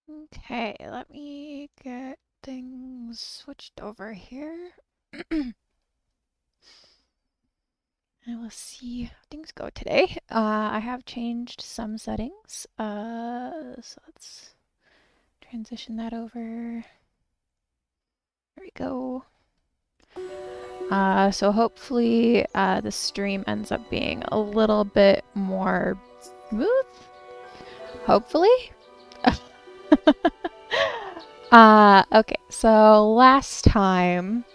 Okay, let me get things switched over here. And we'll see how things go today. I have changed some settings. So let's transition that over. There we go. So hopefully the stream ends up being a little bit more smooth. Hopefully. Okay, so last time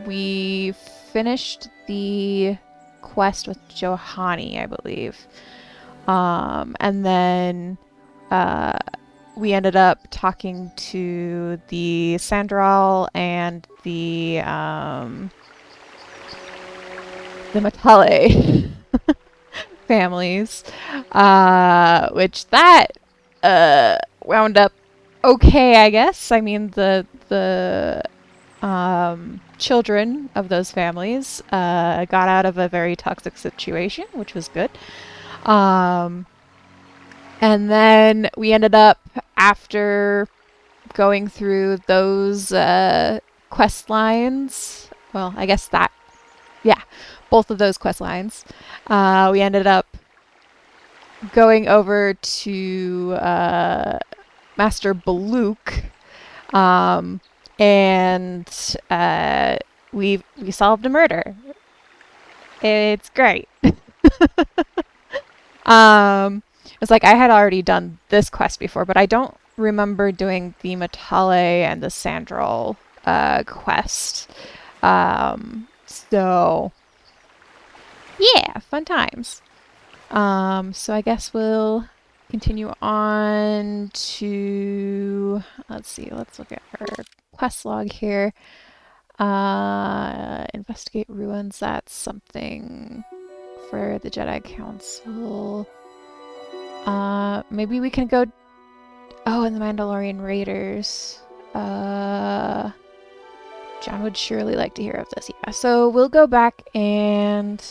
we finished the quest with Johanni, I believe. And then uh, we ended up talking to the Sandral and the Matale families, which that wound up okay, I guess. I mean, the children of those families got out of a very toxic situation, which was good. Um, and then we ended up, after going through those quest lines, well, I guess that, yeah, both of those quest lines, we ended up going over to Master Baluk, um, and we solved a murder. It's great. It's like I had already done this quest before, but I don't remember doing the Matale and the Sandral quest. So yeah, fun times. So I guess we'll continue on to, let's see, let's look at our quest log here. Investigate ruins, that's something for the Jedi Council. Maybe we can go, oh, and the Mandalorian Raiders. John would surely like to hear of this, yeah. So we'll go back and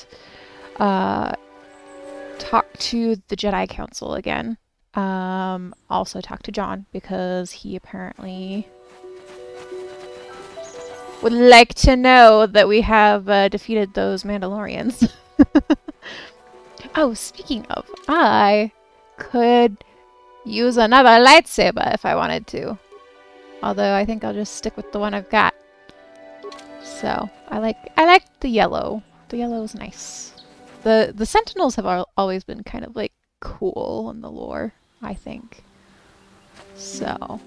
talk to the Jedi Council again. Also talk to John because he apparently would like to know that we have defeated those Mandalorians. Oh, speaking of, I could use another lightsaber if I wanted to. Although I think I'll just stick with the one I've got. So I like the yellow. The yellow is nice. The Sentinels have always been kind of like cool in the lore, I think. So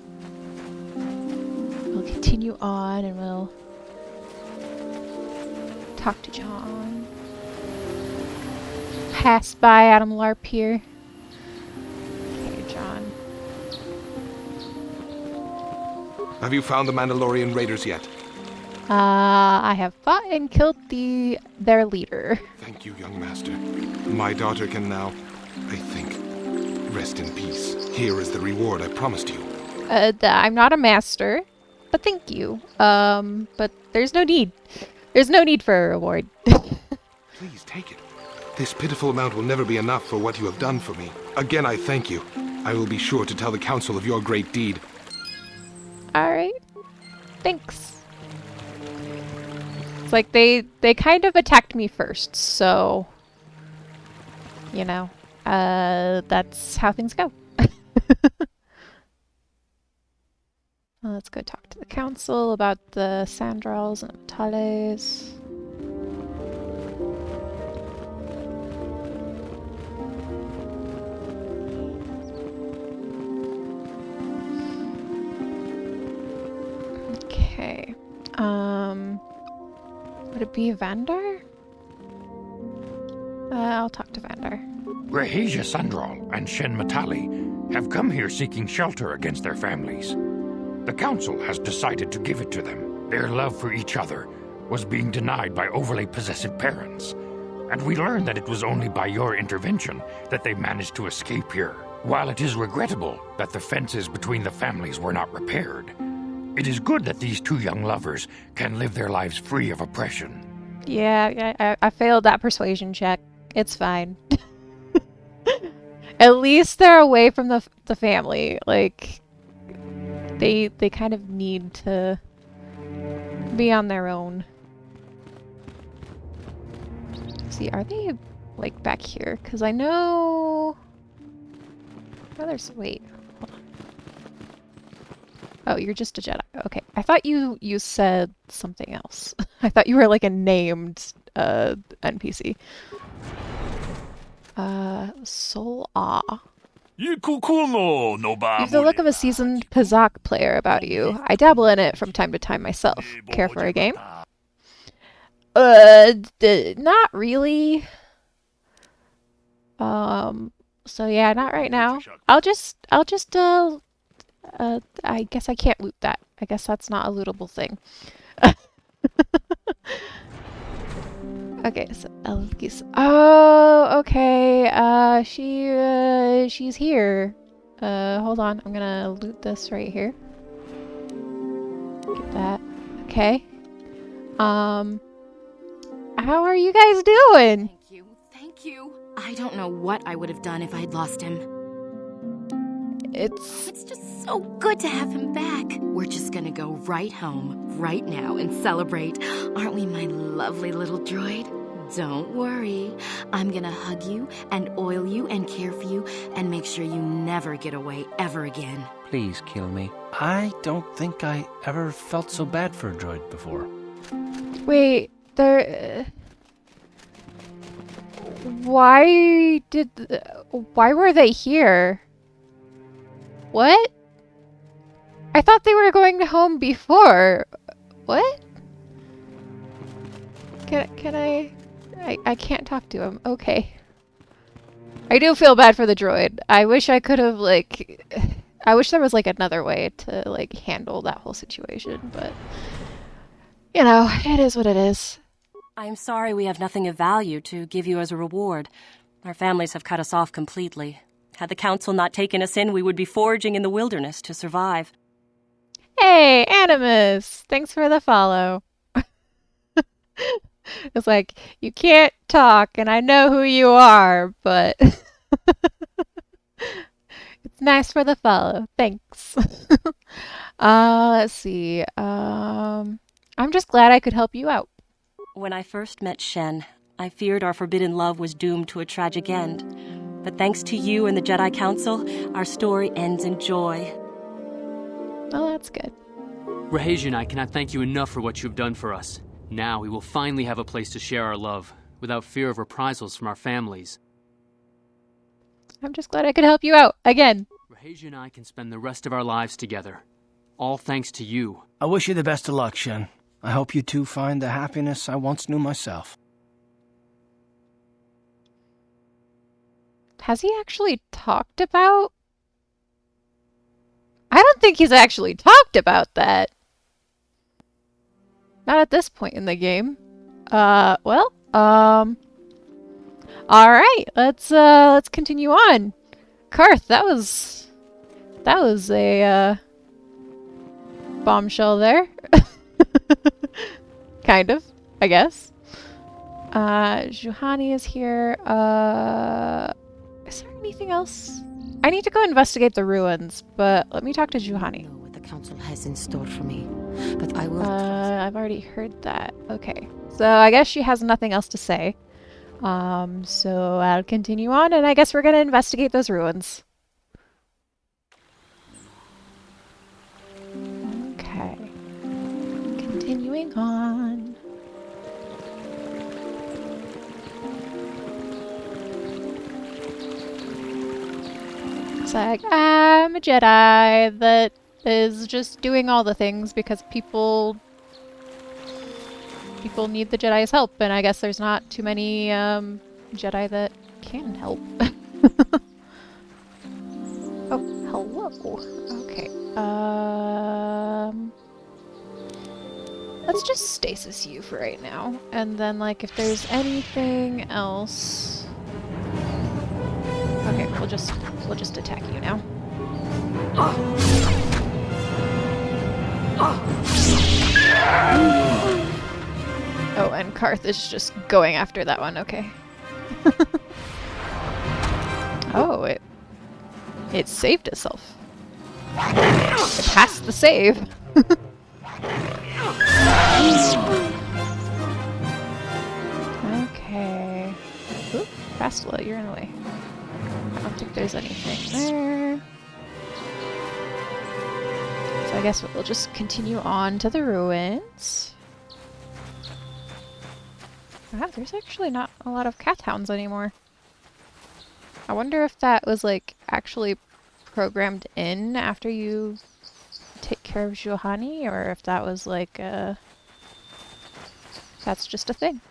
we'll continue on and we'll talk to John. Pass by Adam Larp here. Okay, John. Have you found the Mandalorian Raiders yet? I have fought and killed their leader. Thank you, young master. My daughter can now, I think, rest in peace. Here is the reward I promised you. I'm not a master, but thank you. But there's no need. There's no need for a reward. Please take it. This pitiful amount will never be enough for what you have done for me. Again, I thank you. I will be sure to tell the council of your great deed. Alright. Thanks. It's like they kind of attacked me first, so you know, that's how things go. Well, let's go talk to the council about the Sandrals and the Matales. Okay. Would it be Vandar? I'll talk to Vandar. Grehija Sandral and Shen Matali have come here seeking shelter against their families. The council has decided to give it to them. Their love for each other was being denied by overly possessive parents. And we learned that it was only by your intervention that they managed to escape here. While it is regrettable that the fences between the families were not repaired, it is good that these two young lovers can live their lives free of oppression. Yeah, I failed that persuasion check. It's fine. At least they're away from the family. Like, they kind of need to be on their own. See, are they like back here? Because I know. Oh, there's. Wait. Hold on. Oh, you're just a Jedi. Okay. I thought you said something else. I thought you were like a named NPC. Soul Ah. You have the look of a seasoned Pazak player about you. I dabble in it from time to time myself. Care for a game? Not really. So yeah, not right now. I'll just, I guess I can't loot that. I guess that's not a lootable thing. Okay, so Elgis. Oh, okay. She's here. Hold on. I'm gonna loot this right here. Get that. Okay. How are you guys doing? Thank you. Thank you. I don't know what I would have done if I'd lost him. It's just so good to have him back. We're just gonna go right home, right now, and celebrate. Aren't we, my lovely little droid? Don't worry. I'm gonna hug you and oil you and care for you and make sure you never get away ever again. Please kill me. I don't think I ever felt so bad for a droid before. Wait, why were they here? What? I thought they were going home before. What? Can I can't talk to him. Okay. I do feel bad for the droid. I wish I could have, like... I wish there was, like, another way to, like, handle that whole situation, but... You know, it is what it is. I'm sorry we have nothing of value to give you as a reward. Our families have cut us off completely. Had the council not taken us in, we would be foraging in the wilderness to survive. Hey, Animus! Thanks for the follow. It's like, you can't talk, and I know who you are, but... It's nice for the follow. Thanks. Let's see. I'm just glad I could help you out. When I first met Shen, I feared our forbidden love was doomed to a tragic end. But thanks to you and the Jedi Council, our story ends in joy. Oh, that's good. Rahesia and I cannot thank you enough for what you have done for us. Now we will finally have a place to share our love, without fear of reprisals from our families. I'm just glad I could help you out, again. Rahesia and I can spend the rest of our lives together. All thanks to you. I wish you the best of luck, Shen. I hope you two find the happiness I once knew myself. Has he actually talked about... I don't think he's actually talked about that. Not at this point in the game. Well, alright, let's continue on. Karth, that was a, bombshell there. Kind of, I guess. Juhani is here. Is there anything else? I need to go investigate the ruins, but let me talk to I Juhani. don't know what the council has in store for me, but I will. I've already heard that. Okay. So I guess she has nothing else to say. So I'll continue on, and I guess we're gonna investigate those ruins. Okay. Continuing on. It's like, I'm a Jedi that is just doing all the things because people need the Jedi's help, and I guess there's not too many Jedi that can help. Oh, hello. Okay. Let's just stasis you for right now, and then like if there's anything else. Okay, we'll just attack you now. Oh, and Karth is just going after that one, okay. Oh, it saved itself. It passed the save. Okay. Oop, Fastula, you're in the way. I don't think there's anything there. So I guess we'll just continue on to the ruins. Wow, there's actually not a lot of cat hounds anymore. I wonder if that was like actually programmed in after you take care of Juhani, or if that was like that's just a thing.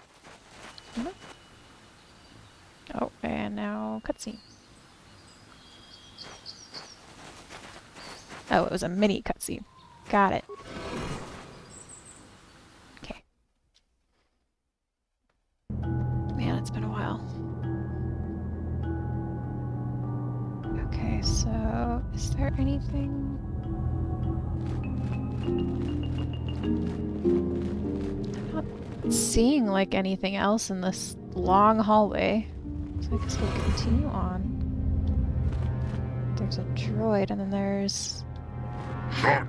Oh, and now cutscene. Oh, it was a mini cutscene. Got it. Okay. Man, it's been a while. Okay, so is there anything? I'm not seeing like anything else in this long hallway. So I guess we'll continue on. There's a droid, and then there's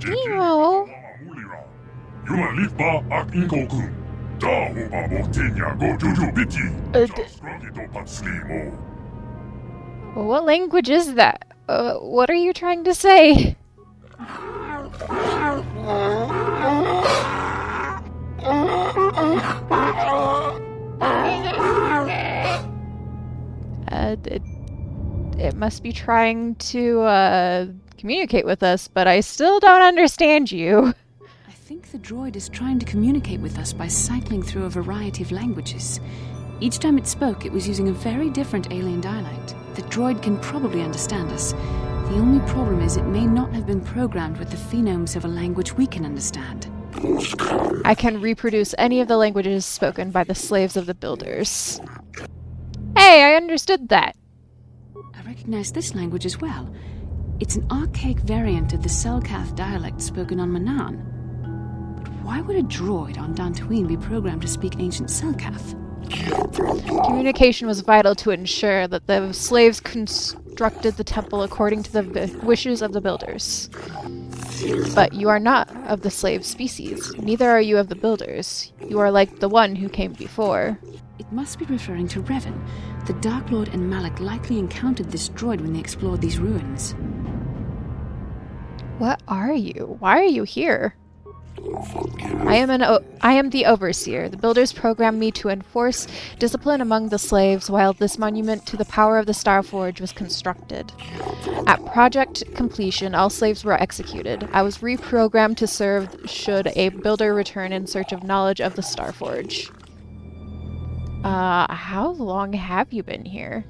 Nemo. What language is that? What are you trying to say? It must be trying to communicate with us, but I still don't understand you. I think the droid is trying to communicate with us by cycling through a variety of languages. Each time it spoke, it was using a very different alien dialect. The droid can probably understand us. The only problem is it may not have been programmed with the phonemes of a language we can understand. I can reproduce any of the languages spoken by the slaves of the builders. Hey, I understood that. I recognize this language as well. It's an archaic variant of the Selkath dialect spoken on Manaan. But why would a droid on Dantooine be programmed to speak ancient Selkath? Communication was vital to ensure that the slaves constructed the temple according to the wishes of the builders. But you are not of the slave species. Neither are you of the builders. You are like the one who came before. It must be referring to Revan. The Dark Lord and Malak likely encountered this droid when they explored these ruins. What are you? Why are you here? I am the Overseer. The builders programmed me to enforce discipline among the slaves while this monument to the power of the Starforge was constructed. At project completion, all slaves were executed. I was reprogrammed to serve should a builder return in search of knowledge of the Starforge. How long have you been here?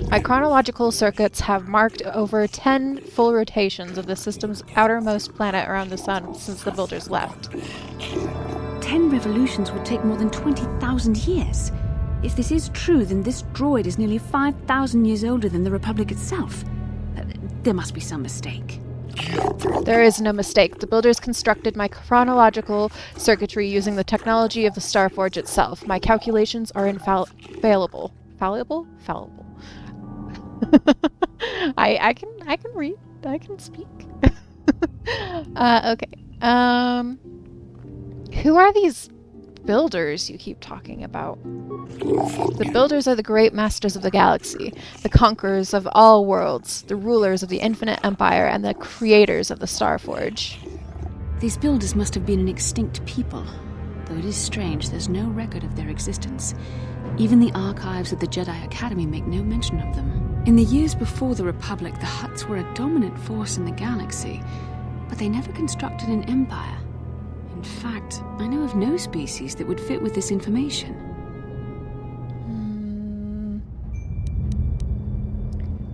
My chronological circuits have marked over 10 full rotations of the system's outermost planet around the sun since the builders left. 10 revolutions would take more than 20,000 years. If this is true, then this droid is nearly 5,000 years older than the Republic itself. There must be some mistake. There is no mistake. The builders constructed my chronological circuitry using the technology of the Starforge itself. My calculations are infallible. Fallible? Fallible. I can read. I can speak. Okay. Who are these builders you keep talking about? The builders are the great masters of the galaxy, the conquerors of all worlds, the rulers of the infinite empire, and the creators of the Starforge. These builders must have been an extinct people, though it is strange there's no record of their existence. Even the archives of the Jedi Academy make no mention of them. In the years before the Republic, the Hutts were a dominant force in the galaxy, but they never constructed an empire. In fact, I know of no species that would fit with this information.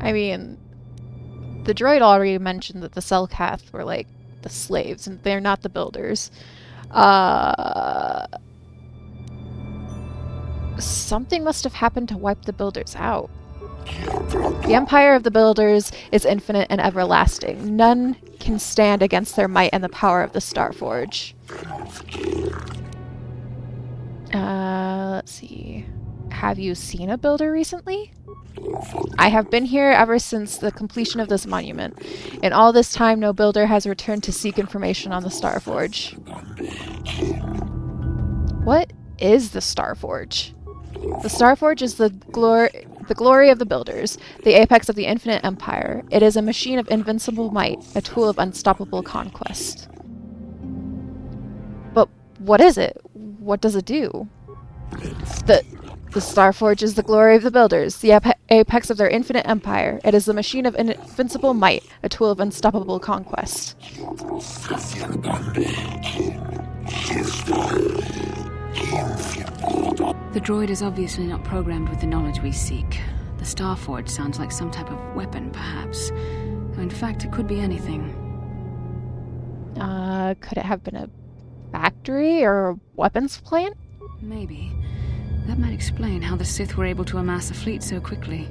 I mean, the droid already mentioned that the Selkath were like the slaves, and they're not the builders. Something must have happened to wipe the builders out. The empire of the builders is infinite and everlasting. None can stand against their might and the power of the Starforge. Let's see. Have you seen a builder recently? I have been here ever since the completion of this monument. In all this time, no builder has returned to seek information on the Starforge. What is the Starforge? The Starforge is the glory of the builders, the apex of the infinite empire. It is a machine of invincible might, a tool of unstoppable conquest. But what is it? What does it do? The Starforge is the glory of the builders, the apex of their infinite empire. It is the machine of invincible might, a tool of unstoppable conquest. The droid is obviously not programmed with the knowledge we seek. The Starforge sounds like some type of weapon, perhaps. Though in fact, it could be anything. Could it have been a factory or a weapons plant? Maybe. That might explain how the Sith were able to amass a fleet so quickly.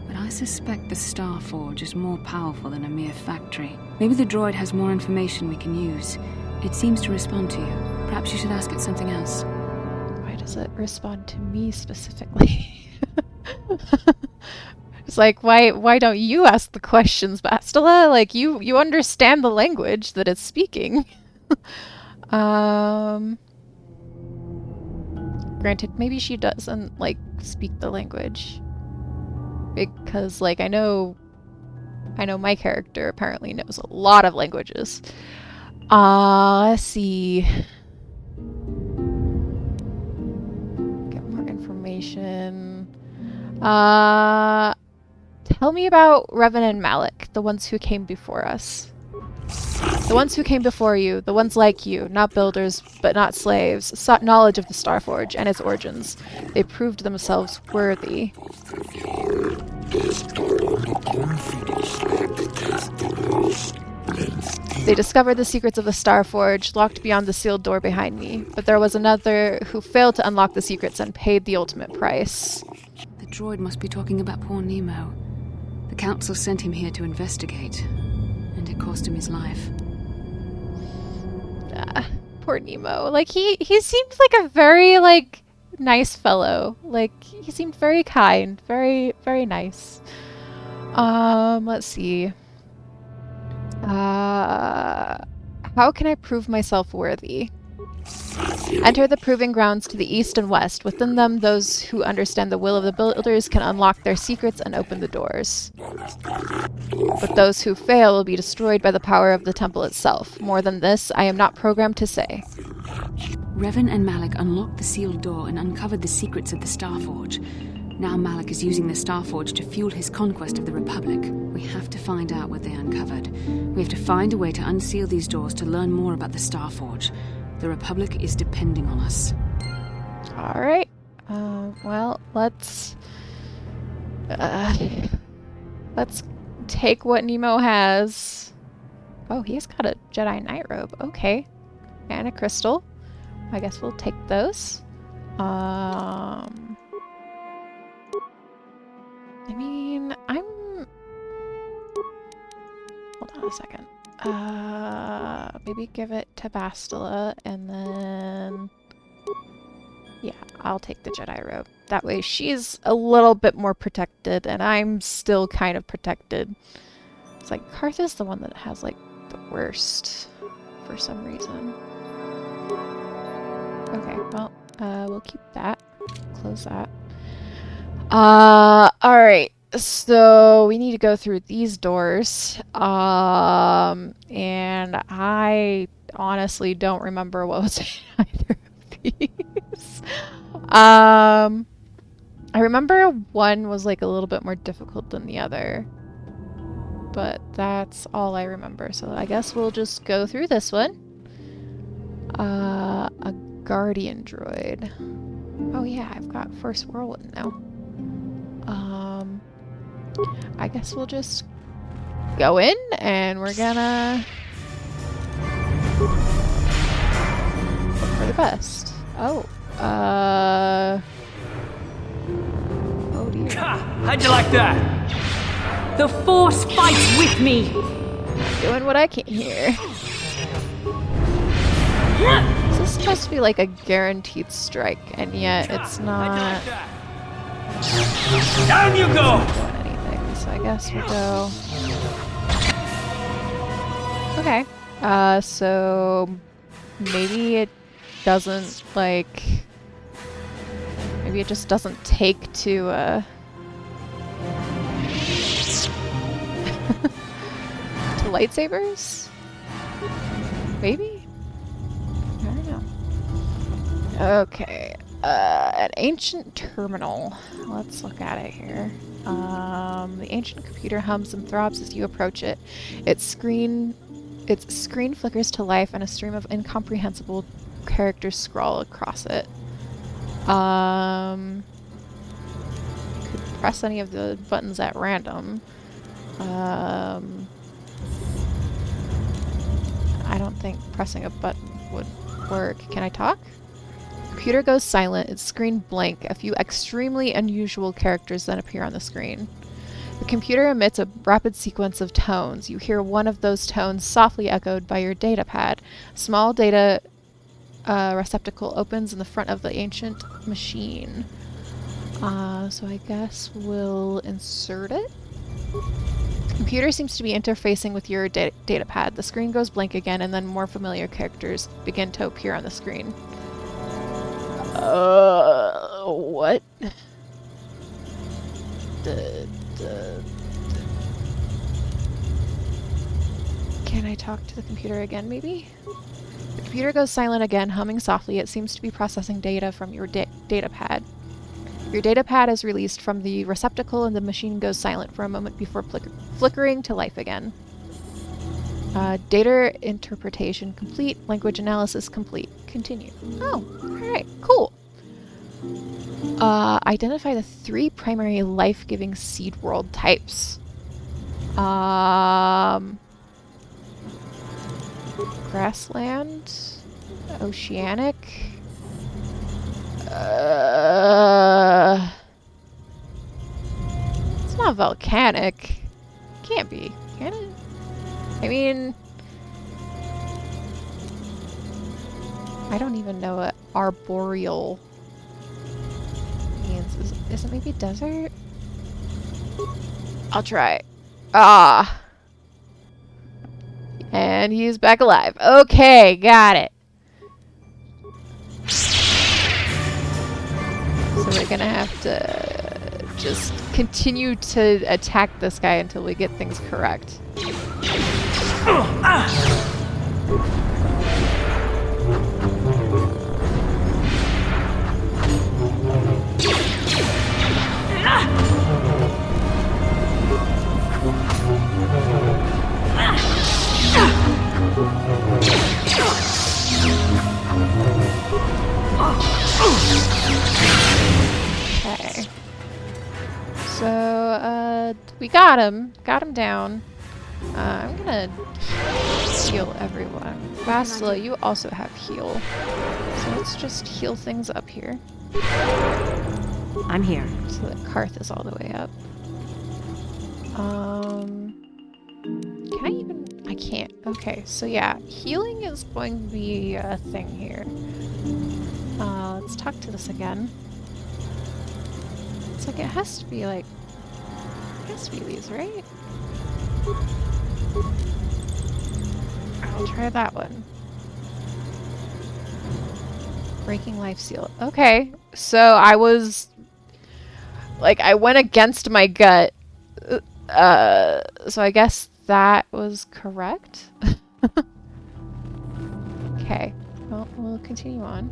But I suspect the Starforge is more powerful than a mere factory. Maybe the droid has more information we can use. It seems to respond to you. Perhaps you should ask it something else. Why does it respond to me specifically? It's like, why don't you ask the questions, Bastila? Like, you understand the language that it's speaking. Granted, maybe she doesn't, like, speak the language. Because, like, I know my character apparently knows a lot of languages. Let's see. Get more information. Tell me about Revan and Malik, the ones who came before us. The ones who came before you, the ones like you, not builders, but not slaves, sought knowledge of the Starforge and its origins. They proved themselves worthy. They discovered the secrets of the Starforge, locked beyond the sealed door behind me. But there was another who failed to unlock the secrets and paid the ultimate price. The droid must be talking about poor Nemo. The Council sent him here to investigate, and it cost him his life. Poor Nemo. Like, he seemed like a very, like, nice fellow. Like, he seemed very kind, very, very nice. Let's see. How can I prove myself worthy? Enter the proving grounds to the east and west. Within them, those who understand the will of the builders can unlock their secrets and open the doors. But those who fail will be destroyed by the power of the temple itself. More than this, I am not programmed to say. Revan and Malik unlocked the sealed door and uncovered the secrets of the Starforge. Now Malik is using the Starforge to fuel his conquest of the Republic. We have to find out what they uncovered. We have to find a way to unseal these doors to learn more about the Starforge. The Republic is depending on us. Alright. Well, let's take what Nemo has. Oh, he's got a Jedi Knight robe. Okay. And a crystal. I guess we'll take those. I mean, hold on a second. Maybe give it to Bastila, and then... Yeah, I'll take the Jedi robe. That way she's a little bit more protected, and I'm still kind of protected. It's like, Cartha's the one that has, like, the worst, for some reason. Okay, well, we'll keep that. Close that. Alright. So we need to go through these doors. And I honestly don't remember what was in either of these. I remember one was like a little bit more difficult than the other. But that's all I remember. So I guess we'll just go through this one. A guardian droid. Oh yeah, I've got First Whirlwind now. I guess we'll just go in and we're gonna look for the best. Oh, oh dear. How'd you like that? The Force fights with me! Doing what I can here. This is supposed to be like a guaranteed strike, and yet it's not. Down you go! so I guess we'll go... Okay. So... Maybe it doesn't, like... Maybe it just doesn't take to, to lightsabers? Maybe? I don't know. Okay. An ancient terminal. Let's look at it here. The ancient computer hums and throbs as you approach it. Its screen flickers to life and a stream of incomprehensible characters scroll across it. You could press any of the buttons at random. I don't think pressing a button would work. Can I talk? Computer goes silent, its screen blank. A few extremely unusual characters then appear on the screen. The computer emits a rapid sequence of tones. You hear one of those tones softly echoed by your datapad. A small data receptacle opens in the front of the ancient machine. So I guess we'll insert it. The computer seems to be interfacing with your datapad. The screen goes blank again, and then more familiar characters begin to appear on the screen. What? Can I talk to the computer again, maybe? The computer goes silent again, humming softly. It seems to be processing data from your datapad. Your datapad is released from the receptacle and the machine goes silent for a moment before flickering to life again. Data interpretation complete. Language analysis complete. Continue. Oh, alright, cool. Identify the 3 primary life-giving seed world types. Grassland, oceanic, it's not volcanic. Can't be, can it? I mean, I don't even know what arboreal means. Is it maybe desert? I'll try. Ah. And he's back alive. Okay, got it. So we're gonna have to just continue to attack this guy until we get things correct. Okay. So, we got him down. I'm gonna heal everyone. Bastila, you also have heal. So let's just heal things up here. I'm here. So that Karth is all the way up. Can I even... I can't. Okay, so yeah, healing is going to be a thing here. Let's talk to this again. It's like it has to be like... It has to be these, right? I'll try that one. Breaking life seal. Okay, so I was... Like, I went against my gut. So I guess that was correct? Okay, well, we'll continue on.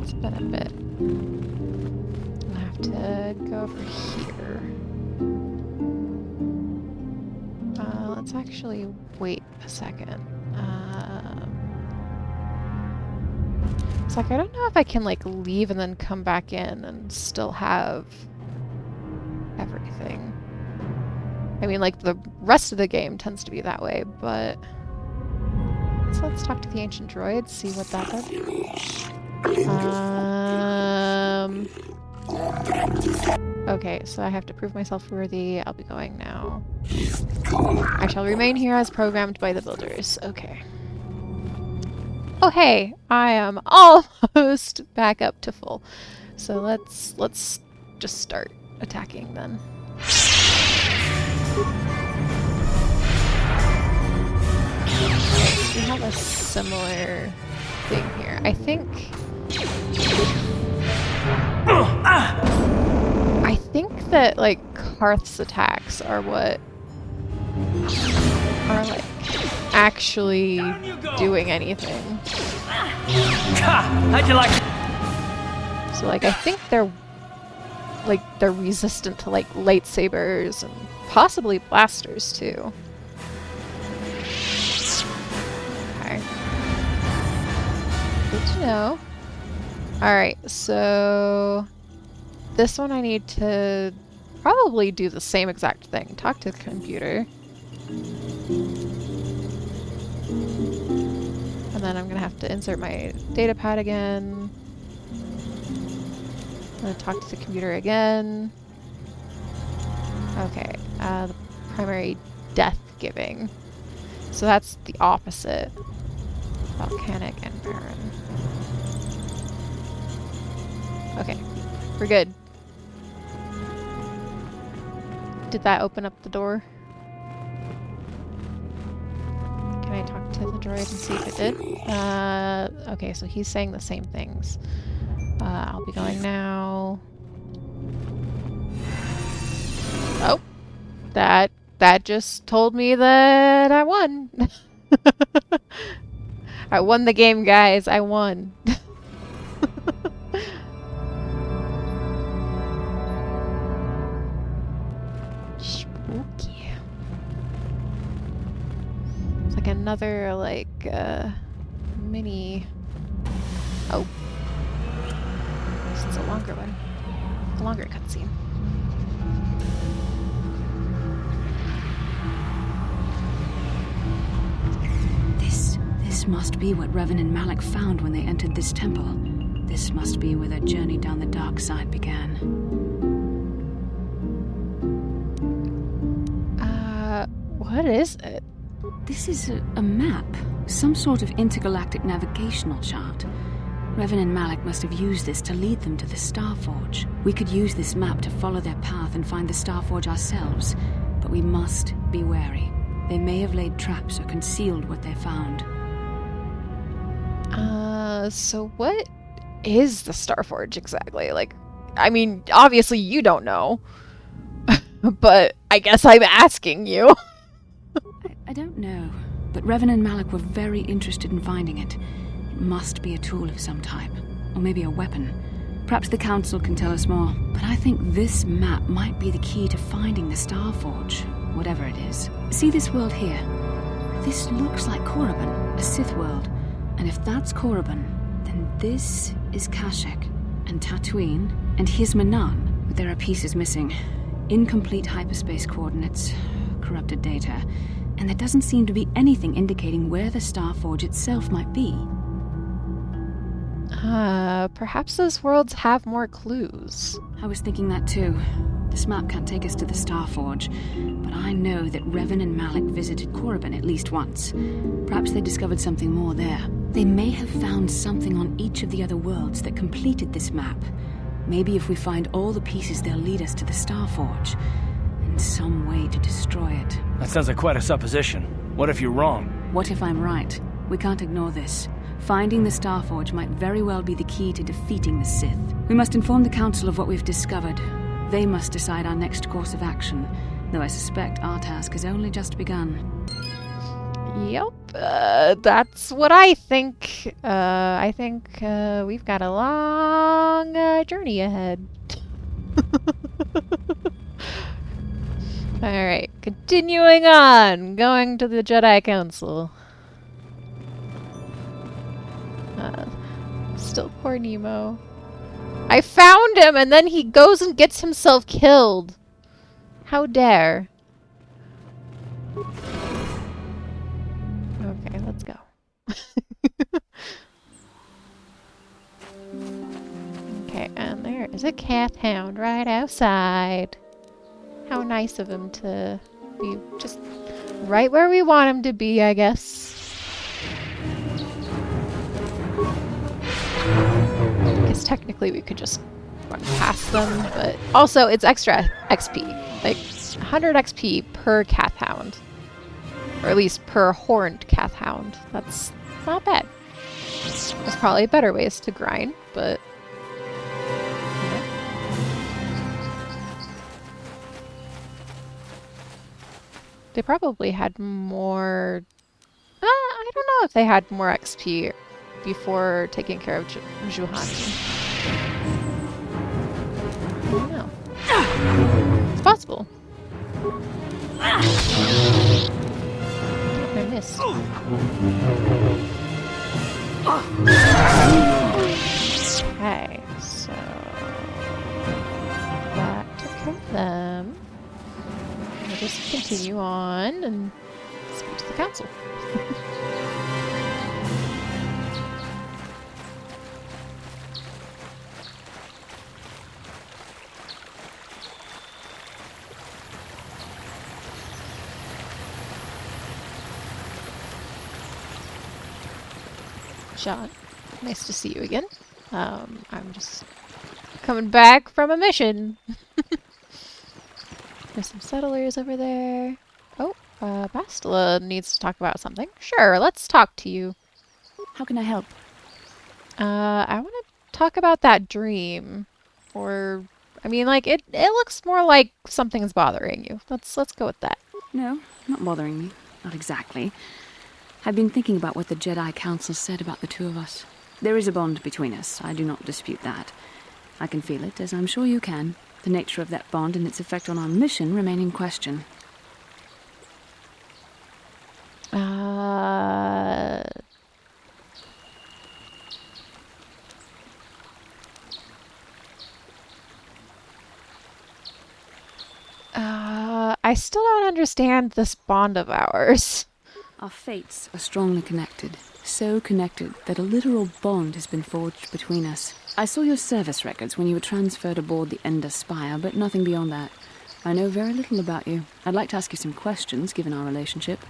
It's been a bit. I'll have to go over here. Let's actually wait a second. It's like, I don't know if I can, like, leave and then come back in and still have everything. I mean, like, the rest of the game tends to be that way, but... So let's talk to the ancient droid, see what that does. Okay, so I have to prove myself worthy. I'll be going now. I shall remain here as programmed by the builders. Okay. Oh hey, I am almost back up to full. So let's just start attacking then. We have a similar thing here. I think that like Karth's attacks are what are like actually doing anything. How'd you like it? So like I think they're resistant to like lightsabers and possibly blasters too. Okay. Good to know. Alright, so this one I need to probably do the same exact thing. Talk to the computer. And then I'm gonna have to insert my data pad again. I'm gonna talk to the computer again. Okay, the primary death giving. So that's the opposite. Volcanic and barren. Okay, we're good. Did that open up the door? Can I talk to the droid and see if it did? Okay, so he's saying the same things. I'll be going now. Oh, that just told me that I won. I won the game, guys. I won. Spooky. It's like another mini. Oh. This is a longer one. A longer cutscene. This must be what Revan and Malak found when they entered this temple. This must be where their journey down the dark side began. What is it? This is a map. Some sort of intergalactic navigational chart. Revan and Malak must have used this to lead them to the Starforge. We could use this map to follow their path and find the Starforge ourselves, but we must be wary. They may have laid traps or concealed what they found. So what is the Starforge exactly? Like, I mean, obviously you don't know. But I guess I'm asking you. I don't know, but Revan and Malak were very interested in finding it. It must be a tool of some type, or maybe a weapon. Perhaps the Council can tell us more, but I think this map might be the key to finding the Starforge, whatever it is. See this world here? This looks like Korriban, a Sith world. And if that's Korriban, then this is Kashyyyk, and Tatooine, and here's Manaan, but there are pieces missing. Incomplete hyperspace coordinates, corrupted data, and there doesn't seem to be anything indicating where the Starforge itself might be. Perhaps those worlds have more clues. I was thinking that too. This map can't take us to the Starforge, but I know that Revan and Malak visited Korriban at least once. Perhaps they discovered something more there. They may have found something on each of the other worlds that completed this map. Maybe if we find all the pieces, they'll lead us to the Starforge, and some way to destroy it. That sounds like quite a supposition. What if you're wrong? What if I'm right? We can't ignore this. Finding the Starforge might very well be the key to defeating the Sith. We must inform the Council of what we've discovered. They must decide our next course of action, though I suspect our task has only just begun. Yep, that's what I think. I think we've got a long journey ahead. Alright, continuing on, going to the Jedi Council. Still poor Nemo. I found him and then he goes and gets himself killed. How dare. Okay, let's go. Okay, and there is a cat hound right outside. How nice of him to be just right where we want him to be, I guess. I guess technically we could just run past them, but also it's extra XP. Like, 100 XP per Kath Hound. Or at least per horned Kath Hound. That's not bad. There's probably better ways to grind, but... They probably had more... I don't know if they had more XP before taking care of Juhani. I don't know. It's possible. I missed. Okay, so... that took care of them. We'll just continue on and speak to the council. John, nice to see you again. I'm just coming back from a mission. There's some settlers over there. Oh, Bastila needs to talk about something. Sure, let's talk to you. How can I help? I want to talk about that dream. Or, I mean, like, it looks more like something's bothering you. Let's go with that. No, not bothering me. Not exactly. I've been thinking about what the Jedi Council said about the two of us. There is a bond between us. I do not dispute that. I can feel it, as I'm sure you can. The nature of that bond and its effect on our mission remain in question. I still don't understand this bond of ours. Our fates are strongly connected. So connected that a literal bond has been forged between us. I saw your service records when you were transferred aboard the Ender Spire, but nothing beyond that. I know very little about you. I'd like to ask you some questions, given our relationship.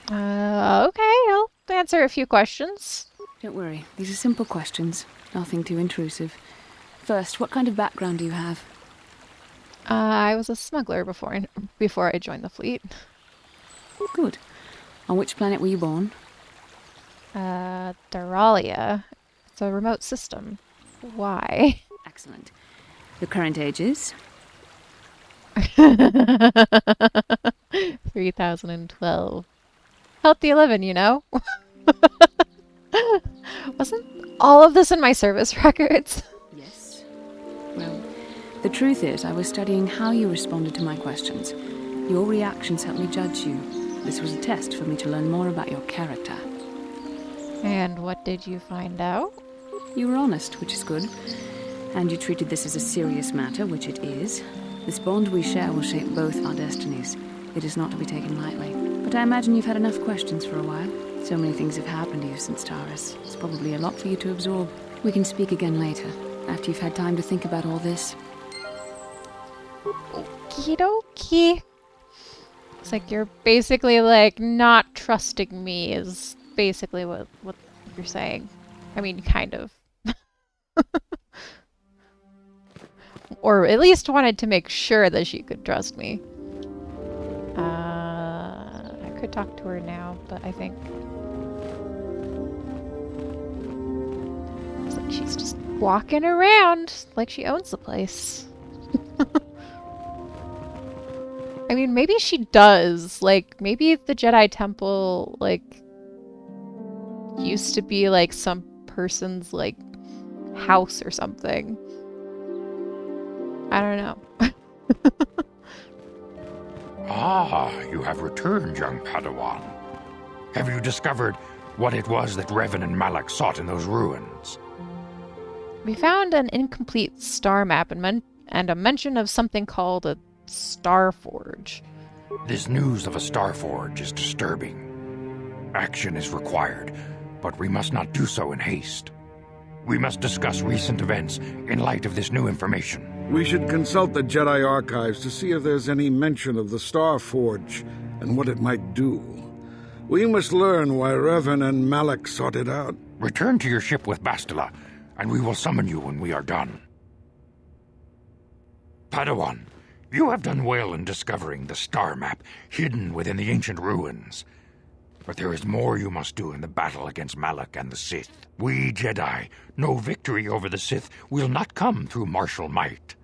Okay, I'll answer a few questions. Don't worry, these are simple questions. Nothing too intrusive. First, what kind of background do you have? I was a smuggler before I joined the fleet. Good. On which planet were you born? Daralia. It's a remote system. Why? Excellent. Your current age is? 3012. Healthy 11, you know? Wasn't all of this in my service records? Yes. Well, the truth is, I was studying how you responded to my questions. Your reactions helped me judge you. This was a test for me to learn more about your character. And what did you find out? You were honest, which is good. And you treated this as a serious matter, which it is. This bond we share will shape both our destinies. It is not to be taken lightly. But I imagine you've had enough questions for a while. So many things have happened to you since Taurus. It's probably a lot for you to absorb. We can speak again later, after you've had time to think about all this. Okie dokie. It's like you're basically like not trusting me is basically what you're saying. I mean, kind of. Or at least wanted to make sure that she could trust me. I could talk to her now, but I think it's like she's just walking around like she owns the place. I mean, maybe she does. Like, maybe the Jedi Temple, like, used to be, like, some person's, like, house or something. I don't know. Ah, you have returned, young Padawan. Have you discovered what it was that Revan and Malak sought in those ruins? We found an incomplete star map and a mention of something called a Star Forge. This news of a Star Forge is disturbing. Action is required, but we must not do so in haste. We must discuss recent events in light of this new information. We should consult the Jedi archives to see if there's any mention of the Star Forge and what it might do. We must learn why Revan and Malak sought it out. Return to your ship with Bastila, and we will summon you when we are done. Padawan, You have done well in discovering the star map hidden within the ancient ruins. But there is more you must do in the battle against Malak and the Sith. We Jedi know victory over the Sith will not come through martial might.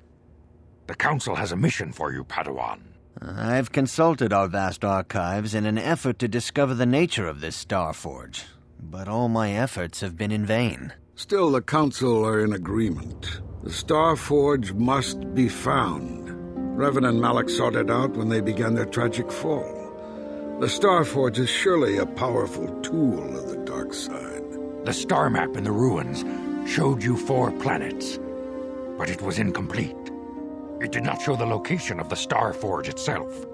The Council has a mission for you, Padawan. I've consulted our vast archives in an effort to discover the nature of this Star Forge, but all my efforts have been in vain. Still, the Council are in agreement. The Star Forge must be found. Revan and Malak sought it out when they began their tragic fall. The Star Forge is surely a powerful tool of the dark side. The star map in the ruins showed you 4 planets, but it was incomplete. It did not show the location of the Star Forge itself.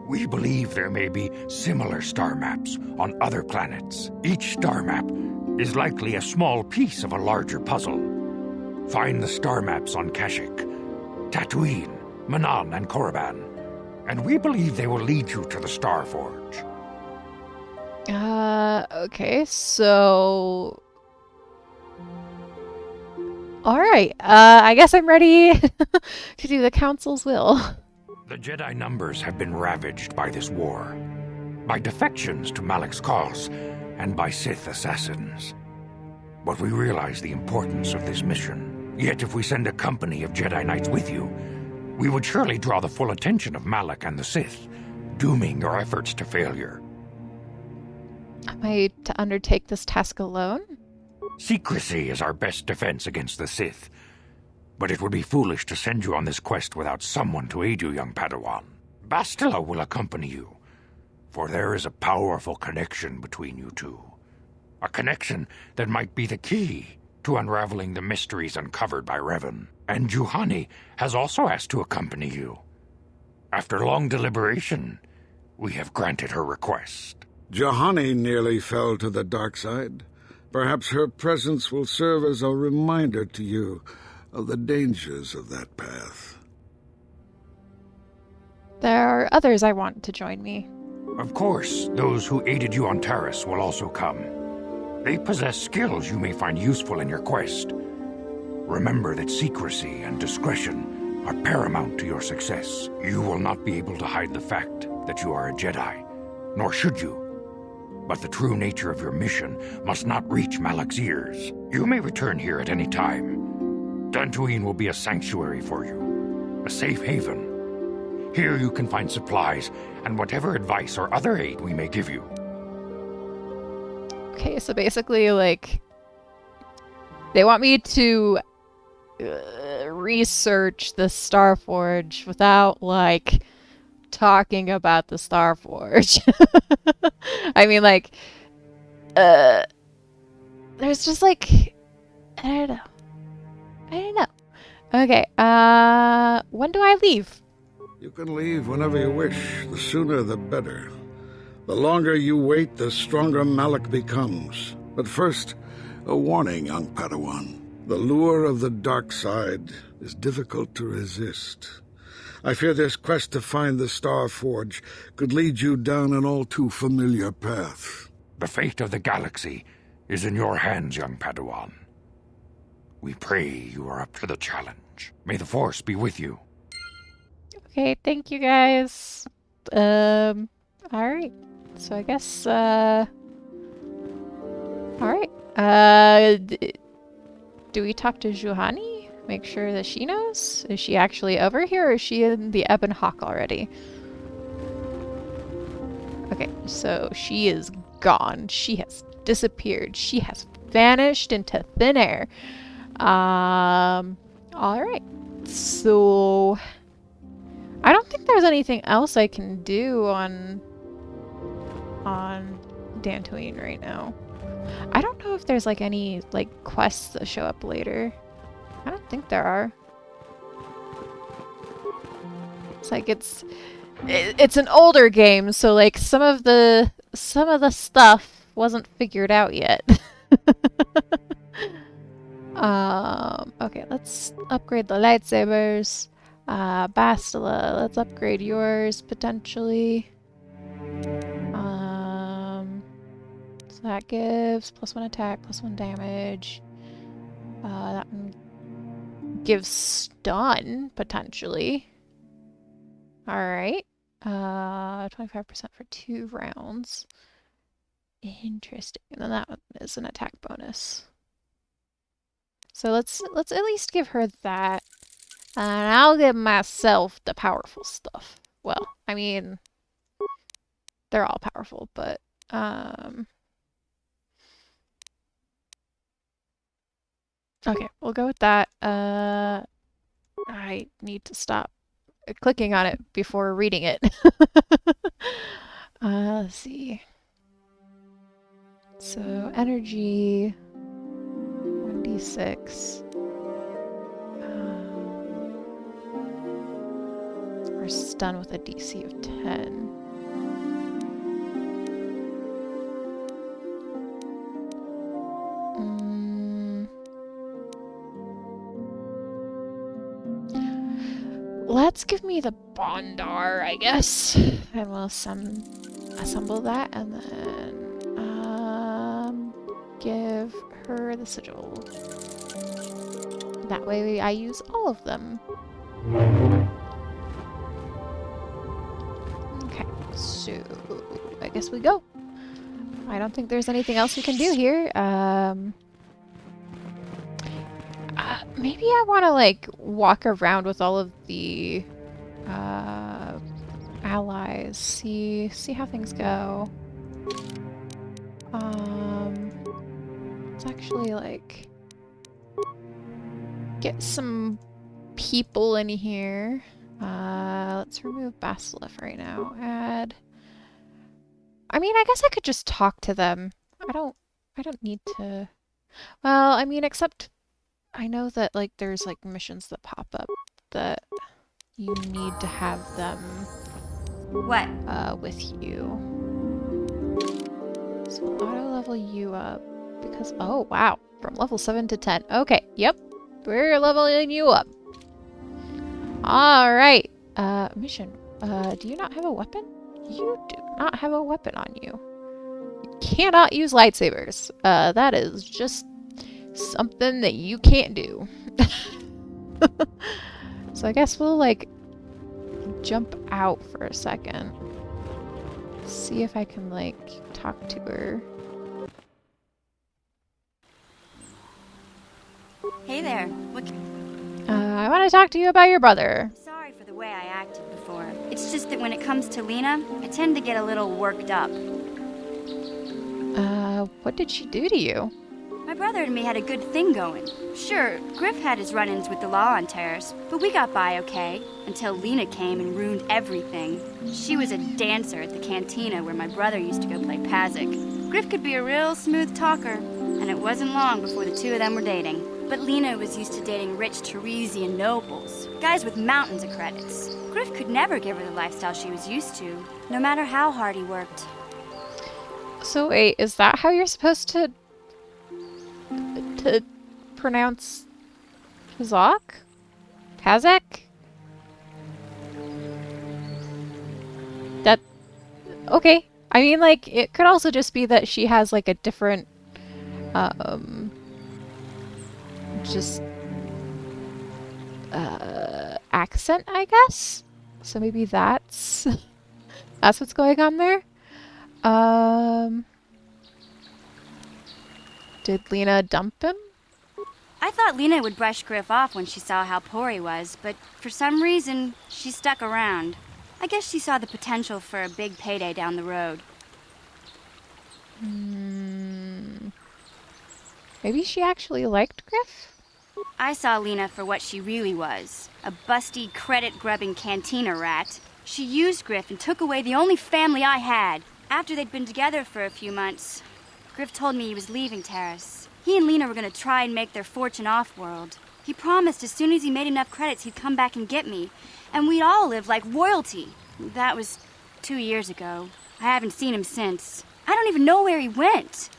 We believe there may be similar star maps on other planets. Each star map is likely a small piece of a larger puzzle. Find the star maps on Kashyyyk, Tatooine, Manaan, and Korriban, and we believe they will lead you to the Star Forge. Okay, so... Alright, I guess I'm ready to do the Council's will. The Jedi numbers have been ravaged by this war, by defections to Malak's cause, and by Sith assassins. But we realize the importance of this mission. Yet if we send a company of Jedi Knights with you, we would surely draw the full attention of Malak and the Sith, dooming your efforts to failure. Am I to undertake this task alone? Secrecy is our best defense against the Sith, but it would be foolish to send you on this quest without someone to aid you, young Padawan. Bastila will accompany you, for there is a powerful connection between you two. A connection that might be the key to unraveling the mysteries uncovered by Revan. And Juhani has also asked to accompany you. After long deliberation, we have granted her request. Juhani nearly fell to the dark side. Perhaps her presence will serve as a reminder to you of the dangers of that path. There are others I want to join me. Of course, those who aided you on Taris will also come. They possess skills you may find useful in your quest. Remember that secrecy and discretion are paramount to your success. You will not be able to hide the fact that you are a Jedi, nor should you. But the true nature of your mission must not reach Malak's ears. You may return here at any time. Dantooine will be a sanctuary for you, a safe haven. Here you can find supplies and whatever advice or other aid we may give you. Okay, so basically, like, they want me to research the Star Forge without, like, talking about the Star Forge. I mean, like, there's just, like, I don't know. Okay, when do I leave? You can leave whenever you wish. The sooner the better. The longer you wait, the stronger Malak becomes. But first, a warning, young Padawan. The lure of the dark side is difficult to resist. I fear this quest to find the Star Forge could lead you down an all too familiar path. The fate of the galaxy is in your hands, young Padawan. We pray you are up to the challenge. May the Force be with you. Okay, thank you guys. Alright. So I guess, alright. Do we talk to Juhani? Make sure that she knows? Is she actually over here, or is she in the Ebon Hawk already? Okay, so she is gone. She has disappeared. She has vanished into thin air. Alright. So I don't think there's anything else I can do on Dantooine right now. I don't know if there's like any like quests that show up later. I don't think there are. It's like it's an older game, so like some of the stuff wasn't figured out yet. Okay, let's upgrade the lightsabers. Bastila, let's upgrade yours potentially. So that gives +1 attack, +1 damage. That one gives stun potentially. Alright. 25% for 2 rounds. Interesting. And then that one is an attack bonus. So let's at least give her that. And I'll give myself the powerful stuff. Well, I mean, they're all powerful, but okay, we'll go with that. I need to stop clicking on it before reading it. Let's see. So energy 1d6. Or stun with a DC of 10. Let's give me the Bondar, I guess. And we'll assemble that and then give her the sigil. That way I use all of them. Okay, so I guess we go. I don't think there's anything else we can do here. Maybe I want to like walk around with all of the allies, see how things go. Let's actually like get some people in here. Let's remove Basilisk right now. Add. I mean, I guess I could just talk to them. I don't need to. Well, I mean, except I know that like there's like missions that pop up that you need to have them with you. So we'll auto level you up because oh wow, from level 7 to 10. Okay, yep. We're leveling you up. All right. Mission. Do you not have a weapon? You do not have a weapon on you. You cannot use lightsabers. That is just something that you can't do. So I guess we'll like jump out for a second. See if I can like talk to her. Hey there. I want to talk to you about your brother. Sorry for the way I acted before. It's just that when it comes to Lena, I tend to get a little worked up. What did she do to you? My brother and me had a good thing going. Sure, Griff had his run-ins with the law on Terrace, but we got by okay, until Lena came and ruined everything. She was a dancer at the cantina where my brother used to go play Pazik. Griff could be a real smooth talker, and it wasn't long before the two of them were dating. But Lena was used to dating rich Teresian nobles, guys with mountains of credits. Griff could never give her the lifestyle she was used to, no matter how hard he worked. So wait, is that how you're supposed to pronounce Pazik? Pazik? That okay. I mean, like, it could also just be that she has like a different just accent, I guess. So maybe that's that's what's going on there. Did Lena dump him? I thought Lena would brush Griff off when she saw how poor he was, but for some reason, she stuck around. I guess she saw the potential for a big payday down the road. Maybe she actually liked Griff? I saw Lena for what she really was, a busty, credit-grubbing cantina rat. She used Griff and took away the only family I had. After they'd been together for a few months, Griff told me he was leaving Terrace. He and Lena were going to try and make their fortune off-world. He promised as soon as he made enough credits he'd come back and get me, and we'd all live like royalty. That was 2 years ago. I haven't seen him since. I don't even know where he went.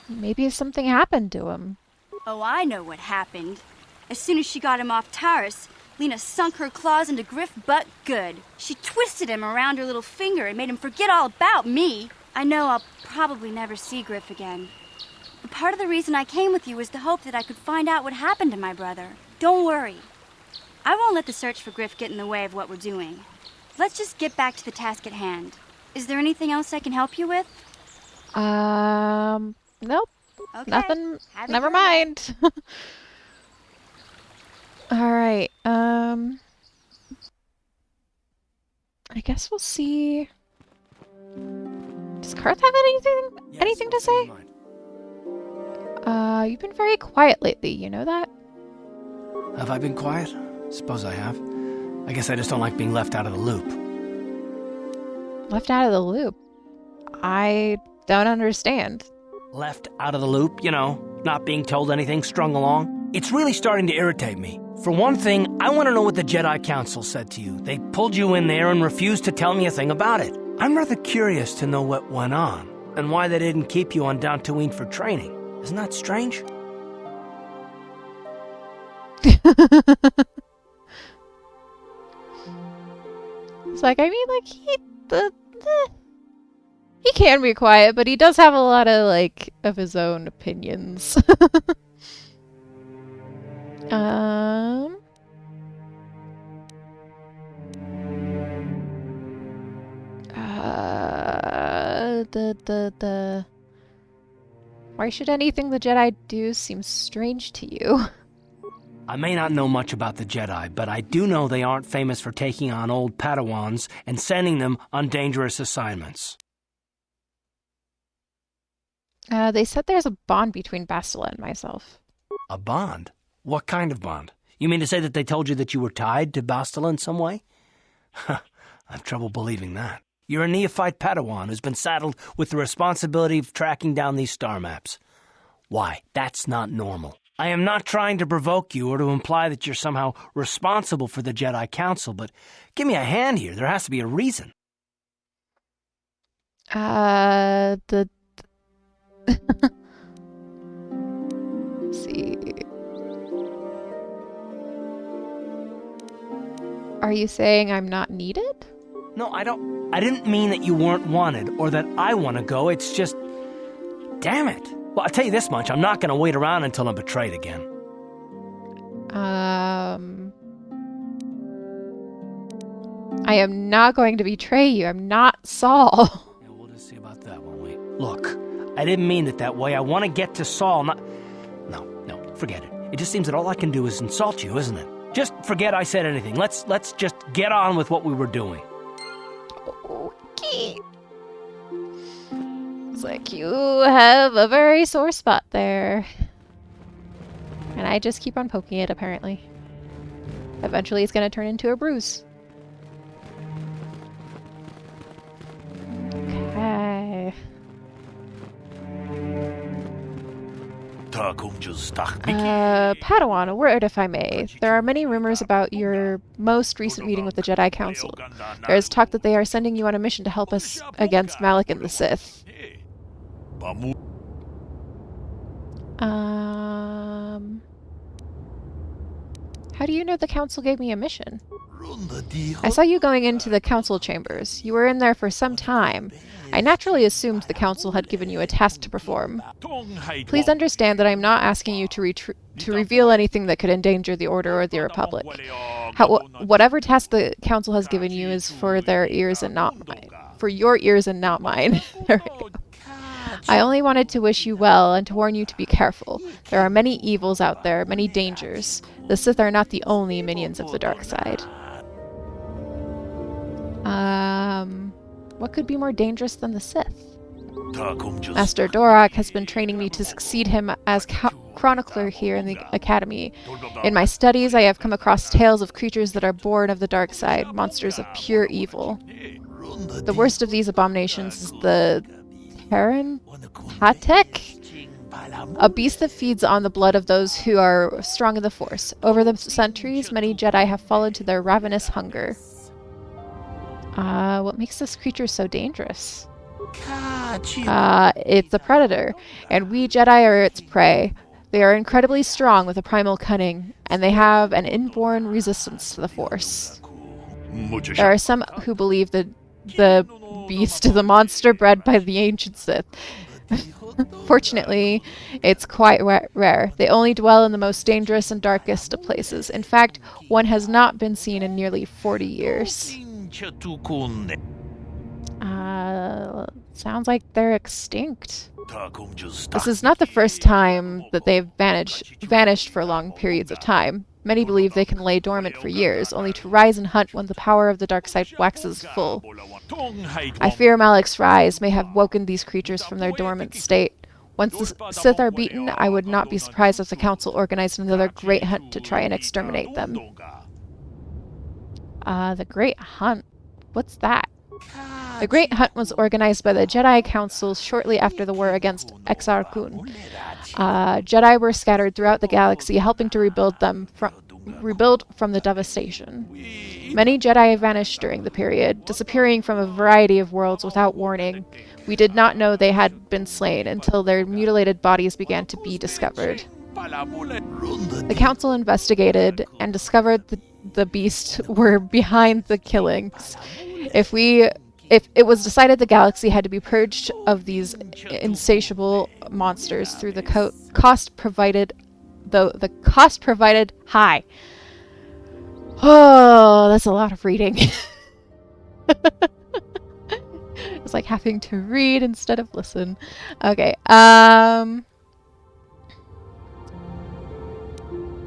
Maybe something happened to him. Oh, I know what happened. As soon as she got him off Terrace, Lena sunk her claws into Griff but good. She twisted him around her little finger and made him forget all about me. I know I'll probably never see Griff again. But part of the reason I came with you was the hope that I could find out what happened to my brother. Don't worry. I won't let the search for Griff get in the way of what we're doing. Let's just get back to the task at hand. Is there anything else I can help you with? Nope. Okay. Nothing. Have it Never your way. mind. Alright, I guess we'll see. Does Karth have anything to say? You've been very quiet lately, you know that? Have I been quiet? Suppose I have. I guess I just don't like being left out of the loop. Left out of the loop? I don't understand. Left out of the loop, you know, not being told anything, strung along. It's really starting to irritate me. For one thing, I want to know what the Jedi Council said to you. They pulled you in there and refused to tell me a thing about it. I'm rather curious to know what went on, and why they didn't keep you on Dantooine for training. Isn't that strange? It's like, I mean, like, he can be quiet, but he does have a lot of, like, of his own opinions. Why should anything the Jedi do seem strange to you? I may not know much about the Jedi, but I do know they aren't famous for taking on old Padawans and sending them on dangerous assignments. They said there's a bond between Bastila and myself. A bond? What kind of bond? You mean to say that they told you that you were tied to Bastila in some way? I have trouble believing that. You're a neophyte Padawan who's been saddled with the responsibility of tracking down these star maps. Why, that's not normal. I am not trying to provoke you or to imply that you're somehow responsible for the Jedi Council, but give me a hand here. There has to be a reason. Let's see. Are you saying I'm not needed? No, I didn't mean that you weren't wanted or that I want to go. It's just... Damn it. Well, I'll tell you this much. I'm not going to wait around until I'm betrayed again. I am not going to betray you. I'm not Saul. Yeah, we'll just see about that, won't we? Look, I didn't mean it that way. I want to get to Saul, not... No, forget it. It just seems that all I can do is insult you, isn't it? Just forget I said anything. Let's just get on with what we were doing. Okay. It's like you have a very sore spot there. And I just keep on poking it, apparently. Eventually it's going to turn into a bruise. Okay. Padawan, a word if I may. There are many rumors about your most recent meeting with the Jedi Council. There is talk that they are sending you on a mission to help us against Malak and the Sith. How do you know the Council gave me a mission? I saw you going into the Council chambers. You were in there for some time. I naturally assumed the Council had given you a task to perform. Please understand that I am not asking you to reveal anything that could endanger the Order or the Republic. Whatever task the Council has given you is for their ears and not mine. For your ears and not mine. There we go. I only wanted to wish you well and to warn you to be careful. There are many evils out there, many dangers. The Sith are not the only minions of the dark side. What could be more dangerous than the Sith? Master Dorak has been training me to succeed him as chronicler here in the Academy. In my studies, I have come across tales of creatures that are born of the dark side, monsters of pure evil. The worst of these abominations is the Terran Patek? A beast that feeds on the blood of those who are strong in the Force. Over the centuries, many Jedi have fallen to their ravenous hunger. What makes this creature so dangerous? It's a predator, and we Jedi are its prey. They are incredibly strong with a primal cunning, and they have an inborn resistance to the Force. There are some who believe that the beast is a monster bred by the ancient Sith. Fortunately, it's quite rare. They only dwell in the most dangerous and darkest of places. In fact, one has not been seen in nearly 40 years. Sounds like they're extinct. This is not the first time that they've vanished for long periods of time. Many believe they can lay dormant for years, only to rise and hunt when the power of the dark side waxes full. I fear Malik's rise may have woken these creatures from their dormant state. Once the Sith are beaten, I would not be surprised if the Council organized another great hunt to try and exterminate them. The Great Hunt? What's that? The Great Hunt was organized by the Jedi Council shortly after the war against Exar Kun. Jedi were scattered throughout the galaxy, helping to rebuild from the devastation. Many Jedi vanished during the period, disappearing from a variety of worlds without warning. We did not know they had been slain until their mutilated bodies began to be discovered. The Council investigated and discovered the beasts were behind the killings. If it was decided the galaxy had to be purged of these insatiable monsters through the cost provided high. Oh, that's a lot of reading. It's like having to read instead of listen. Okay,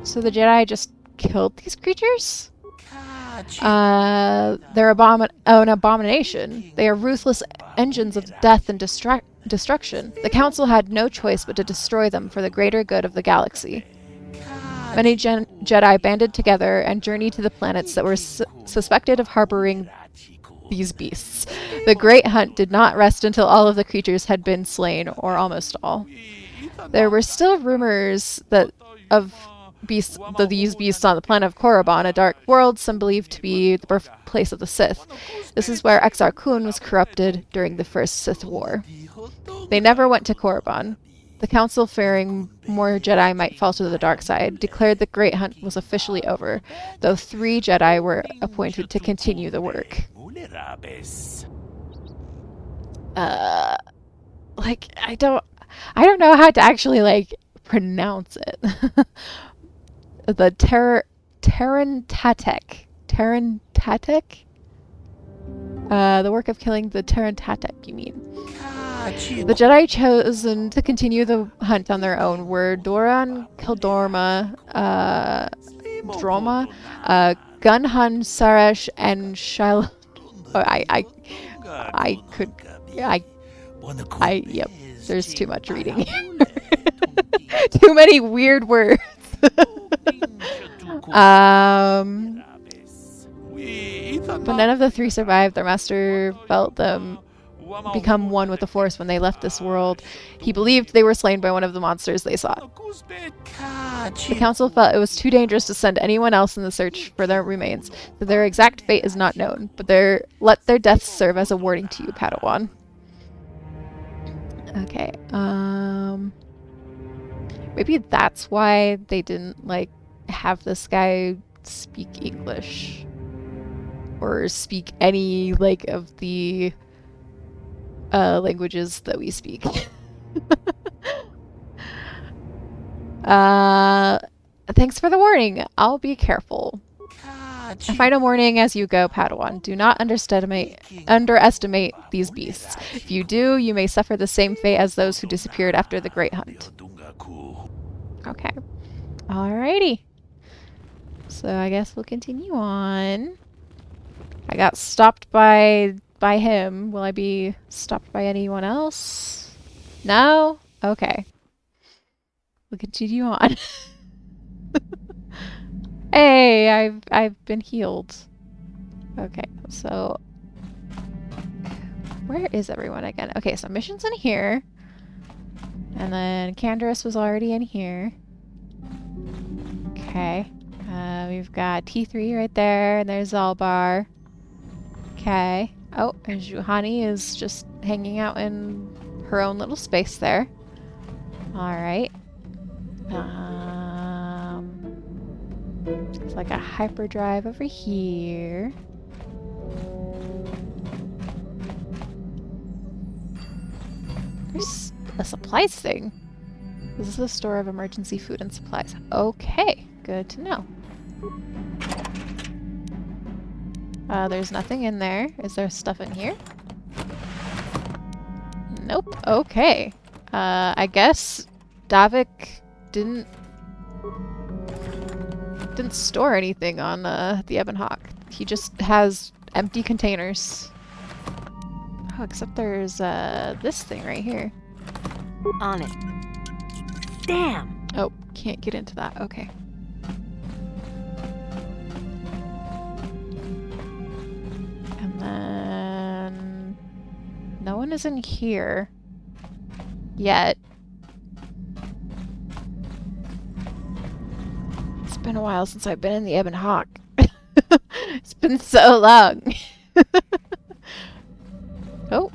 so the Jedi just killed these creatures? They're an abomination. They are ruthless engines of death and destruction. The Council had no choice but to destroy them for the greater good of the galaxy. Many Jedi banded together and journeyed to the planets that were suspected of harboring these beasts. The Great Hunt did not rest until all of the creatures had been slain, or almost all. There were still rumors of these beasts on the planet of Korriban, a dark world some believe to be the birthplace of the Sith. This is where Exar Kun was corrupted during the First Sith War. They never went to Korriban. The Council, fearing more Jedi might fall to the dark side, declared the Great Hunt was officially over, though 3 Jedi were appointed to continue the work. I don't know how to actually, pronounce it. The Terran-Tatek. Terran-Tatek? The work of killing the Terran-Tatek, you mean? The Jedi chosen to continue the hunt on their own were Doran, Kildorma, Droma, Gunhun, Saresh, and Shiloh. Yep, there's too much reading here. Too many weird words. But none of the 3 survived. Their master felt them become one with the Force when they left this world. He believed they were slain by one of the monsters they sought. The Council felt it was too dangerous to send anyone else in the search for their remains, so their exact fate is not known, but let their deaths serve as a warning to you, Padawan. Okay, maybe that's why they didn't, have this guy speak English. Or speak any, of the languages that we speak. Thanks for the warning. I'll be careful. Find a warning as you go, Padawan. Do not underestimate these beasts. If you do, you may suffer the same fate as those who disappeared after the Great Hunt. Okay. Alrighty. So I guess we'll continue on. I got stopped by him. Will I be stopped by anyone else? No? Okay. We'll continue on. Hey, I've been healed. Okay, so where is everyone again? Okay, so mission's in here. And then Canderous was already in here. Okay. We've got T3 right there, and there's Zalbar. Okay. Oh, and Juhani is just hanging out in her own little space there. Alright. It's like a hyperdrive over here. a supplies thing. This is a store of emergency food and supplies. Okay, good to know. There's nothing in there. Is there stuff in here? Nope. Okay. I guess Davik didn't store anything on the Ebon Hawk. He just has empty containers. Oh, except there's this thing right here. On it. Damn! Oh, can't get into that. Okay. And then no one is in here yet. It's been a while since I've been in the Ebon Hawk. It's been so long. Oh.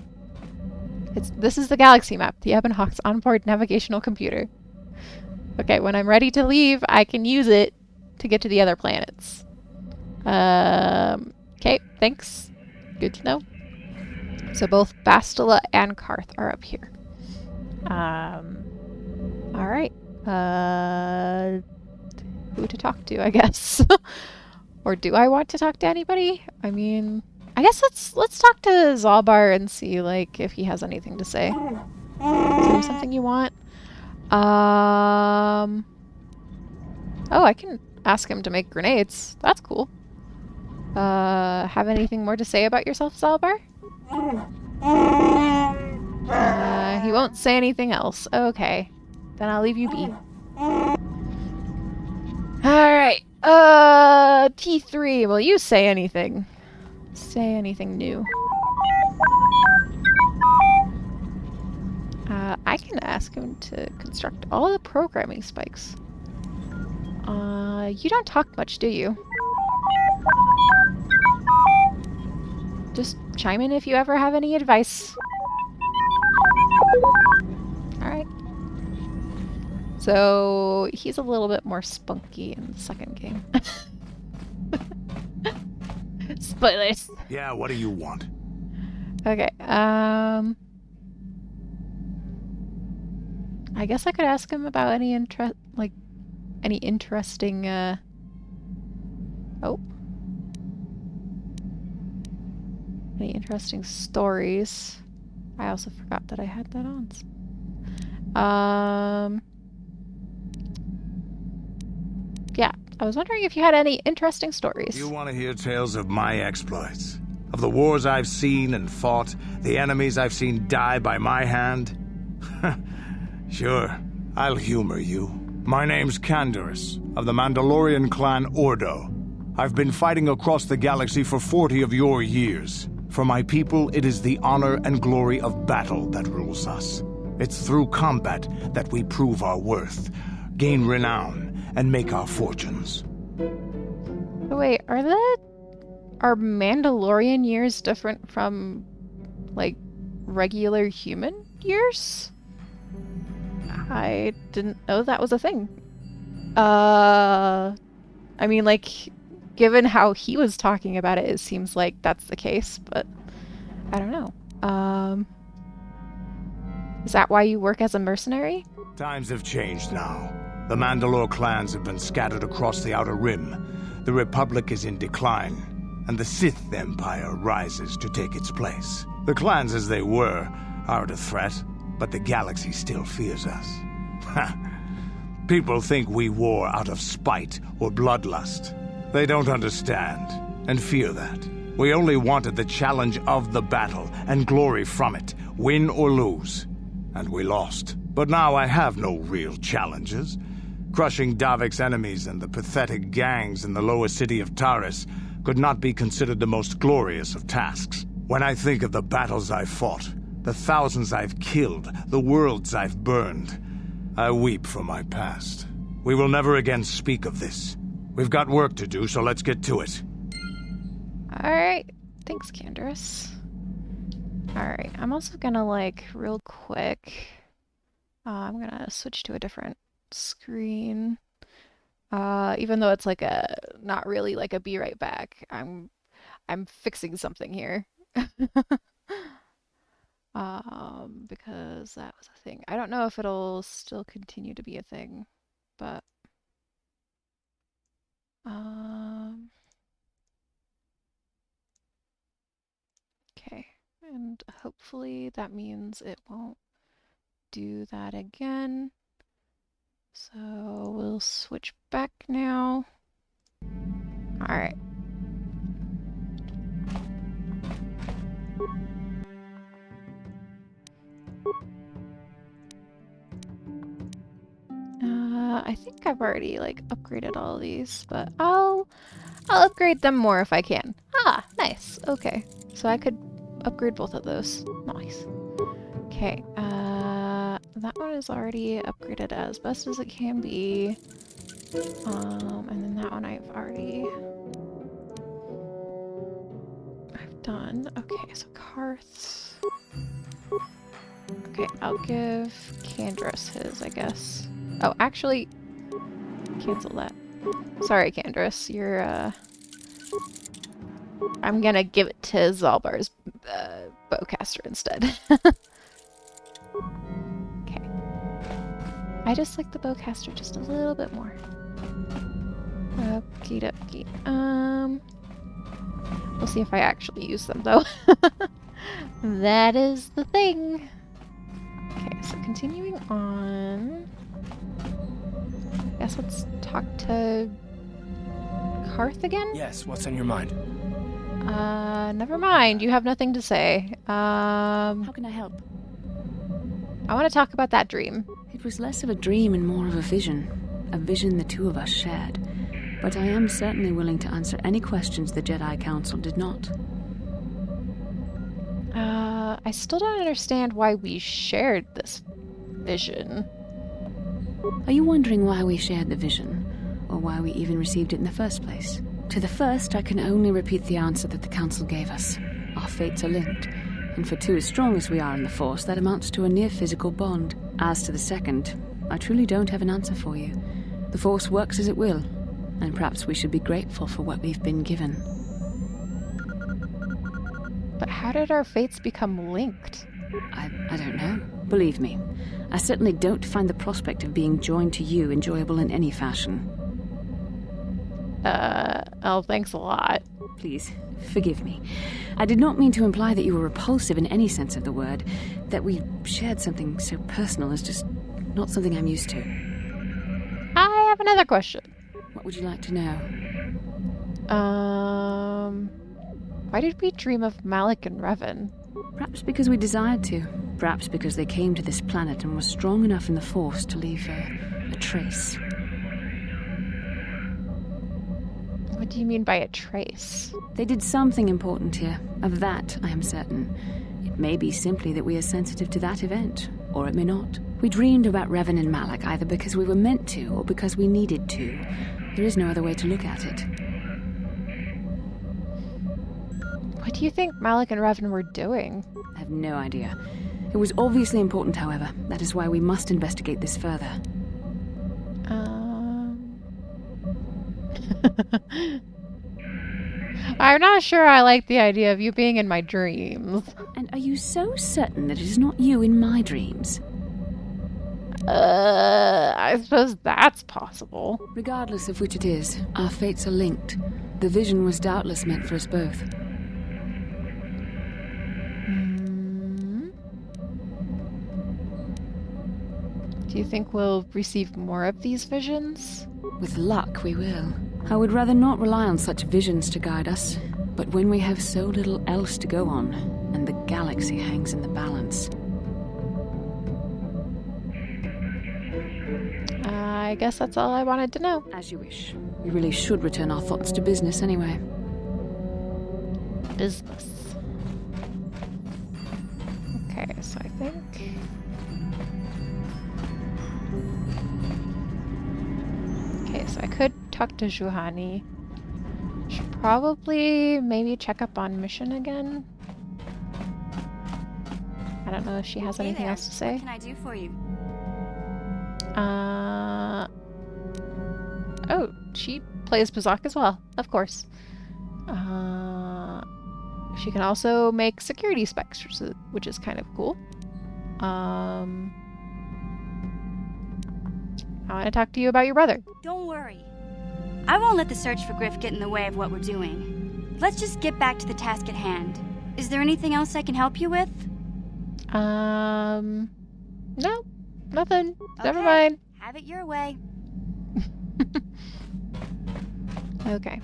This is the galaxy map, the Ebon Hawk's onboard navigational computer. Okay, when I'm ready to leave, I can use it to get to the other planets. Okay, thanks. Good to know. So both Bastila and Karth are up here. Alright. Who to talk to, I guess. Or do I want to talk to anybody? I mean, I guess let's talk to Zalbar and see, like, if he has anything to say. Is there something you want? Oh, I can ask him to make grenades. That's cool. Have anything more to say about yourself, Zalbar? He won't say anything else. Okay. Then I'll leave you be. Alright. T3, will you say anything? Say anything new. I can ask him to construct all the programming spikes. You don't talk much, do you? Just chime in if you ever have any advice. Alright. So, he's a little bit more spunky in the second game. Spoilers. Yeah, what do you want? Okay, I guess I could ask him about any interesting, any interesting stories. I also forgot that I had that on. Yeah, I was wondering if you had any interesting stories. You want to hear tales of my exploits? Of the wars I've seen and fought, the enemies I've seen die by my hand? Sure, I'll humor you. My name's Canderous, of the Mandalorian clan Ordo. I've been fighting across the galaxy for 40 of your years. For my people, it is the honor and glory of battle that rules us. It's through combat that we prove our worth, gain renown, and make our fortunes. Wait, are Mandalorian years different from, like, regular human years? I didn't know that was a thing. I mean, like, given how he was talking about it, it seems like that's the case, but I don't know. Is that why you work as a mercenary? Times have changed now. The Mandalore clans have been scattered across the Outer Rim. The Republic is in decline, and the Sith Empire rises to take its place. The clans as they were aren't a threat, but the galaxy still fears us. People think we war out of spite or bloodlust. They don't understand, and fear that. We only wanted the challenge of the battle, and glory from it, win or lose. And we lost. But now I have no real challenges. Crushing Davik's enemies and the pathetic gangs in the lower city of Taris could not be considered the most glorious of tasks. When I think of the battles I've fought, the thousands I've killed, the worlds I've burned, I weep for my past. We will never again speak of this. We've got work to do, so let's get to it. Alright. Thanks, Canderous. Alright, I'm also gonna, like, real quick... I'm gonna switch to a different screen. Even though it's like a... not really like a be right back. I'm fixing something here. Because that was a thing. I don't know if it'll still continue to be a thing, but okay, and hopefully that means it won't do that again. So we'll switch back now. All right. I think I've already like upgraded all of these, but I'll upgrade them more if I can. Ah, nice. Okay, so I could upgrade both of those. Nice. Okay, that one is already upgraded as best as it can be. And then that one I've done. Okay, so Karth. Okay, I'll give Kandros his, I guess. Oh, actually, cancel that. Sorry, Kandros, you're, I'm gonna give it to Zalbar's bowcaster instead. Okay. I just like the bowcaster just a little bit more. Okie dokie. We'll see if I actually use them, though. That is the thing. Okay, so continuing on. I guess let's talk to Karth again? Yes, what's on your mind? Never mind. You have nothing to say. How can I help? I want to talk about that dream. It was less of a dream and more of a vision the two of us shared. But I am certainly willing to answer any questions the Jedi Council did not. I still don't understand why we shared this vision. Are you wondering why we shared the vision? Or why we even received it in the first place? To the first, I can only repeat the answer that the Council gave us. Our fates are linked. And for two as strong as we are in the Force, that amounts to a near-physical bond. As to the second, I truly don't have an answer for you. The Force works as it will, and perhaps we should be grateful for what we've been given. But how did our fates become linked? I don't know. Believe me, I certainly don't find the prospect of being joined to you enjoyable in any fashion. Oh, thanks a lot. Please, forgive me. I did not mean to imply that you were repulsive in any sense of the word. That we shared something so personal is just not something I'm used to. I have another question. What would you like to know? Why did we dream of Malik and Revan? Perhaps because we desired to. Perhaps because they came to this planet and were strong enough in the Force to leave a trace. What do you mean by a trace? They did something important here. Of that, I am certain. It may be simply that we are sensitive to that event, or it may not. We dreamed about Revan and Malik either because we were meant to, or because we needed to. There is no other way to look at it. What do you think Malik and Revan were doing? I have no idea. It was obviously important, however. That is why we must investigate this further. I'm not sure I like the idea of you being in my dreams. And are you so certain that it is not you in my dreams? I suppose that's possible. Regardless of which it is, our fates are linked. The vision was doubtless meant for us both. Do you think we'll receive more of these visions? With luck, we will. I would rather not rely on such visions to guide us, but when we have so little else to go on, and the galaxy hangs in the balance. I guess that's all I wanted to know. As you wish. We really should return our thoughts to business anyway. Business. Okay, so I think... Okay, so I could talk to Juhani. Should probably maybe check up on Mission again. I don't know if she has anything else to say. What can I do for you? Oh, she plays Bazak as well, of course. she can also make security specs, which is kind of cool. I want to talk to you about your brother. Don't worry. I won't let the search for Griff get in the way of what we're doing. Let's just get back to the task at hand. Is there anything else I can help you with? No, nothing. Okay. Never mind. Have it your way. Okay.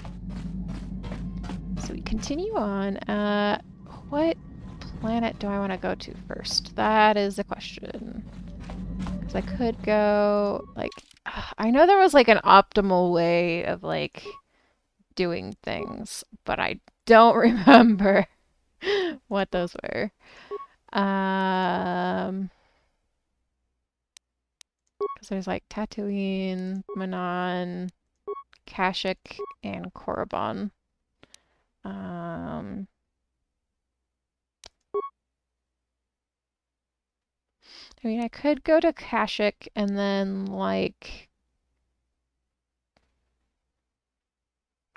So we continue on. What planet do I want to go to first? That is the question. Because I could go, like, I know there was, like, an optimal way of, like, doing things, but I don't remember what those were. Because there's, like, Tatooine, Manon, Kashyyyk, and Korriban. I mean, I could go to Kashyyyk and then, like,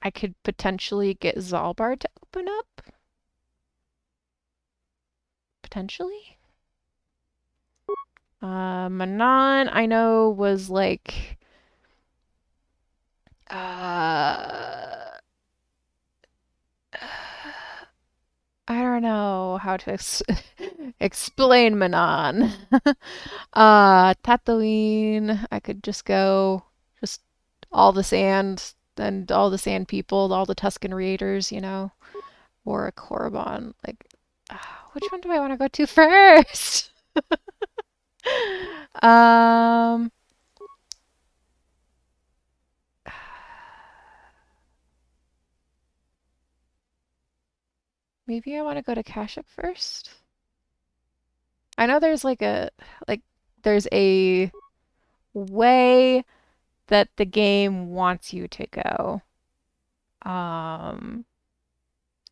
I could potentially get Zalbar to open up. Potentially. Manon, I know, was, like, I don't know how to explain Manon. Tatooine, I could just go, just all the sand and all the sand people, all the Tusken Raiders, you know, or a Korriban. Like, which one do I want to go to first? Maybe I want to go to Kashyyyk first. I know there's there's a way that the game wants you to go.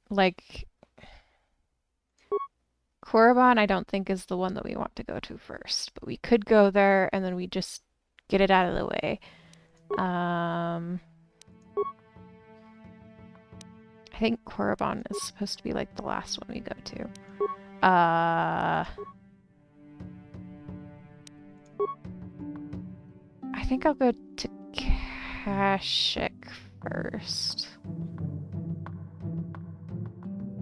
Like Korriban, I don't think is the one that we want to go to first, but we could go there and then we just get it out of the way. I think Korriban is supposed to be like the last one we go to. I think I'll go to Kashyyyk first.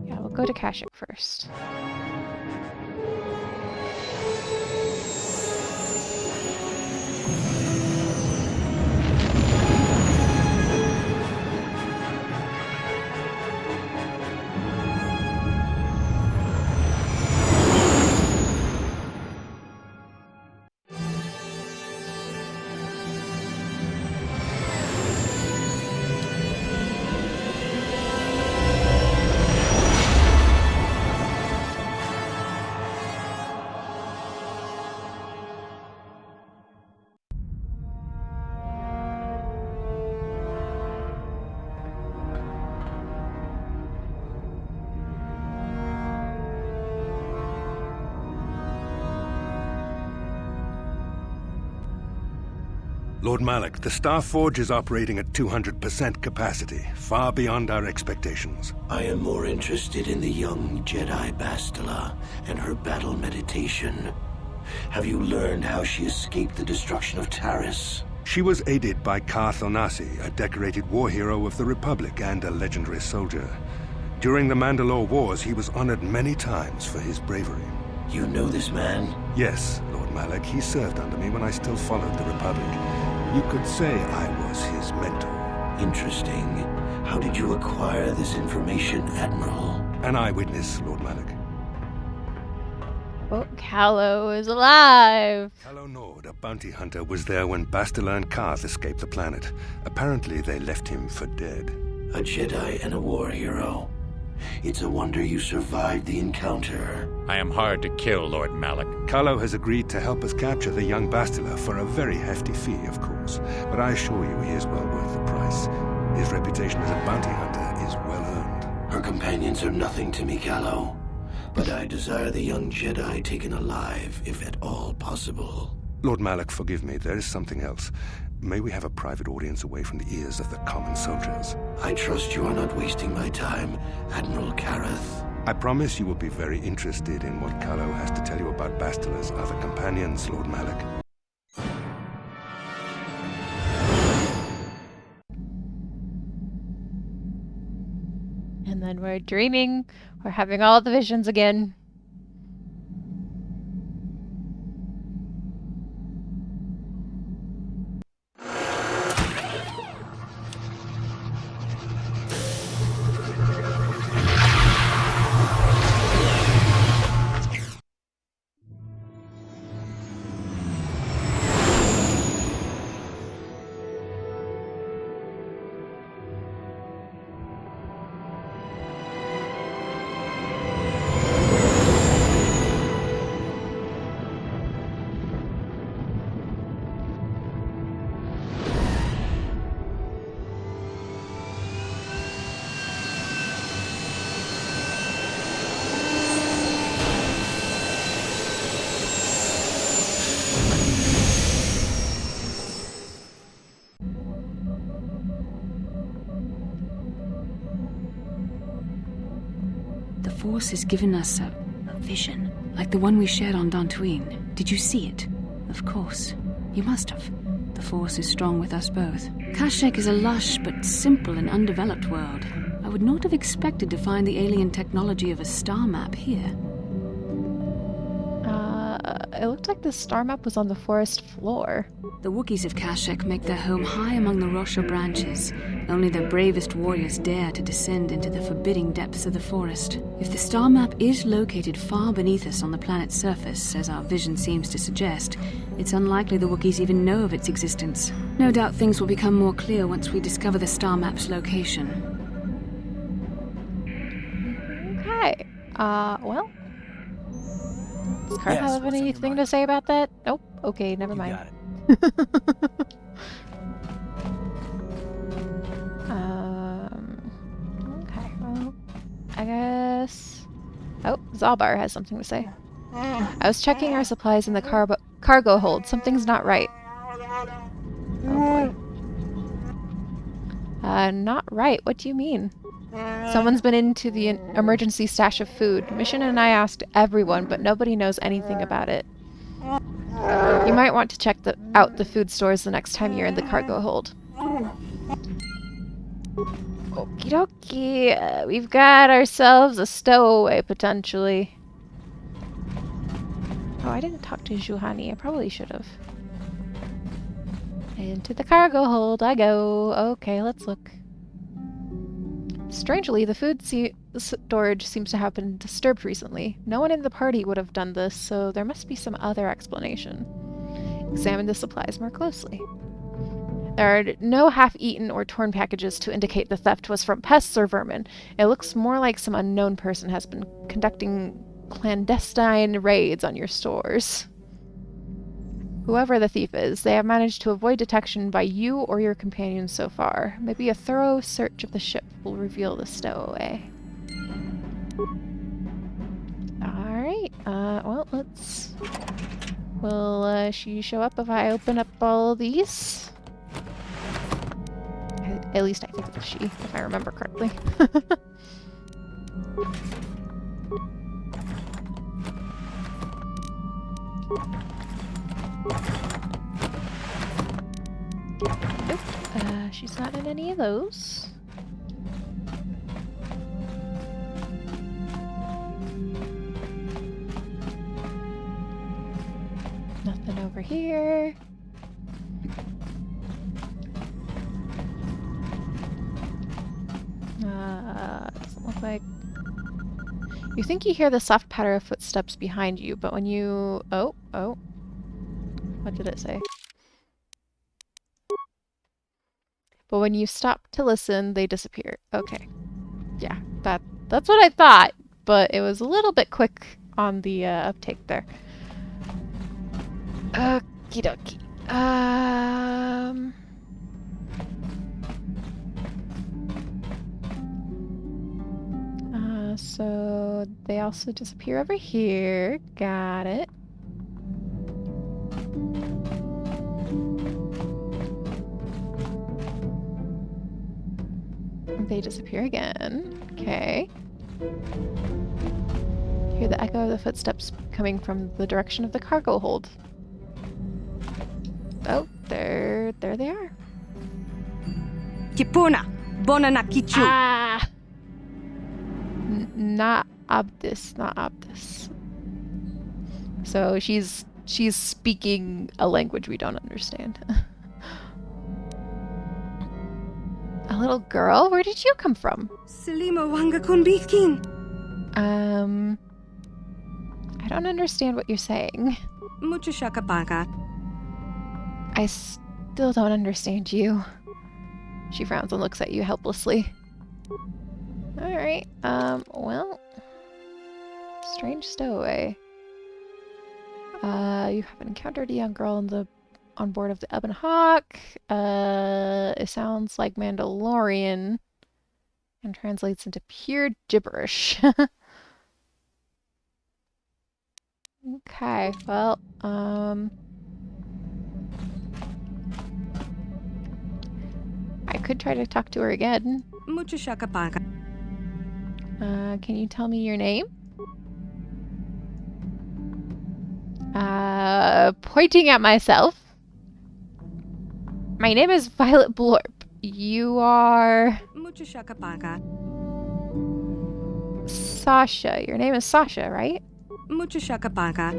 Yeah, we'll go to Kashyyyk first. Lord Malak, the Star Forge is operating at 200% capacity, far beyond our expectations. I am more interested in the young Jedi Bastila and her battle meditation. Have you learned how she escaped the destruction of Taris? She was aided by Karth Onasi, a decorated war hero of the Republic and a legendary soldier. During the Mandalore Wars, he was honored many times for his bravery. You know this man? Yes, Lord Malak. He served under me when I still followed the Republic. You could say I was his mentor. Interesting. How did you acquire this information, Admiral? An eyewitness, Lord Malak. Oh, Callow is alive! Callow Nord, a bounty hunter, was there when Bastila and Karth escaped the planet. Apparently, they left him for dead. A Jedi and a war hero. It's a wonder you survived the encounter. I am hard to kill, Lord Malak. Callow has agreed to help us capture the young Bastila for a very hefty fee, of course. But I assure you he is well worth the price. His reputation as a bounty hunter is well earned. Her companions are nothing to me, Callow. But I desire the young Jedi taken alive, if at all possible. Lord Malak, forgive me, there is something else. May we have a private audience away from the ears of the common soldiers? I trust you are not wasting my time, Admiral Karath. I promise you will be very interested in what Kallo has to tell you about Bastila's other companions, Lord Malik. And then we're dreaming. We're having all the visions again. The Force has given us a vision, like the one we shared on Dantooine. Did you see it? Of course. You must have. The Force is strong with us both. Kashyyyk is a lush but simple and undeveloped world. I would not have expected to find the alien technology of a star map here. It looked like the star map was on the forest floor. The Wookiees of Kashyyyk make their home high among the Rosha branches. Only their bravest warriors dare to descend into the forbidding depths of the forest. If the star map is located far beneath us on the planet's surface, as our vision seems to suggest, it's unlikely the Wookiees even know of its existence. No doubt things will become more clear once we discover the star map's location. Okay. Well. Does Carl Yes, have what's on your anything to say about that? Nope. Okay, never mind. Got it. Okay, well, I guess... Oh, Zalbar has something to say. I was checking our supplies in the cargo hold. Something's not right. Oh boy. Not right? What do you mean? Someone's been into the emergency stash of food. Mission and I asked everyone, but nobody knows anything about it. You might want to check out the food stores the next time you're in the cargo hold. Okie dokie. We've got ourselves a stowaway, potentially. Oh, I didn't talk to Juhani. I probably should have. Into the cargo hold I go. Okay, let's look. Strangely, the food storage seems to have been disturbed recently. No one in the party would have done this, so there must be some other explanation. Examine the supplies more closely. There are no half-eaten or torn packages to indicate the theft was from pests or vermin. It looks more like some unknown person has been conducting clandestine raids on your stores. Whoever the thief is, they have managed to avoid detection by you or your companions so far. Maybe a thorough search of the ship will reveal the stowaway. Alright, well, let's... Will she show up if I open up all these? At least I think it's she, if I remember correctly. Nope, she's not in any of those. Nothing over here. Doesn't look like... You think you hear the soft patter of footsteps behind you, but when you... Oh. What did it say? But when you stop to listen, they disappear. Okay. Yeah, that's what I thought, but it was a little bit quick on the uptake there. Okie dokie. So they also disappear over here. Got it. They disappear again. Okay. Hear the echo of the footsteps coming from the direction of the cargo hold. Oh, there they are. Kipuna, Bonana Kichu. Ah! Not Abdis. So she's speaking a language we don't understand. A little girl? Where did you come from? Selima Wanga Kunbikin. I don't understand what you're saying. Muchashakapaka. I still don't understand you. She frowns and looks at you helplessly. Alright, well... Strange stowaway. You have encountered a young girl on board of the Ebon Hawk. It sounds like Mandalorian and translates into pure gibberish. Okay, well, I could try to talk to her again. Muchashakapaka. Can you tell me your name? Pointing at myself. My name is Violet Blorp. You are... Muchashakapaka. Sasha. Your name is Sasha, right? Muchashakapaka.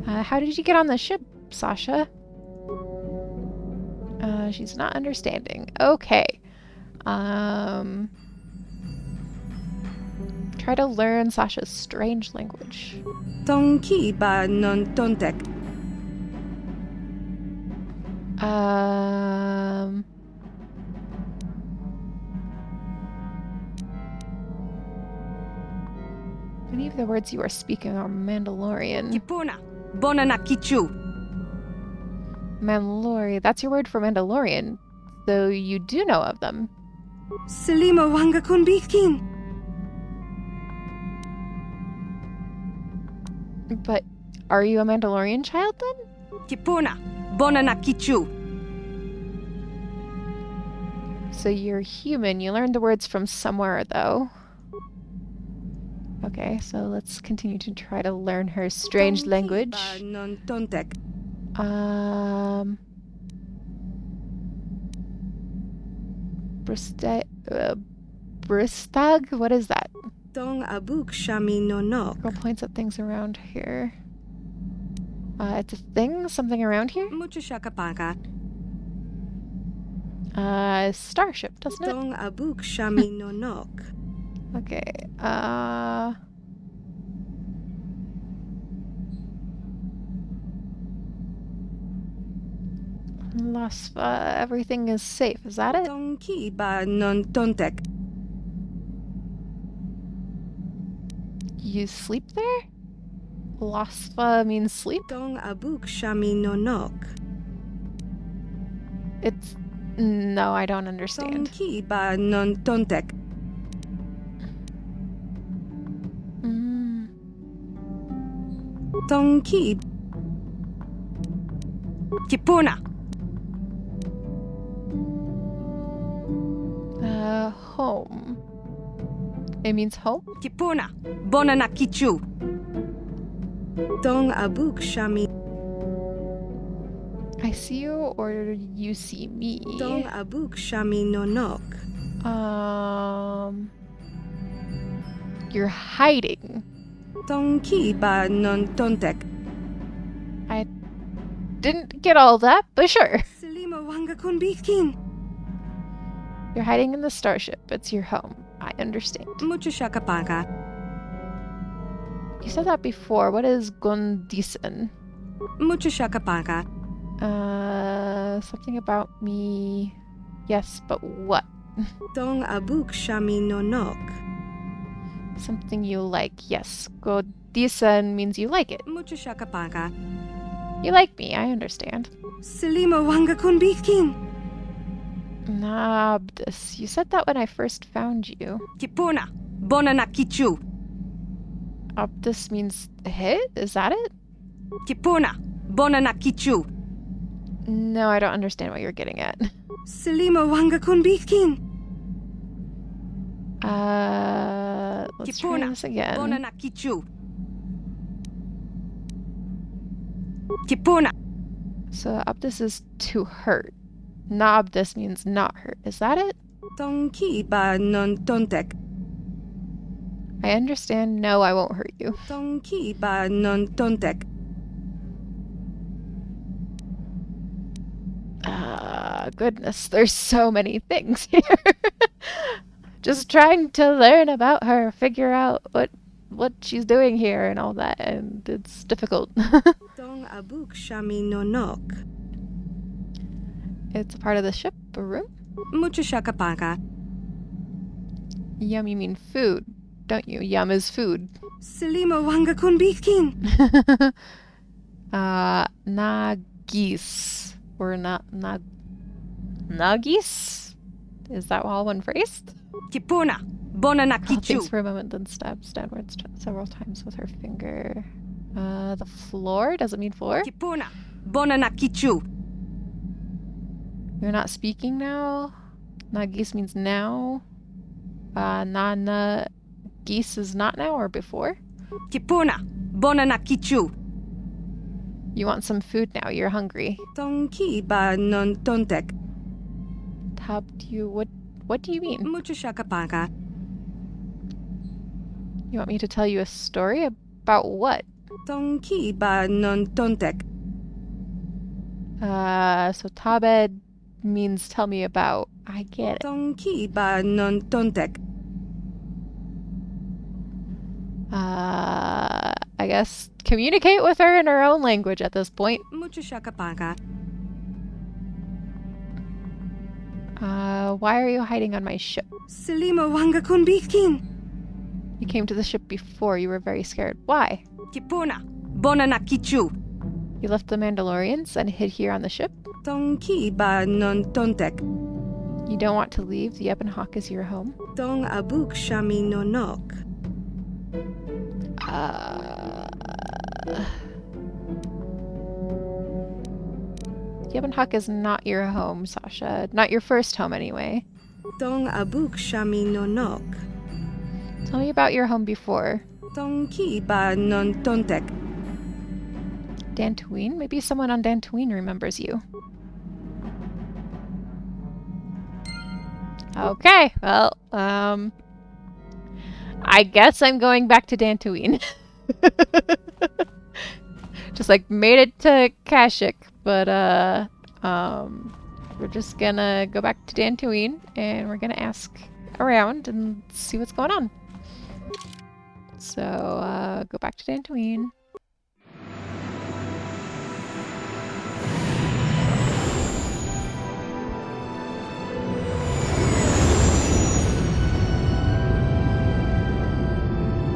How did you get on the ship, Sasha? She's not understanding. Okay. Try to learn Sasha's strange language. Tonki ba non tontek. Many of the words you are speaking are Mandalorian. Kipuna, Bonana Kichu. Mandalorian. That's your word for Mandalorian. So you do know of them. Selima Wanga Kunbikin. But are you a Mandalorian child then? Kipuna, Bonana Kichu. So you're human. You learned the words from somewhere, though. Okay, so let's continue to try to learn her strange language. Bristag? What is that? Tong abuk shami no no. Girl points at things around here. It's a thing? Something around here? Muchashakapaka. Starship, doesn't it? Tong abuk shami no nok. Okay, Lasfa, everything is safe, is that it? Tonki ba non tontek. You sleep there? Lasfa means sleep? Tong abuk shami no nok. It's... No, I don't understand. Tonki ba non tontek. Tonki. Kipuna. Home. It means home? Kipuna. Bonana Kichu. Tong abuk shami. I see you or you see me? Tong abuk shami no nok. You're hiding. Tonki ba non tontek. I didn't get all that, but sure. Selima Wanga Kunbikin. You're hiding in the starship. It's your home. I understand. Muchashakapaka. You said that before. What is Gondisen? Muchashakapaka. Something about me. Yes, but what? Tong abuk shami no nok. Something you like. Yes. Gondisen means you like it. Muchashakapaka. You like me. I understand. Selima Wanga Kunbikin. Nabdus. You said that when I first found you. Kipuna. Bonana Kichu. Abdus means hit? Is that it? Kipuna. Bonana Kichu. No, I don't understand what you're getting at. Selima Wanga Kunbikin. let's try this again. So Abdus is to hurt. Nabdus means not hurt. Is that it? I understand. No, I won't hurt you. Goodness, there's so many things here. Just trying to learn about her, figure out what she's doing here and all that, and it's difficult. It's a part of the ship, a room? Yum, you mean food, don't you? Yum is food. Nagis. Or Nagis? Is that all one phrase? Thinks for a moment, then stabs downwards several times with her finger. The floor? Does it mean floor? You're not speaking now? Nagis means now. Nana Gis is not now or before? You want some food now, you're hungry. Tab you, what do you mean? You want me to tell you a story about what? So Tabed means tell me about. I get it. I guess communicate with her in her own language at this point. Why are you hiding on my ship? You came to the ship before. You were very scared. Why? You left the Mandalorians and hid here on the ship? You don't want to leave? The Ebon Hawk is your home? The Ebon Hawk is not your home, Sasha. Not your first home, anyway. Tell me about your home before. Dantooine? Maybe someone on Dantooine remembers you. Okay, well, I guess I'm going back to Dantooine. Just like made it to Kashyyyk, but we're just gonna go back to Dantooine and we're gonna ask around and see what's going on. So go back to Dantooine.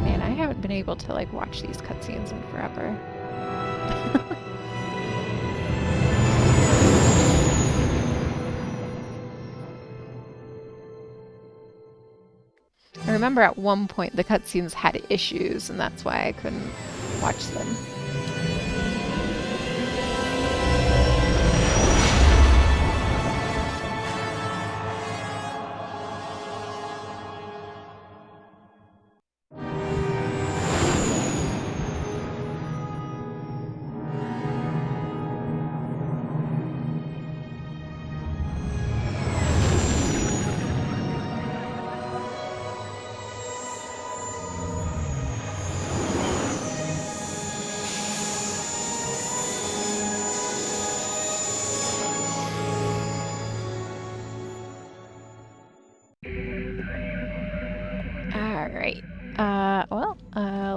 Man, I haven't been able to like watch these cutscenes in forever. I remember at one point the cutscenes had issues, and that's why I couldn't watch them.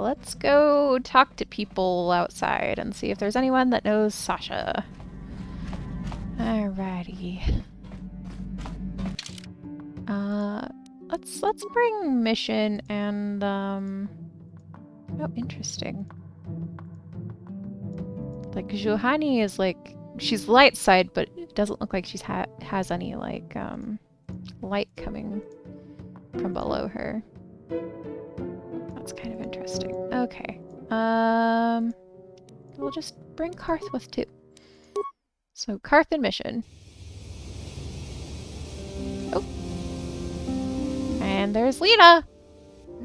Let's go talk to people outside and see if there's anyone that knows Sasha. Alrighty. Let's bring Mission and oh, interesting. Like Juhani is like she's light side, but it doesn't look like she's has any like light coming from below her. That's kind of interesting. Okay. We'll just bring Karth with too. So Karth and Mission. Oh. And there's Lena.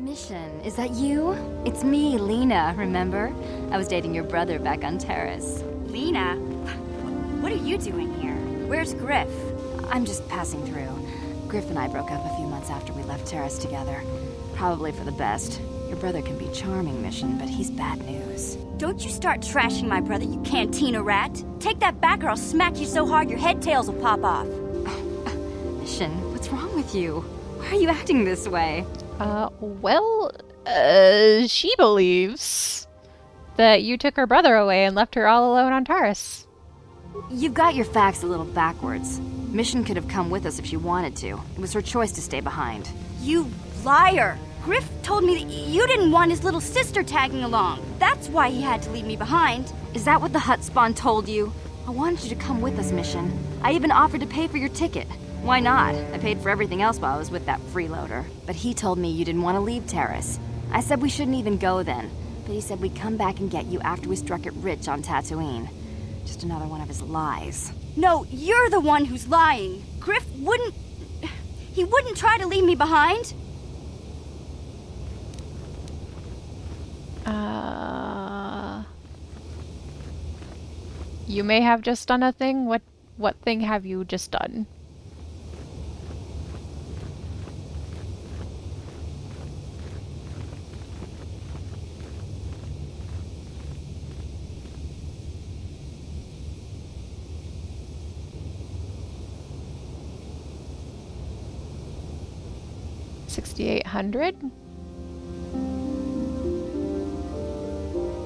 Mission, is that you? It's me, Lena, remember? I was dating your brother back on Terrace. Lena? What are you doing here? Where's Griff? I'm just passing through. Griff and I broke up a few months after we left Terrace together. Probably for the best. Your brother can be charming, Mission, but he's bad news. Don't you start trashing my brother, you cantina rat! Take that back or I'll smack you so hard your head tails will pop off! Mission, what's wrong with you? Why are you acting this way? She believes that you took her brother away and left her all alone on Taurus. You've got your facts a little backwards. Mission could have come with us if she wanted to. It was her choice to stay behind. You liar! Griff told me that you didn't want his little sister tagging along. That's why he had to leave me behind. Is that what the Hut Spawn told you? I wanted you to come with us, Mission. I even offered to pay for your ticket. Why not? I paid for everything else while I was with that freeloader. But he told me you didn't want to leave Terrace. I said we shouldn't even go then. But he said we'd come back and get you after we struck it rich on Tatooine. Just another one of his lies. No, you're the one who's lying. Griff wouldn't... He wouldn't try to leave me behind. You may have just done a thing. What thing have you just done? $6,800?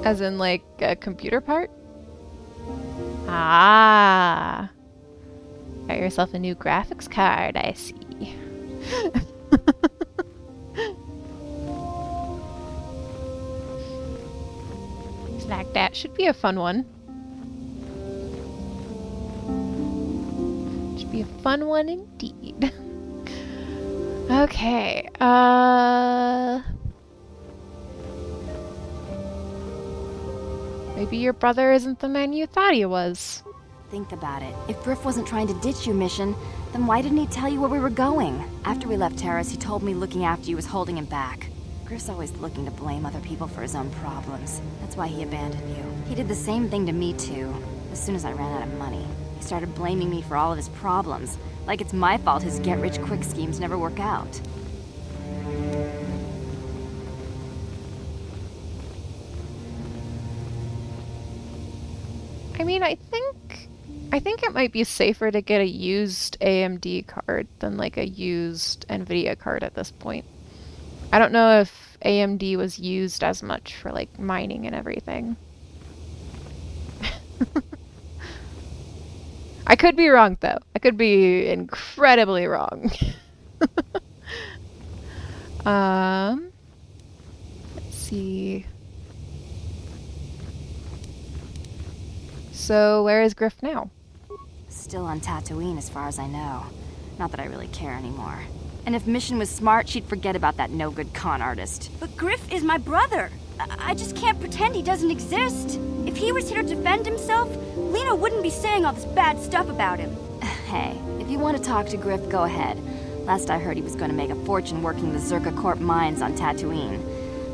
As in, like, a computer part? Ah. Got yourself a new graphics card, I see. Like that should be a fun one. Should be a fun one indeed. Okay, maybe your brother isn't the man you thought he was. Think about it. If Griff wasn't trying to ditch you, Mission, then why didn't he tell you where we were going? After we left Terrace, he told me looking after you was holding him back. Griff's always looking to blame other people for his own problems. That's why he abandoned you. He did the same thing to me, too. As soon as I ran out of money, he started blaming me for all of his problems. Like it's my fault his get-rich-quick schemes never work out. I mean, I think it might be safer to get a used AMD card than like a used Nvidia card at this point. I don't know if AMD was used as much for like mining and everything. I could be wrong though. I could be incredibly wrong. Let's see. So where is Griff now? Still on Tatooine as far as I know. Not that I really care anymore. And if Mission was smart, she'd forget about that no-good con artist. But Griff is my brother. I just can't pretend he doesn't exist. If he was here to defend himself, Lena wouldn't be saying all this bad stuff about him. Hey, if you want to talk to Griff, go ahead. Last I heard he was going to make a fortune working the Zerka Corp mines on Tatooine.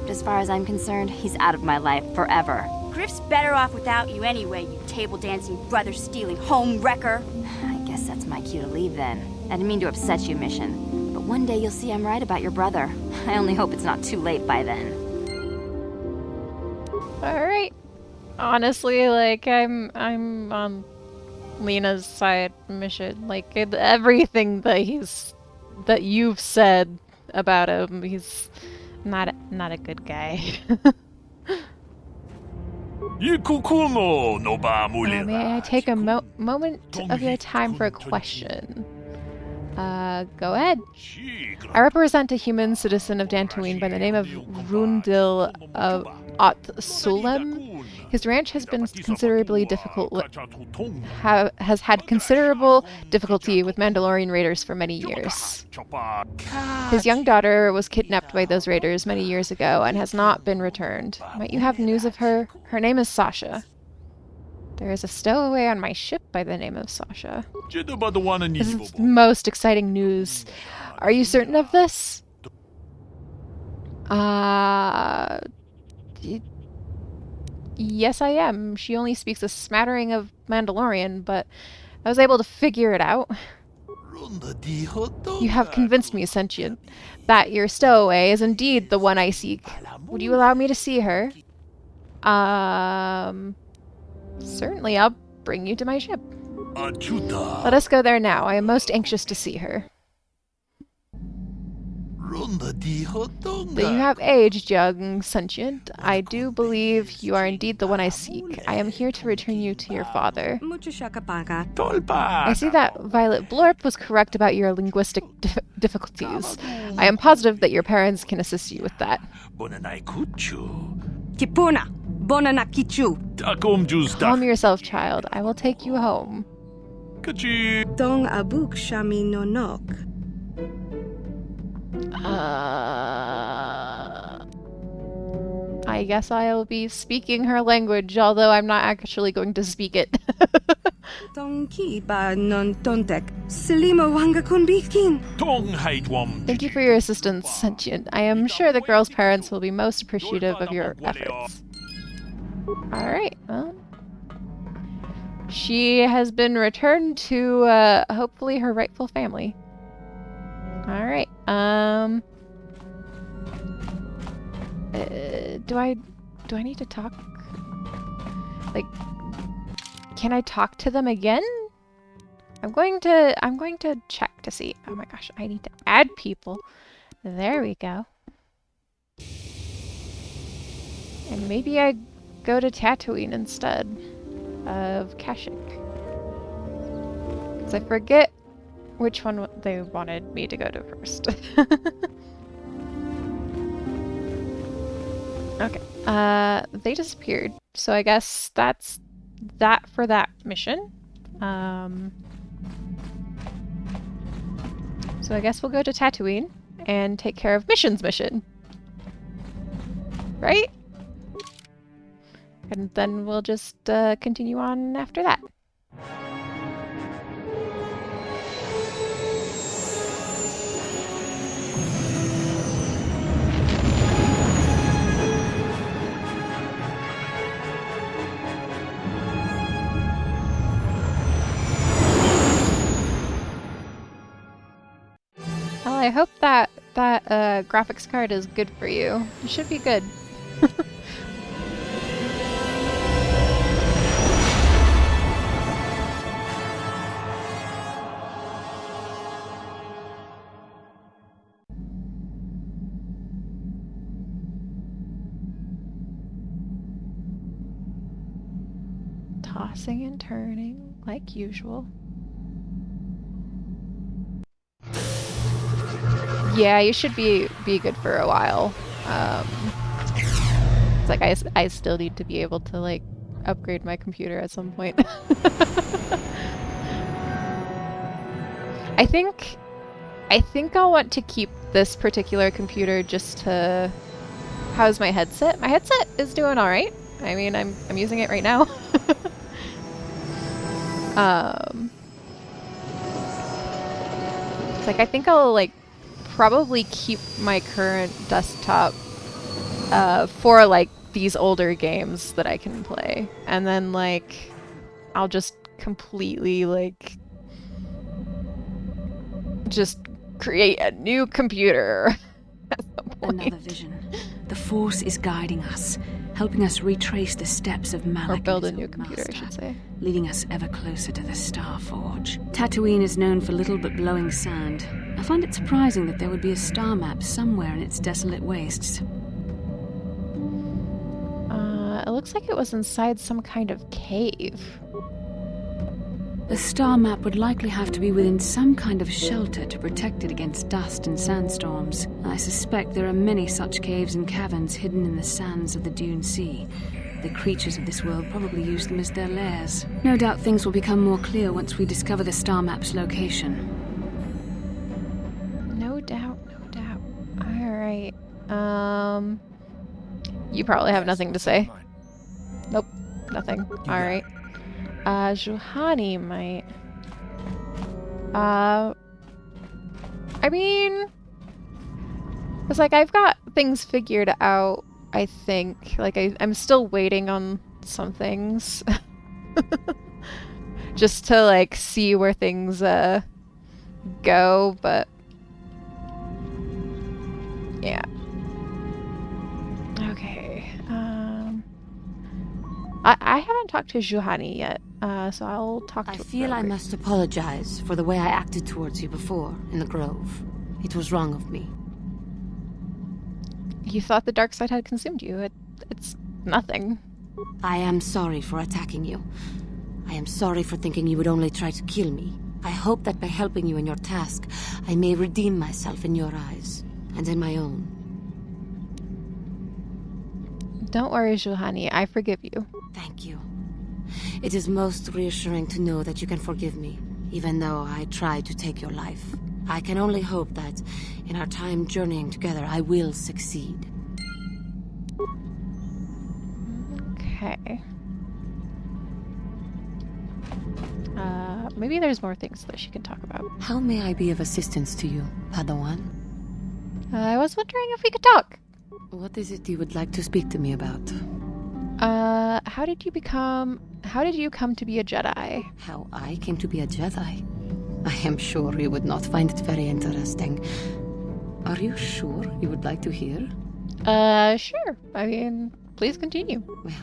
But as far as I'm concerned, he's out of my life forever. Griff's better off without you anyway, you table-dancing, brother-stealing home wrecker. I guess that's my cue to leave then. I didn't mean to upset you, Mission. But one day you'll see I'm right about your brother. I only hope it's not too late by then. Alright. Honestly, like, I'm on Lena's side, Mission. Like, everything that you've said about him, he's not a good guy. May I take a moment of your time for a question? Go ahead. I represent a human citizen of Dantooine by the name of Rundil Ot Sulem. His ranch has been considerably has had considerable difficulty with Mandalorian raiders for many years. His young daughter was kidnapped by those raiders many years ago and has not been returned. Might you have news of her? Her name is Sasha. There is a stowaway on my ship by the name of Sasha. This is most exciting news. Are you certain of this? Yes, I am. She only speaks a smattering of Mandalorian, but I was able to figure it out. You have convinced me, Sentient, that your stowaway is indeed the one I seek. Would you allow me to see her? Certainly, I'll bring you to my ship. Let us go there now. I am most anxious to see her. That you have aged, young Sentient. I do believe you are indeed the one I seek. I am here to return you to your father. I see that Violet Blorp was correct about your linguistic difficulties. I am positive that your parents can assist you with that. Calm yourself, child. I will take you home. Dong abuk shami nonok. I guess I'll be speaking her language, although I'm not actually going to speak it. Thank you for your assistance, Sentient. I am sure the girl's parents will be most appreciative of your efforts. Alright, well. She has been returned to, hopefully her rightful family. Alright, do I need to talk? Like, can I talk to them again? I'm going to check to see. Oh my gosh, I need to add people. There we go. And maybe I go to Tatooine instead of Kashyyyk. Because I forget which one they wanted me to go to first. Okay. They disappeared. So I guess that's that for that mission. So I guess we'll go to Tatooine and take care of Mission's mission. Right? And then we'll just continue on after that. Well, I hope that graphics card is good for you. It should be good. Tossing and turning, like usual. Yeah, you should be good for a while. It's like I still need to be able to like upgrade my computer at some point. I think I'll want to keep this particular computer just to house my headset. My headset is doing all right. I mean, I'm using it right now. It's like I think I'll like probably keep my current desktop for like these older games that I can play, and then like I'll just completely like just create a new computer at some point. Another vision. The Force is guiding us, helping us retrace the steps of Malak. Or build a new computer, I should say. Leading us ever closer to the Star Forge. Tatooine is known for little but glowing sand. I find it surprising that there would be a star map somewhere in its desolate wastes. It looks like it was inside some kind of cave. The star map would likely have to be within some kind of shelter to protect it against dust and sandstorms. I suspect there are many such caves and caverns hidden in the sands of the Dune Sea. The creatures of this world probably use them as their lairs. No doubt things will become more clear once we discover the star map's location. No doubt, no doubt. Alright. You probably have nothing to say. Nope, nothing. Alright. Juhani might. I mean, It's like I've got things figured out, I think. Like I'm still waiting on some things. Just to like see where things go, but yeah. Okay. I haven't talked to Juhani yet, so I'll talk to her. I feel I must apologize for the way I acted towards you before in the Grove. It was wrong of me. You thought the dark side had consumed you. It's nothing. I am sorry for attacking you. I am sorry for thinking you would only try to kill me. I hope that by helping you in your task, I may redeem myself in your eyes, and in my own. Don't worry, Juhani. I forgive you. Thank you. It is most reassuring to know that you can forgive me, even though I tried to take your life. I can only hope that, in our time journeying together, I will succeed. Okay. Maybe there's more things that she can talk about. How may I be of assistance to you, Padawan? I was wondering if we could talk. What is it you would like to speak to me about? How did you come to be a Jedi? How I came to be a Jedi? I am sure you would not find it very interesting. Are you sure you would like to hear? Sure. I mean, please continue. Well,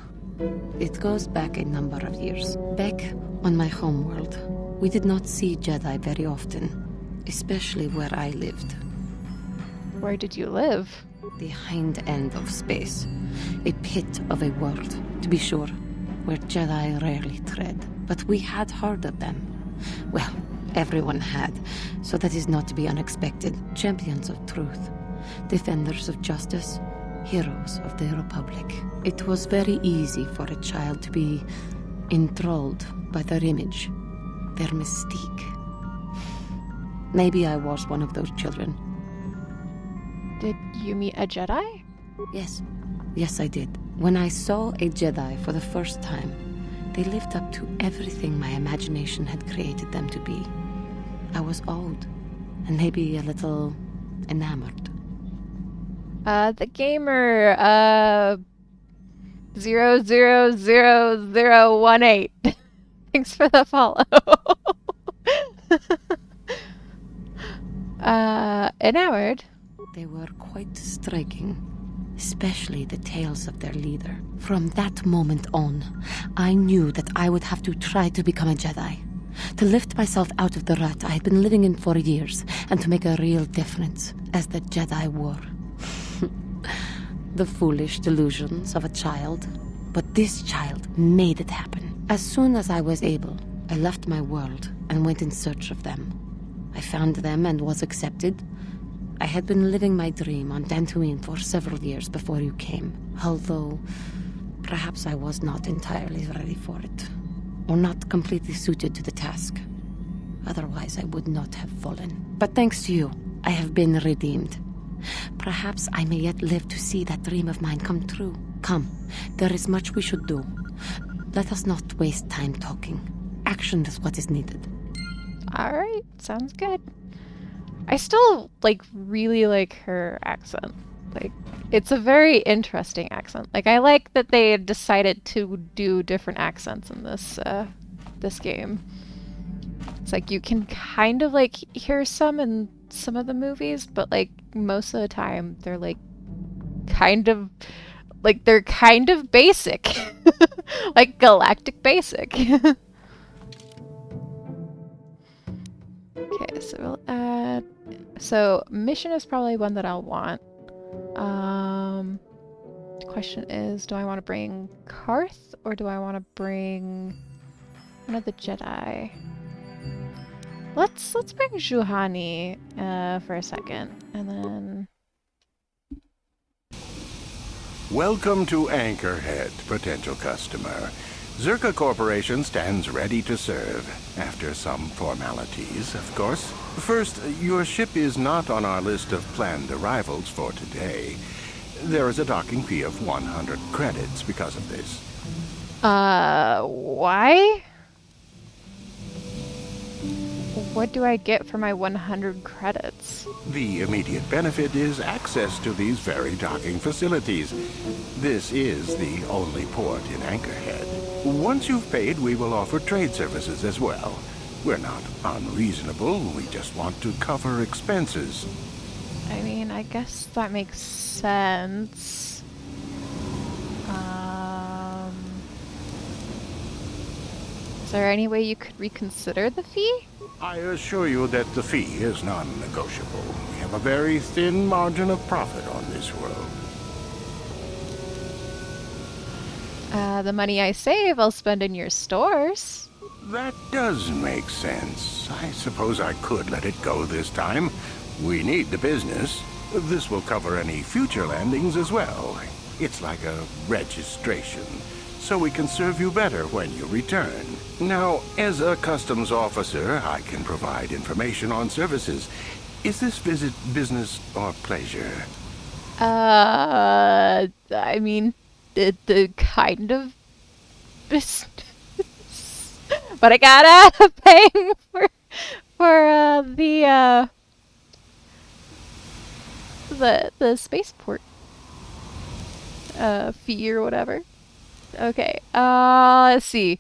it goes back a number of years. Back on my homeworld, we did not see Jedi very often, especially where I lived. Where did you live? The hind end of space. A pit of a world, to be sure, where Jedi rarely tread. But we had heard of them. Well, everyone had, so that is not to be unexpected. Champions of truth, defenders of justice, heroes of the Republic. It was very easy for a child to be enthralled by their image, their mystique. Maybe I was one of those children. Did you meet a Jedi? Yes. Yes, I did. When I saw a Jedi for the first time, they lived up to everything my imagination had created them to be. I was awed, and maybe a little enamored. The gamer, 000018. Thanks for the follow. Enamored? They were quite striking, especially the tales of their leader. From that moment on, I knew that I would have to try to become a Jedi. To lift myself out of the rut I had been living in for years, and to make a real difference, as the Jedi were. The foolish delusions of a child. But this child made it happen. As soon as I was able, I left my world and went in search of them. I found them and was accepted. I had been living my dream on Dantooine for several years before you came, although perhaps I was not entirely ready for it, or not completely suited to the task. Otherwise, I would not have fallen. But thanks to you, I have been redeemed. Perhaps I may yet live to see that dream of mine come true. Come, there is much we should do. Let us not waste time talking. Action is what is needed. Alright, sounds good. I still, really like her accent. It's a very interesting accent. I like that they decided to do different accents in this game. It's you can kind of, hear some in some of the movies, but, most of the time, they're, kind of basic. Galactic basic. Okay, so we'll add... So, mission is probably one that I'll want. The question is, do I want to bring Karth, or do I want to bring one of the Jedi? Let's bring Juhani for a second, and then... Welcome to Anchorhead, potential customer. Zerka Corporation stands ready to serve, after some formalities, of course. First, your ship is not on our list of planned arrivals for today. There is a docking fee of 100 credits because of this. Why? What do I get for my 100 credits? The immediate benefit is access to these very docking facilities. This is the only port in Anchorhead. Once you've paid, we will offer trade services as well. We're not unreasonable, we just want to cover expenses. I mean, I guess that makes sense. Is there any way you could reconsider the fee? I assure you that the fee is non-negotiable. We have a very thin margin of profit on this world. The money I save, I'll spend in your stores. That does make sense. I suppose I could let it go this time. We need the business. This will cover any future landings as well. It's like a registration, so we can serve you better when you return. Now, as a customs officer, I can provide information on services. Is this visit business or pleasure? I mean, the kind of business. But I gotta pay for the spaceport fee or whatever. Okay. Let's see.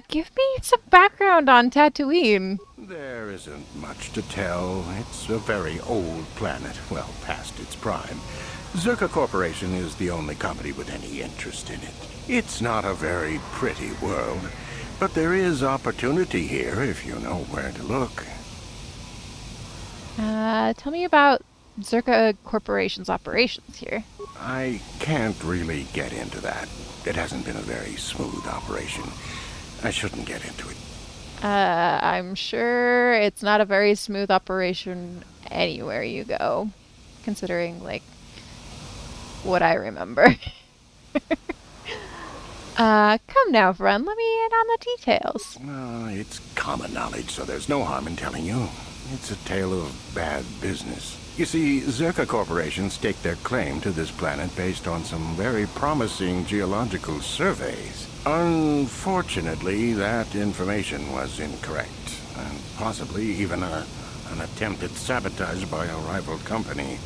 Give me some background on Tatooine. There isn't much to tell. It's a very old planet, well past its prime. Zerka Corporation is the only company with any interest in it. It's not a very pretty world, but there is opportunity here if you know where to look. Tell me about Zerka Corporation's operations here. I can't really get into that. It hasn't been a very smooth operation. I shouldn't get into it. I'm sure it's not a very smooth operation anywhere you go, considering, like, what I remember. Come now, friend, let me in on the details. It's common knowledge, so there's no harm in telling you. It's a tale of bad business. You see, Zerka Corporation staked their claim to this planet based on some very promising geological surveys. Unfortunately, that information was incorrect, and possibly even an attempt at sabotage by a rival company.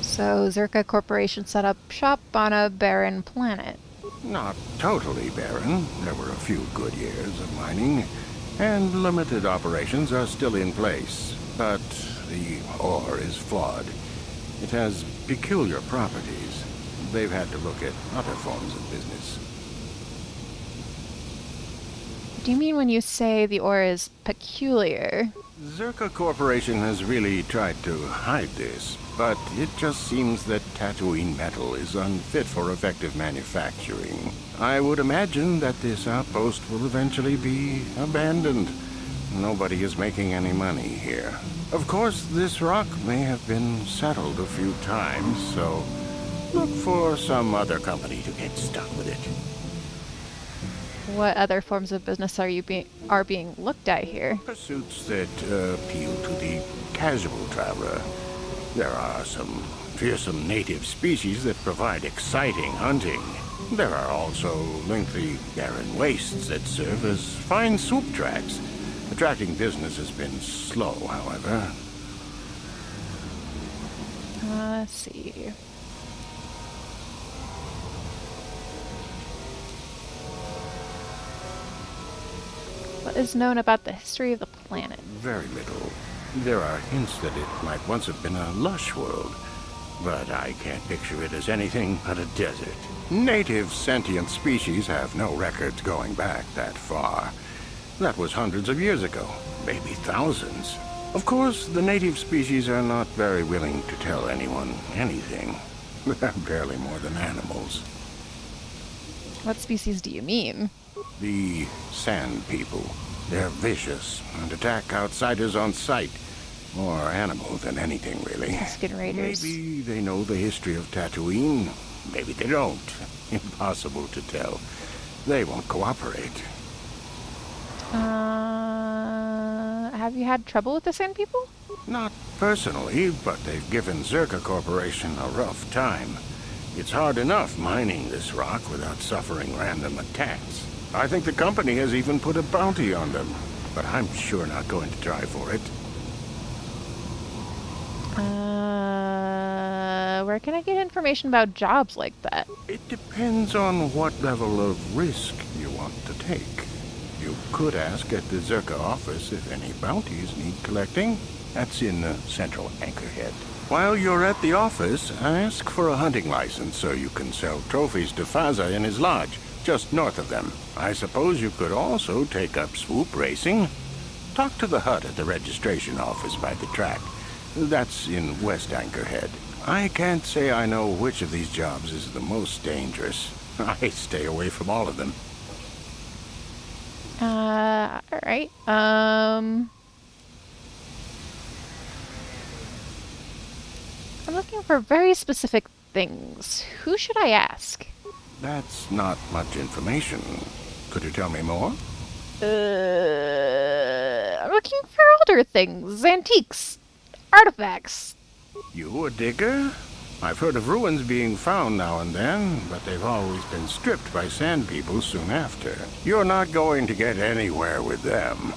So Zerka Corporation set up shop on a barren planet. Not totally barren. There were a few good years of mining, and limited operations are still in place. But the ore is flawed. It has peculiar properties. They've had to look at other forms of business. What do you mean when you say the ore is peculiar? Zerka Corporation has really tried to hide this, but it just seems that Tatooine metal is unfit for effective manufacturing. I would imagine that this outpost will eventually be abandoned. Nobody is making any money here. Of course, this rock may have been settled a few times, so look for some other company to get stuck with it. What other forms of business are being looked at here? Pursuits that appeal to the casual traveler. There are some fearsome native species that provide exciting hunting. There are also lengthy barren wastes that serve as fine swoop tracks. Attracting business has been slow, however. Let's see. What is known about the history of the planet? Very little. There are hints that it might once have been a lush world, but I can't picture it as anything but a desert. Native sentient species have no records going back that far. That was hundreds of years ago, maybe thousands. Of course, the native species are not very willing to tell anyone anything. They're barely more than animals. What species do you mean? The Sand People. They're vicious and attack outsiders on sight. More animal than anything, really. Skin Raiders. Maybe they know the history of Tatooine. Maybe they don't. Impossible to tell. They won't cooperate. Have you had trouble with the Sand People? Not personally, but they've given Zerka Corporation a rough time. It's hard enough mining this rock without suffering random attacks. I think the company has even put a bounty on them, but I'm sure not going to try for it. Where can I get information about jobs like that? It depends on what level of risk you want to take. You could ask at the Zerka office if any bounties need collecting. That's in Central Anchorhead. While you're at the office, ask for a hunting license so you can sell trophies to Faza in his lodge, just north of them. I suppose you could also take up swoop racing. Talk to the hut at the registration office by the track. That's in West Anchorhead. I can't say I know which of these jobs is the most dangerous. I stay away from all of them. Alright. I'm looking for very specific things. Who should I ask? That's not much information. Could you tell me more? I'm looking for older things, antiques, artifacts. You a digger? I've heard of ruins being found now and then, but they've always been stripped by sand people soon after. You're not going to get anywhere with them.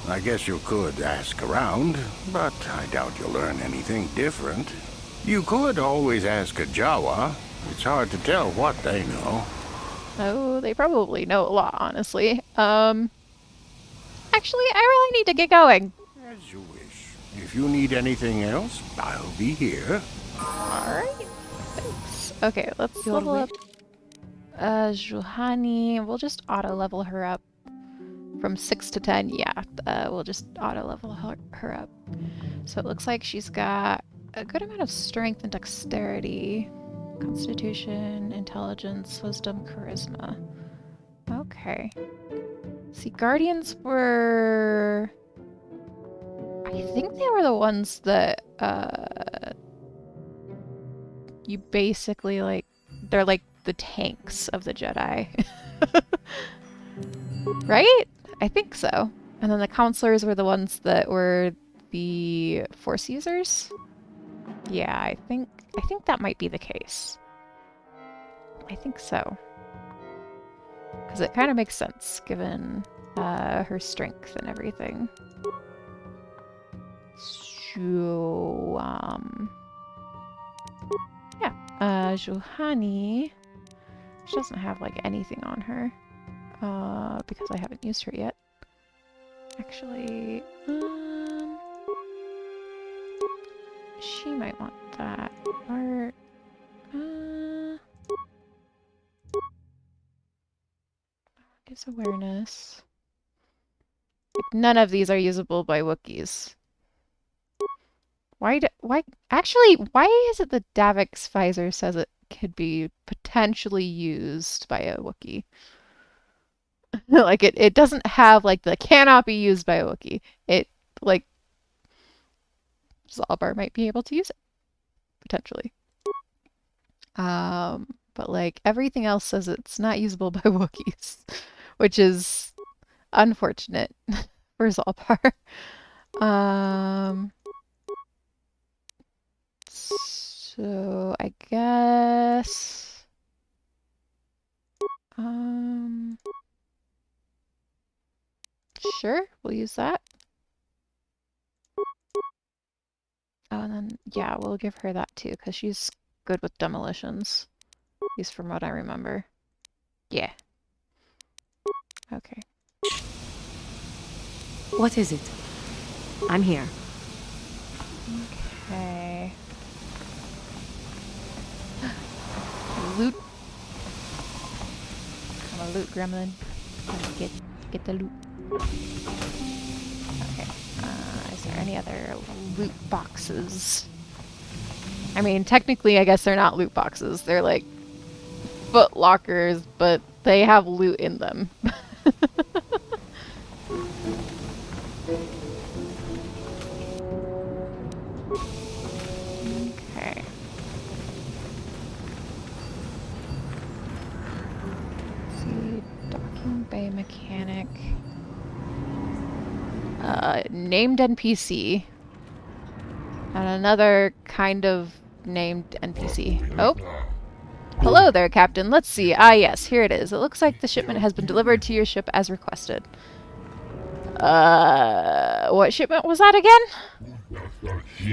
I guess you could ask around, but I doubt you'll learn anything different. You could always ask a Jawa. It's hard to tell what they know. Oh, they probably know a lot, honestly. Actually, I really need to get going. As you wish. If you need anything else, I'll be here. Alright, thanks. Okay, let's level up Juhani. We'll just auto-level her up from 6 to 10. Yeah, we'll just auto-level her up. So it looks like she's got a good amount of strength and dexterity. Constitution, intelligence, wisdom, charisma. Okay. See, guardians were... I think they were the ones that, you basically, like, they're like the tanks of the Jedi. Right? I think so. And then the counselors were the ones that were the Force users? Yeah, I think that might be the case. I think so. Because it kind of makes sense, given her strength and everything. So, yeah. Juhani. She doesn't have, like, anything on her. Because I haven't used her yet. Actually, she might want that. Art. Gives awareness. Like, none of these are usable by Wookiees. Why is it that Davix Pfizer says it could be potentially used by a Wookiee? Like, it doesn't have, like, the cannot be used by a Wookiee. It, like, Zalbar might be able to use it. Potentially. But, like, everything else says it's not usable by Wookiees. Which is unfortunate for Zalbar. So I guess sure, we'll use that. Oh, and then yeah, we'll give her that too, because she's good with demolitions. At least from what I remember. Yeah. Okay. What is it? I'm here. Okay. Loot. I'm a loot gremlin. Get the loot. Okay. Is there any other loot boxes? I mean, technically, I guess they're not loot boxes. They're like foot lockers, but they have loot in them. Okay. Let's see, docking bay mechanic. Named NPC. And another kind of named NPC. Oh. Hello there, Captain. Let's see. Ah, yes, here it is. It looks like the shipment has been delivered to your ship as requested. What shipment was that again?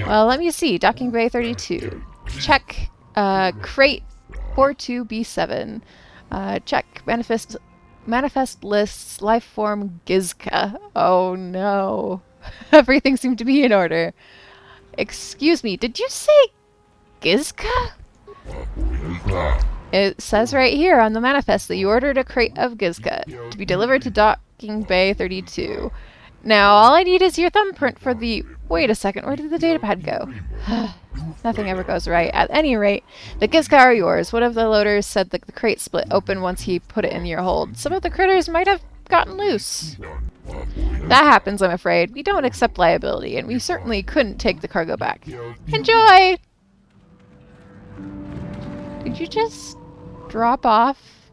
Well, let me see. Docking Bay 32. Check. Crate 42B7. Check. Manifest lists. Life form Gizka. Oh no. Everything seemed to be in order. Excuse me, did you say Gizka? It says right here on the manifest that you ordered a crate of Gizka to be delivered to Docking Bay 32. Now, all I need is your thumbprint for the... Wait a second, where did the datapad go? Nothing ever goes right. At any rate, the Gizka are yours. One of the loaders said that the crate split open once he put it in your hold. Some of the critters might have gotten loose. That happens, I'm afraid. We don't accept liability, and we certainly couldn't take the cargo back. Enjoy! Did you just drop off?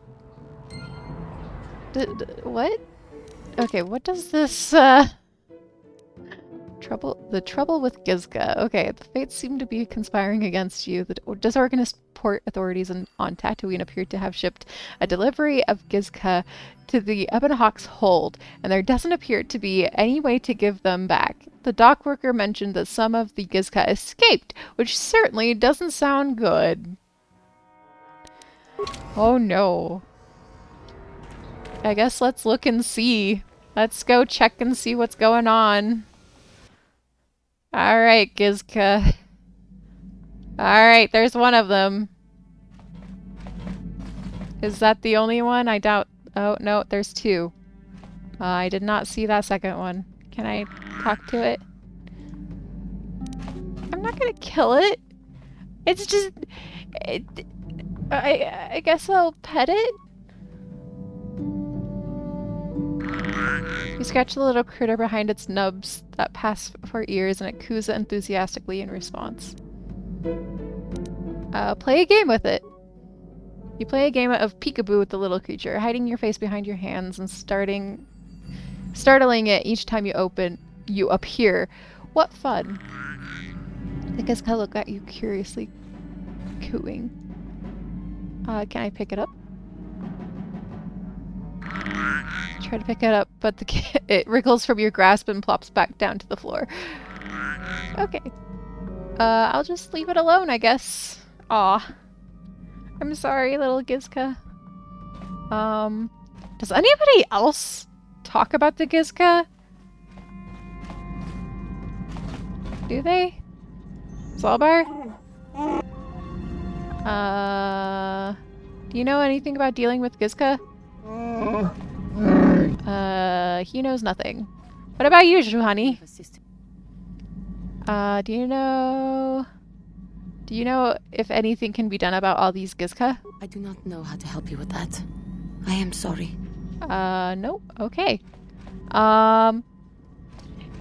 What? Okay, what does this, The trouble with Gizka. Okay, the fates seem to be conspiring against you. The disorganized port authorities on Tatooine appeared to have shipped a delivery of Gizka to the Ebonhawk's hold, and there doesn't appear to be any way to give them back. The dock worker mentioned that some of the Gizka escaped, which certainly doesn't sound good. Oh no. I guess let's look and see. Let's go check and see what's going on. Alright, Gizka. Alright, there's one of them. Is that the only one? I doubt... Oh, no, there's two. I did not see that second one. Can I talk to it? I'm not gonna kill it. It's just... I guess I'll pet it? You scratch the little critter behind its nubs that pass for ears, and it coos enthusiastically in response. Play a game with it. You play a game of peekaboo with the little creature, hiding your face behind your hands and startling it each time you appear. What fun! The Gizka look at you curiously, cooing. Can I pick it up? Try to pick it up, but it wriggles from your grasp and plops back down to the floor. Okay. I'll just leave it alone, I guess. Aw. I'm sorry, little Gizka. Does anybody else talk about the Gizka? Do they? Zalbar? Do you know anything about dealing with Gizka? He knows nothing. What about you, Juhani? Do you know if anything can be done about all these Gizka? I do not know how to help you with that. I am sorry. Nope. Okay.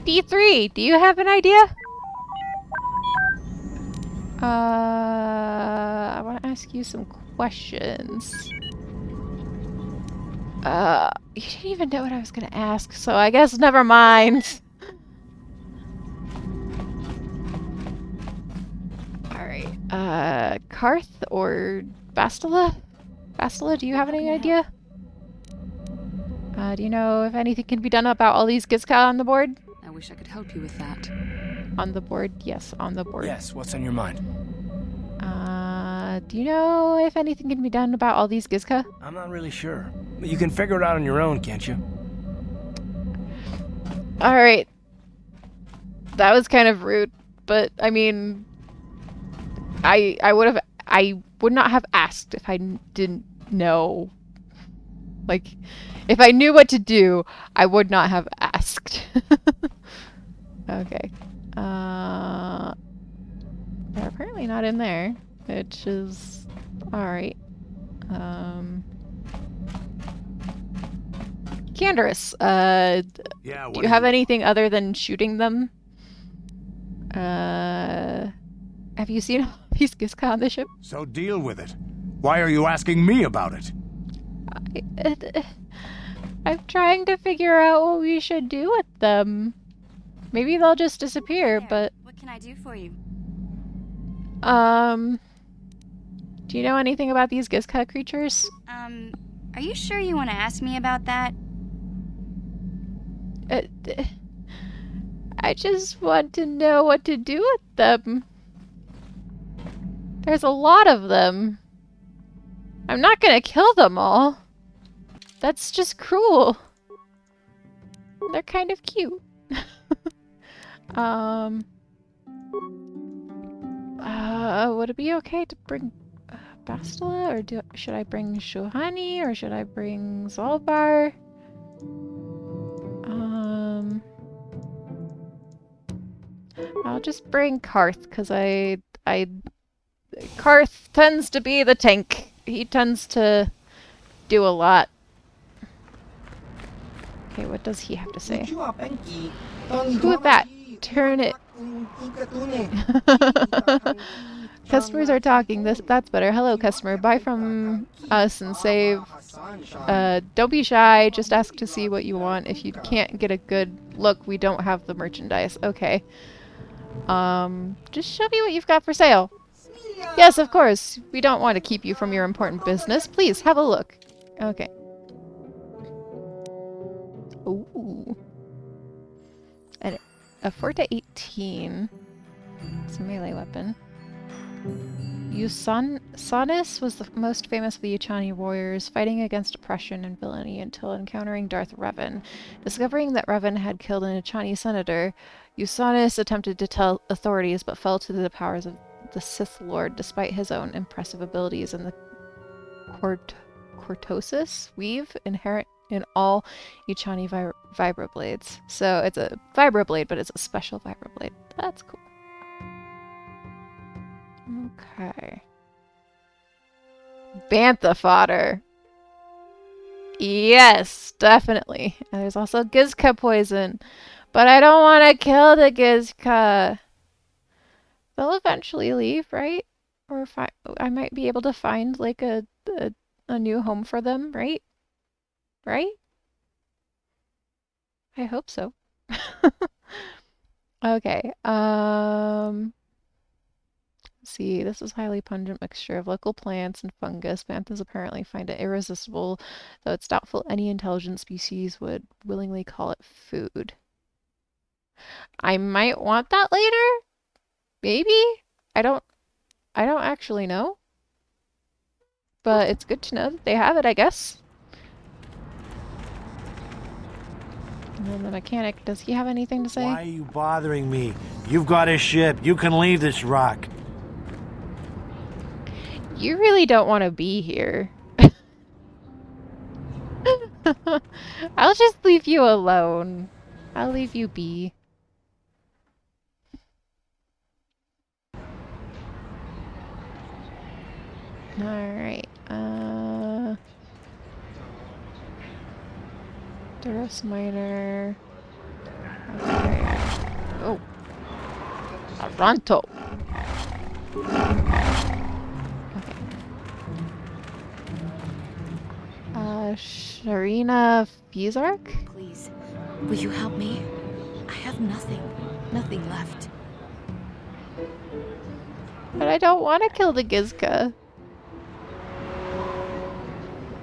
D3, do you have an idea? I want to ask you some questions. You didn't even know what I was gonna ask, so I guess never mind. Alright, Karth or Bastila? Bastila, do you have any idea? Do you know if anything can be done about all these Gizka on the board? I wish I could help you with that. On the board? Yes, on the board. Yes, what's on your mind? Do you know if anything can be done about all these Gizka? I'm not really sure. But you can figure it out on your own, can't you? Alright. That was kind of rude, but I mean... I would not have asked if I didn't know. Like, if I knew what to do, I would not have asked. Okay. They're apparently not in there, which is alright. Canderous, do you have anything other than shooting them? Have you seen these Gizka on the ship? So deal with it. Why are you asking me about it? I'm trying to figure out what we should do with them. Maybe they'll just disappear, but... What can can I do for you? Do you know anything about these Gizka creatures? Are you sure you want to ask me about that? I just want to know what to do with them. There's a lot of them. I'm not gonna kill them all. That's just cruel. They're kind of cute. Would it be okay to bring Bastila, or should I bring Shohani, or should I bring Zalbar? I'll just bring Karth, because Karth tends to be the tank. He tends to do a lot. Okay, what does he have to say? Who is that? Turn it. Customers are talking. That's better. Hello, customer. Buy from us and save. Don't be shy. Just ask to see what you want. If you can't get a good look, we don't have the merchandise. Okay. Just show me what you've got for sale. Yes, of course. We don't want to keep you from your important business. Please, have a look. Okay. Ooh. And a Forte 18. It's a melee weapon. Usanis was the most famous of the Yuchani warriors, fighting against oppression and villainy until encountering Darth Revan. Discovering that Revan had killed an Yuchani senator, Usanis attempted to tell authorities but fell to the powers of the Sith Lord despite his own impressive abilities and the cortosis weave inherent in all Yuchani vibroblades. So it's a vibroblade, but it's a special vibroblade. That's cool. Okay. Bantha fodder. Yes, definitely. And there's also Gizka poison. But I don't want to kill the Gizka. They'll eventually leave, right? Or I might be able to find like a new home for them, right? Right? I hope so. Okay. See, this is highly pungent mixture of local plants and fungus. Banthas apparently find it irresistible, though it's doubtful any intelligent species would willingly call it food. I might want that later? Maybe? I don't actually know. But it's good to know that they have it, I guess. And then the mechanic, does he have anything to say? Why are you bothering me? You've got a ship. You can leave this rock. You really don't want to be here. I'll just leave you alone. I'll leave you be. Alright, Duros Miner. Okay. Oh. Aranto. Sharina Fuzark? Please, will you help me? I have nothing left. But I don't want to kill the Gizka.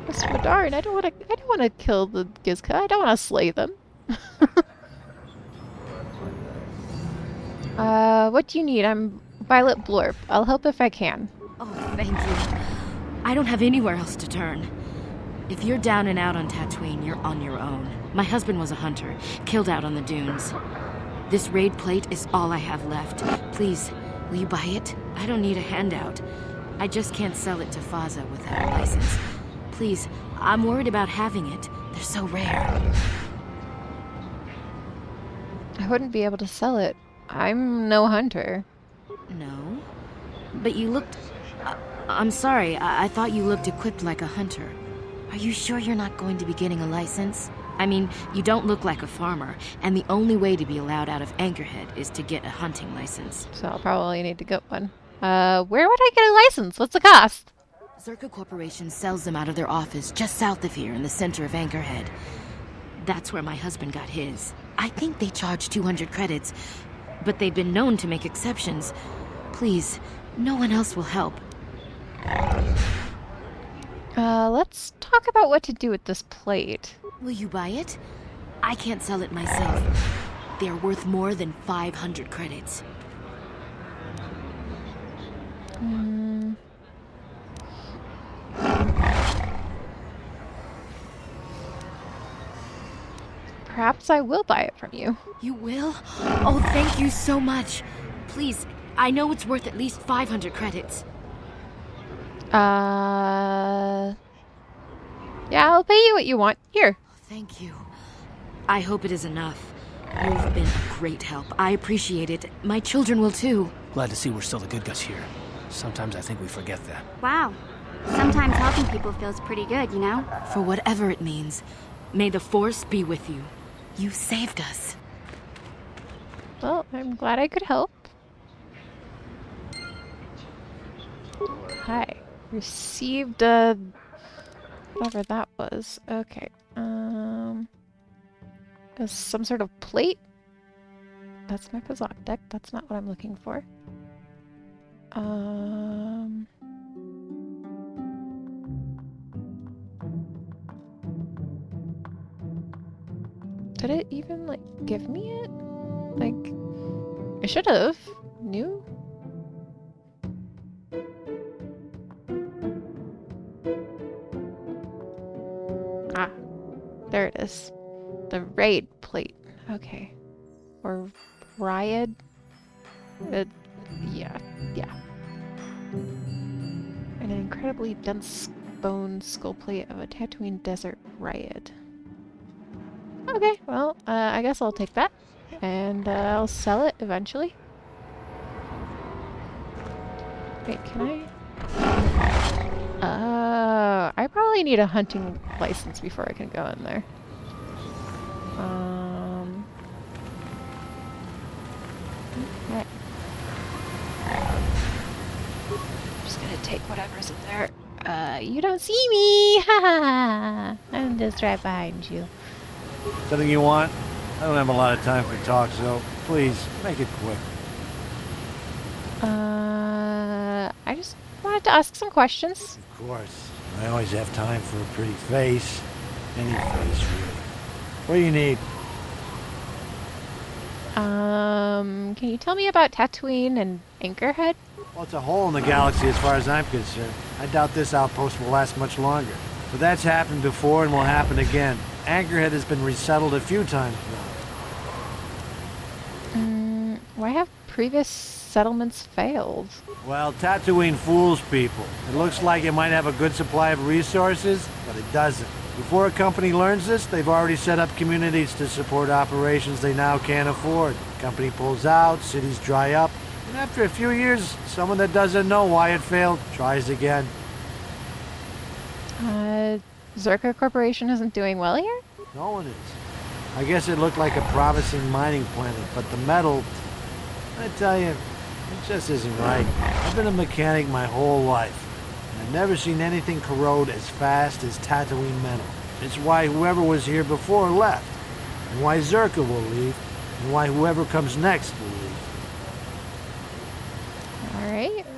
Mr. Madarin, I don't want to kill the Gizka. I don't want to slay them. What do you need? I'm Violet Blorp. I'll help if I can. Oh, thank you. I don't have anywhere else to turn. If you're down and out on Tatooine, you're on your own. My husband was a hunter, killed out on the dunes. This raid plate is all I have left. Please, will you buy it? I don't need a handout. I just can't sell it to Faza without a license. Please, I'm worried about having it. They're so rare. I wouldn't be able to sell it. I'm no hunter. No? But you looked... I'm sorry, I thought you looked equipped like a hunter. Are you sure you're not going to be getting a license? I mean, you don't look like a farmer, and the only way to be allowed out of Anchorhead is to get a hunting license. So I'll probably need to get one. Where would I get a license? What's the cost? Zerka Corporation sells them out of their office just south of here in the center of Anchorhead. That's where my husband got his. I think they charge 200 credits, but they've been known to make exceptions. Please, no one else will help. Let's talk about what to do with this plate. Will you buy it? I can't sell it myself. They're worth more than 500 credits. Perhaps I will buy it from you. You will? Oh, thank you so much. Please, I know it's worth at least 500 credits. Yeah, I'll pay you what you want. Here. Thank you. I hope it is enough. You've been a great help. I appreciate it. My children will too. Glad to see we're still the good guys here. Sometimes I think we forget that. Wow. Sometimes helping people feels pretty good, you know? For whatever it means, may the Force be with you. You saved us. Well, I'm glad I could help. Hi. Received a... whatever that was. Okay. Some sort of plate? That's my Kazak deck. That's not what I'm looking for. Did it even, like, give me it? Like, it should have. New? Ah, there it is. The raid plate. Okay. Or Riot? Yeah. An incredibly dense bone skull plate of a Tatooine desert riot. Okay, well, I guess I'll take that. And I'll sell it eventually. Wait, can I? I probably need a hunting license before I can go in there. Okay. Just gonna take whatever's in there. You don't see me! Haha! I'm just right behind you. Something you want? I don't have a lot of time for talk, so please, make it quick. I just wanted to ask some questions. Of course. I always have time for a pretty face. Any face, really. What do you need? Can you tell me about Tatooine and Anchorhead? Well, it's a hole in the galaxy as far as I'm concerned. I doubt this outpost will last much longer. But that's happened before and will happen again. Anchorhead has been resettled a few times now. Why have previous settlements failed? Well, Tatooine fools people. It looks like it might have a good supply of resources, but it doesn't. Before a company learns this, they've already set up communities to support operations they now can't afford. Company pulls out, cities dry up, and after a few years, someone that doesn't know why it failed tries again. Zerka Corporation isn't doing well here? No one is. I guess it looked like a promising mining planet, but the metal, I tell you, it just isn't right. I've been a mechanic my whole life. I've never seen anything corrode as fast as Tatooine metal. It's why whoever was here before left, and why Zerka will leave, and why whoever comes next will leave.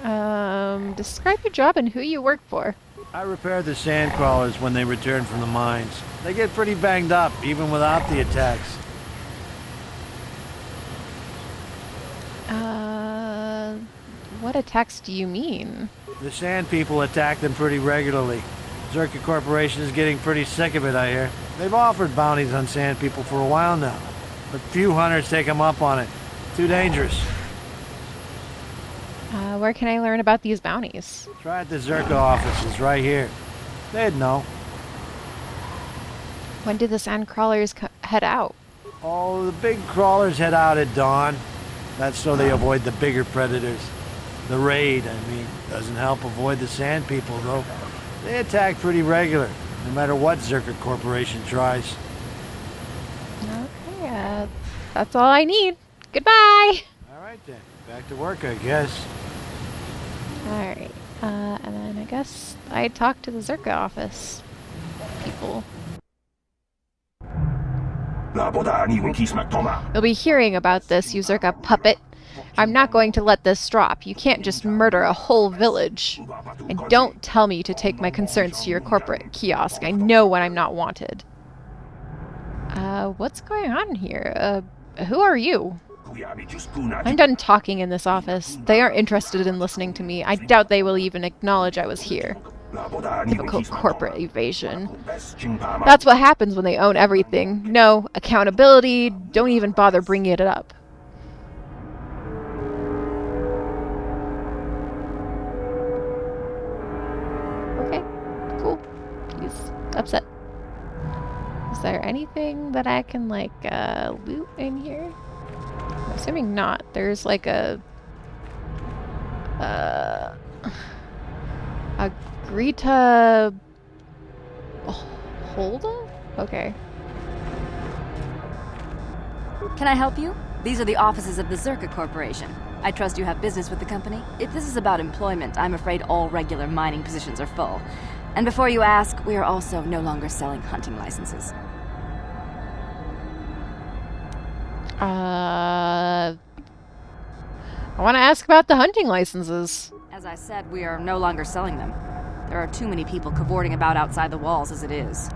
Alright, describe your job and who you work for. I repair the sand crawlers when they return from the mines. They get pretty banged up, even without the attacks. What attacks do you mean? The Sand People attack them pretty regularly. Zerka Corporation is getting pretty sick of it, I hear. They've offered bounties on Sand People for a while now, but few hunters take them up on it. Too dangerous. Where can I learn about these bounties? Try at the Zerka offices right here. They'd know. When do the sand crawlers head out? Oh, the big crawlers head out at dawn. That's so they avoid the bigger predators. The raid, I mean, doesn't help avoid the Sand People, though. They attack pretty regular, no matter what Zerka Corporation tries. Okay, that's all I need. Goodbye! Alright then, back to work, I guess. Alright, and then I guess I talked to the Zerka office people. You'll be hearing about this, you Zerka puppet. I'm not going to let this drop. You can't just murder a whole village. And don't tell me to take my concerns to your corporate kiosk. I know when I'm not wanted. What's going on here? Who are you? I'm done talking in this office. They aren't interested in listening to me. I doubt they will even acknowledge I was here. Typical corporate evasion. That's what happens when they own everything. No accountability. Don't even bother bringing it up. Okay, cool. He's upset. Is there anything that I can, like, loot in here? I'm assuming not. There's, like, a Greta Holda? Okay. Can I help you? These are the offices of the Zerka Corporation. I trust you have business with the company. If this is about employment, I'm afraid all regular mining positions are full. And before you ask, we are also no longer selling hunting licenses. I want to ask about the hunting licenses. As I said, we are no longer selling them. There are too many people cavorting about outside the walls as it is.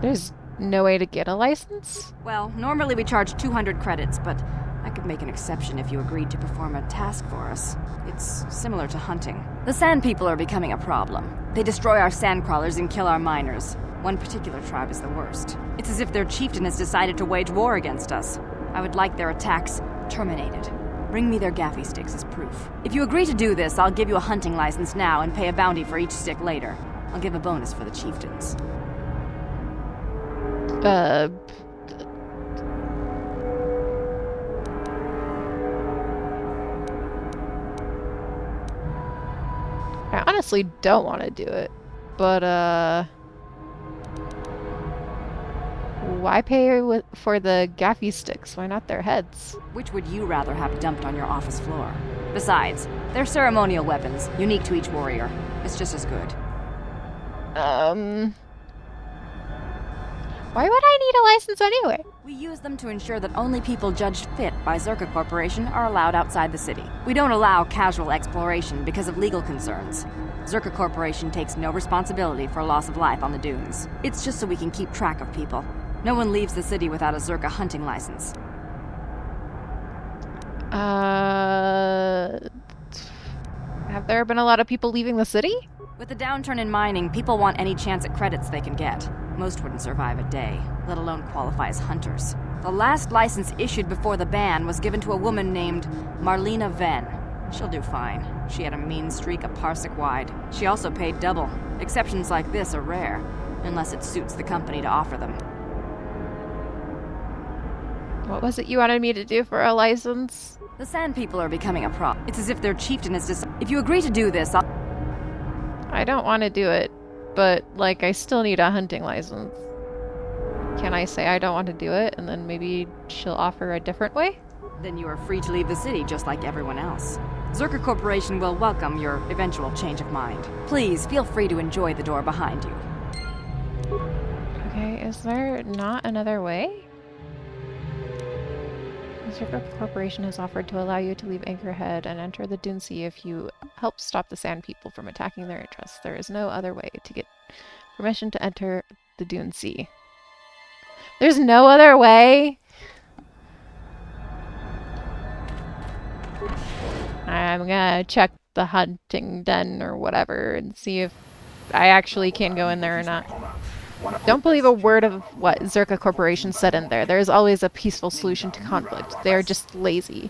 There's no way to get a license? Well, normally we charge 200 credits, but I could make an exception if you agreed to perform a task for us. It's similar to hunting. The Sand People are becoming a problem. They destroy our sandcrawlers and kill our miners. One particular tribe is the worst. It's as if their chieftain has decided to wage war against us. I would like their attacks terminated. Bring me their gaffy sticks as proof. If you agree to do this, I'll give you a hunting license now and pay a bounty for each stick later. I'll give a bonus for the chieftains. I honestly don't want to do it, but why pay for the gaffy sticks? Why not their heads? Which would you rather have dumped on your office floor? Besides, they're ceremonial weapons, unique to each warrior. It's just as good. Why would I need a license anyway? We use them to ensure that only people judged fit by Zerka Corporation are allowed outside the city. We don't allow casual exploration because of legal concerns. Zerka Corporation takes no responsibility for loss of life on the dunes. It's just so we can keep track of people. No one leaves the city without a Zerka hunting license. Have there been a lot of people leaving the city? With the downturn in mining, people want any chance at credits they can get. Most wouldn't survive a day, let alone qualify as hunters. The last license issued before the ban was given to a woman named Marlena Venn. She'll do fine. She had a mean streak a parsec wide. She also paid double. Exceptions like this are rare, unless it suits the company to offer them. What was it you wanted me to do for a license? The Sand People are becoming a problem. It's as if their chieftain has decided. If you agree to do this, I don't want to do it, but, like, I still need a hunting license. Can I say I don't want to do it, and then maybe she'll offer a different way? Then you are free to leave the city just like everyone else. Zerka Corporation will welcome your eventual change of mind. Please, feel free to enjoy the door behind you. Okay, is there not another way? Zerka Corporation has offered to allow you to leave Anchorhead and enter the Dune Sea if you help stop the Sand People from attacking their interests. There is no other way to get permission to enter the Dune Sea. There's no other way? I'm gonna check the hunting den or whatever and see if I actually can go in there or not. Don't believe a word of what Zerka Corporation said in there. There is always a peaceful solution to conflict. They are just lazy.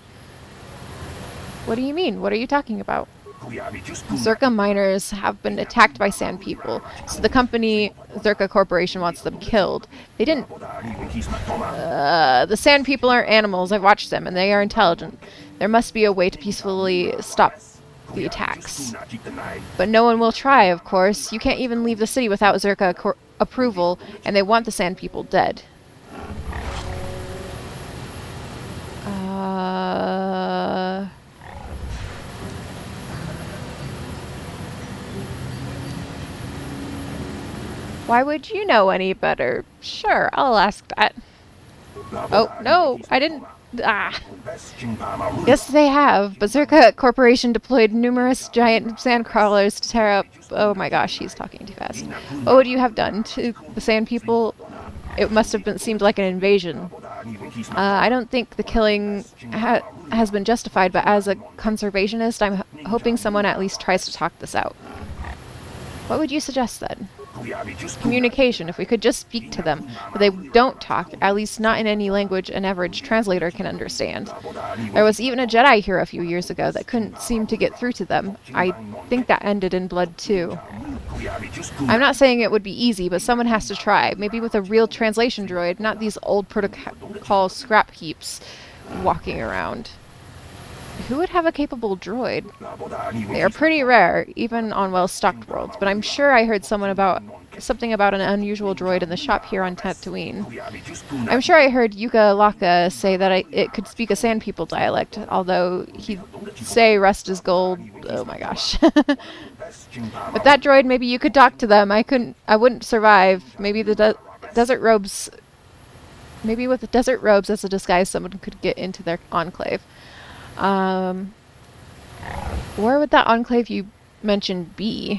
What do you mean? What are you talking about? Zerka miners have been attacked by Sand People, so the company Zerka Corporation wants them killed. They didn't... the Sand People are animals. I've watched them, and they are intelligent. There must be a way to peacefully stop the attacks. But no one will try, of course. You can't even leave the city without Zerka approval, and they want the Sand People dead. Why would you know any better? Sure, I'll ask that. Oh, no, I didn't. Ah. Yes, they have. Berserker Corporation deployed numerous giant sand crawlers to tear up... Oh my gosh, he's talking too fast. What would you have done to the sand people? It must have seemed like an invasion. I don't think the killing has been justified, but as a conservationist, I'm hoping someone at least tries to talk this out. What would you suggest then? Communication, if we could just speak to them. But they don't talk, at least not in any language an average translator can understand. There was even a Jedi here a few years ago that couldn't seem to get through to them. I think that ended in blood too. I'm not saying it would be easy, but someone has to try. Maybe with a real translation droid, not these old protocol scrap heaps walking around. Who would have a capable droid? They are pretty rare, even on well-stocked worlds, but I'm sure I heard something about an unusual droid in the shop here on Tatooine. I'm sure I heard Yuka Laka say that it could speak a Sand People dialect, although he'd say rust is gold. Oh my gosh. With that droid, maybe you could talk to them. I wouldn't survive. Maybe the desert robes... Maybe with the desert robes as a disguise, someone could get into their enclave. Where would that enclave you mentioned be?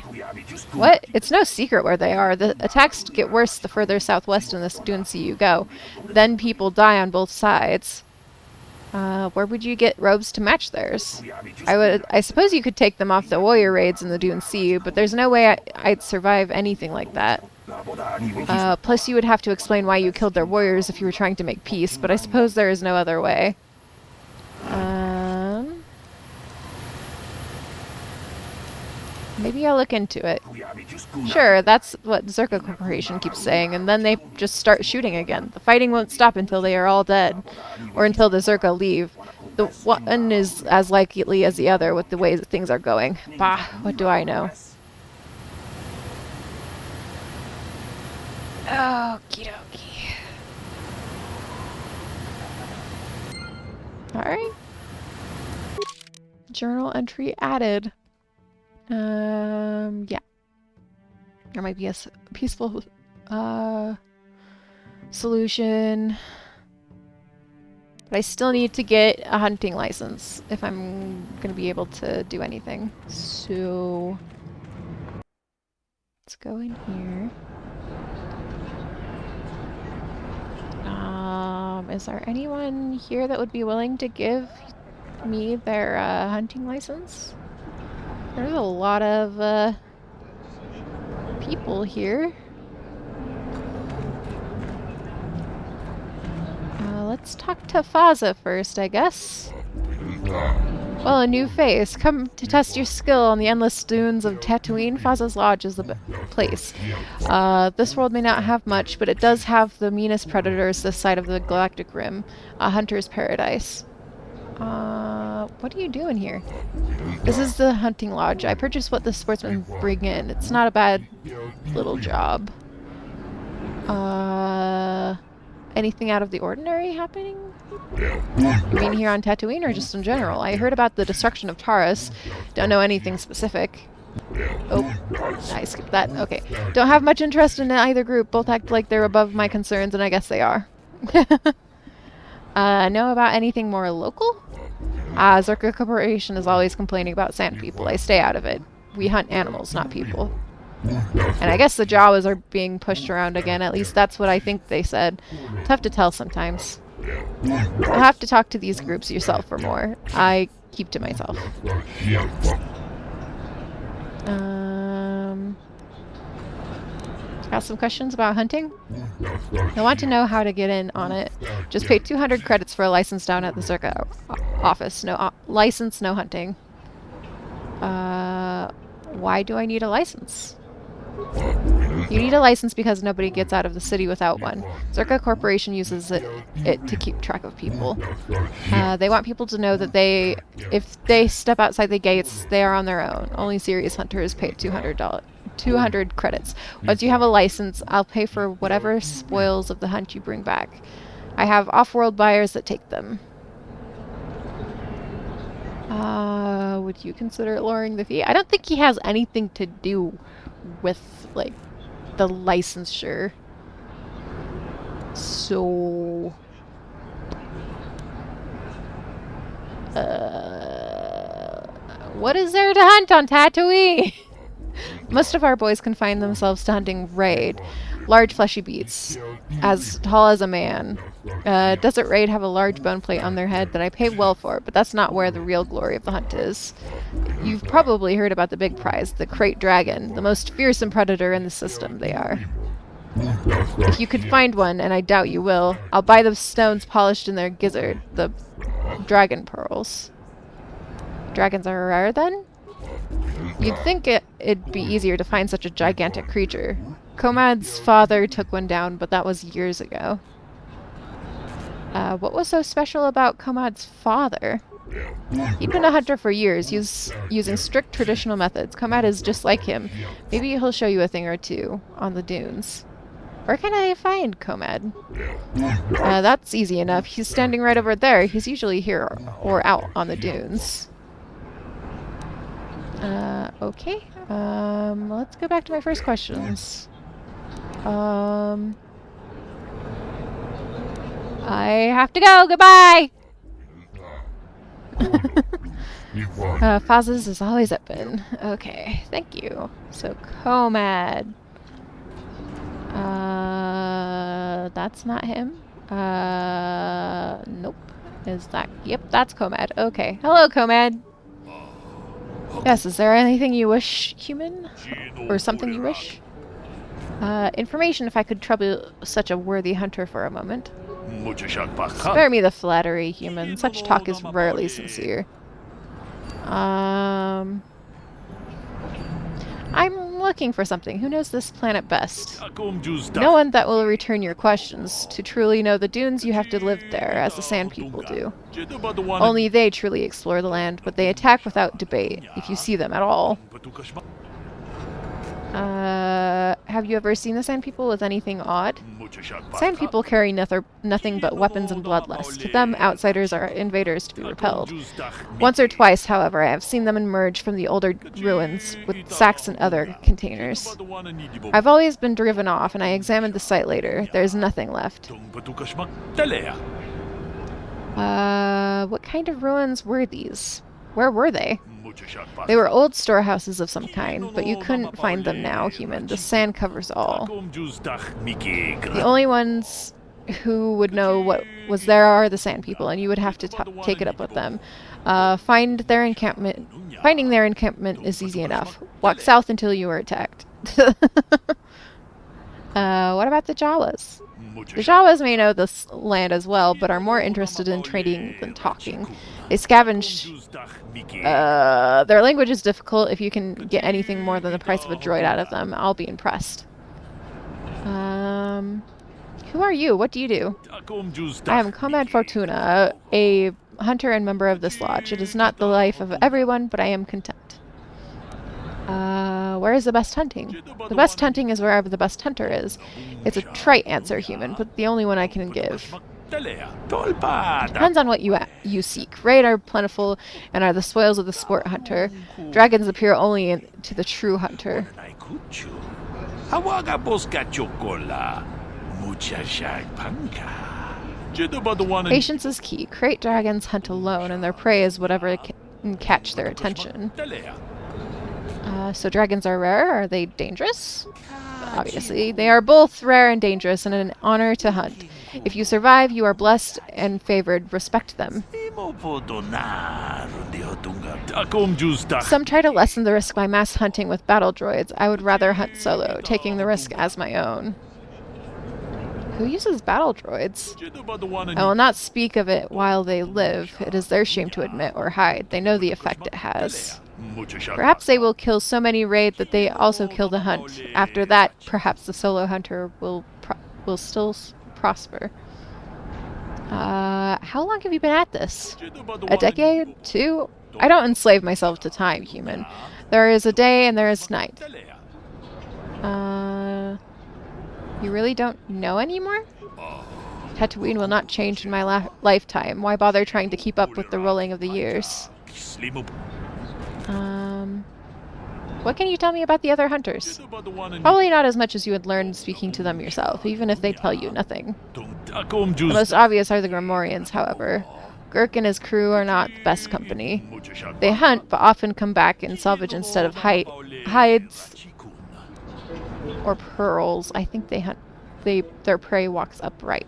What? It's no secret where they are. The attacks get worse the further southwest in this Dune Sea you go. Then people die on both sides. Where would you get robes to match theirs? I suppose you could take them off the warrior raids in the Dune Sea, but there's no way I'd survive anything like that. Plus you would have to explain why you killed their warriors if you were trying to make peace, but I suppose there is no other way. Maybe I'll look into it. Sure, that's what Zerka Corporation keeps saying, and then they just start shooting again. The fighting won't stop until they are all dead, or until the Zerka leave. The one is as likely as the other with the way that things are going. Bah, what do I know? Okie dokie. Alright. Journal entry added. Yeah. There might be a peaceful, solution. But I still need to get a hunting license if I'm gonna be able to do anything. So... let's go in here. Is there anyone here that would be willing to give me their, hunting license? There's a lot of, people here. Let's talk to Faza first, I guess. Well, a new face. Come to test your skill on the endless dunes of Tatooine. Faza's Lodge is the place. This world may not have much, but it does have the meanest predators this side of the Galactic Rim. A hunter's paradise. What are you doing here? This is the hunting lodge. I purchased what the sportsmen bring in. It's not a bad little job. Anything out of the ordinary happening? You mean here on Tatooine or just in general? I heard about the destruction of Taurus. Don't know anything specific. Oh, I skipped that. Okay. Don't have much interest in either group. Both act like they're above my concerns, and I guess they are. Know about anything more local? Zerka Corporation is always complaining about sand people. I stay out of it. We hunt animals, not people. And I guess the Jawas are being pushed around again. At least that's what I think they said. Tough to tell sometimes. You'll have to talk to these groups yourself for more. I keep to myself. Got some questions about hunting? I want to know how to get in on it. Just pay 200 credits for a license down at the Zerka office. No license, no hunting. Why do I need a license? You need a license because nobody gets out of the city without one. Zerka Corporation uses it to keep track of people. They want people to know that if they step outside the gates, they are on their own. Only serious hunters pay $200 credits. Once you have a license, I'll pay for whatever spoils of the hunt you bring back. I have off-world buyers that take them. Would you consider lowering the fee? I don't think he has anything to do with, like, the licensure. So... what is there to hunt on Tatooine? Most of our boys confine themselves to hunting raid, large fleshy beasts, as tall as a man. Desert raid have a large bone plate on their head that I pay well for, but that's not where the real glory of the hunt is. You've probably heard about the big prize, the Krayt Dragon, the most fearsome predator in the system they are. If you could find one, and I doubt you will, I'll buy the stones polished in their gizzard, the dragon pearls. Dragons are rare then? You'd think it'd be easier to find such a gigantic creature. Comad's father took one down, but that was years ago. What was so special about Comad's father? He'd been a hunter for years, using strict traditional methods. Comad is just like him. Maybe he'll show you a thing or two on the dunes. Where can I find Comad? That's easy enough. He's standing right over there. He's usually here or out on the dunes. Okay. Let's go back to my first questions. I have to go. Goodbye! Faz's is always open. Okay, thank you. So, Comad. That's not him. Nope. Is that... Yep, that's Comad. Okay. Hello, Comad. Yes, is there anything you wish, human? Or something you wish? Information if I could trouble such a worthy hunter for a moment. Spare me the flattery, human. Such talk is rarely sincere. I'm looking for something. Who knows this planet best? No one that will return your questions. To truly know the dunes, you have to live there, as the Sand People do. Only they truly explore the land, but they attack without debate, if you see them at all. Have you ever seen the Sand People with anything odd? Sand People carry nothing but weapons and bloodlust. To them, outsiders are invaders to be repelled. Once or twice, however, I have seen them emerge from the older ruins with sacks and other containers. I've always been driven off, and I examined the site later. There's nothing left. What kind of ruins were these? Where were they? They were old storehouses of some kind, but you couldn't find them now, human. The sand covers all. The only ones who would know what was there are the Sand People, and you would have to take it up with them. Finding their encampment is easy enough. Walk south until you are attacked. What about the Jawas? The Jawas may know this land as well, but are more interested in trading than talking. They scavenge. Their language is difficult. If you can get anything more than the price of a droid out of them, I'll be impressed. Who are you? What do you do? I am Comad Fortuna, a hunter and member of this lodge. It is not the life of everyone, but I am content. Where is the best hunting? The best hunting is wherever the best hunter is. It's a trite answer, human, but the only one I can give. Depends on what you seek. Raid are plentiful and are the spoils of the sport hunter. Dragons appear only to the true hunter. Patience is key. Krayt dragons hunt alone, and their prey is whatever can catch their attention. So dragons are rare? Are they dangerous? Obviously. They are both rare and dangerous, and an honor to hunt. If you survive, you are blessed and favored. Respect them. Some try to lessen the risk by mass hunting with battle droids. I would rather hunt solo, taking the risk as my own. Who uses battle droids? I will not speak of it while they live. It is their shame to admit or hide. They know the effect it has. Perhaps they will kill so many raid that they also kill the hunt. After that, perhaps the solo hunter will still prosper. How long have you been at this? A decade? 2? I don't enslave myself to time, human. There is a day and there is night. You really don't know anymore? Tatooine will not change in my lifetime. Why bother trying to keep up with the rolling of the years? What can you tell me about the other hunters? Probably not as much as you would learn speaking to them yourself, even if they tell you nothing. The most obvious are the Grimoirians, however. Gurk and his crew are not the best company. They hunt, but often come back and salvage instead of hides or pearls. I think they hunt. Their prey walks upright.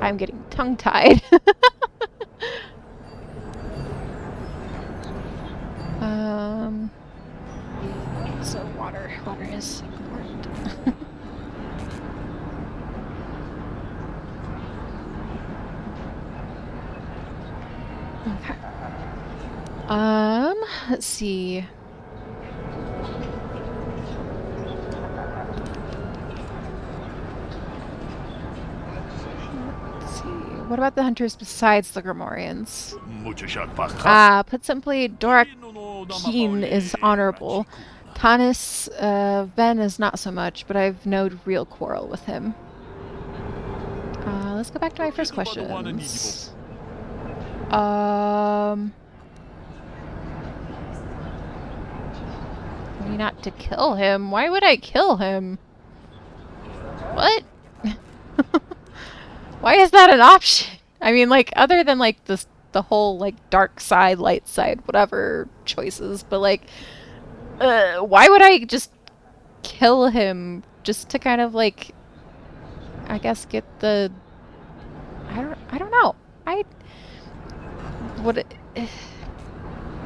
I'm getting tongue-tied. So water is important. Okay. Let's see. What about the hunters besides the Grimoirians? Put simply, Dorakeen is honorable. Tanis, Ven is not so much, but I've no real quarrel with him. Let's go back to my first questions. Maybe not to kill him. Why would I kill him? What? Why is that an option? I mean, like, other than, like, the whole, like, dark side, light side, whatever choices, but, like, why would I just kill him just to kind of, like, I guess get the... I don't know. I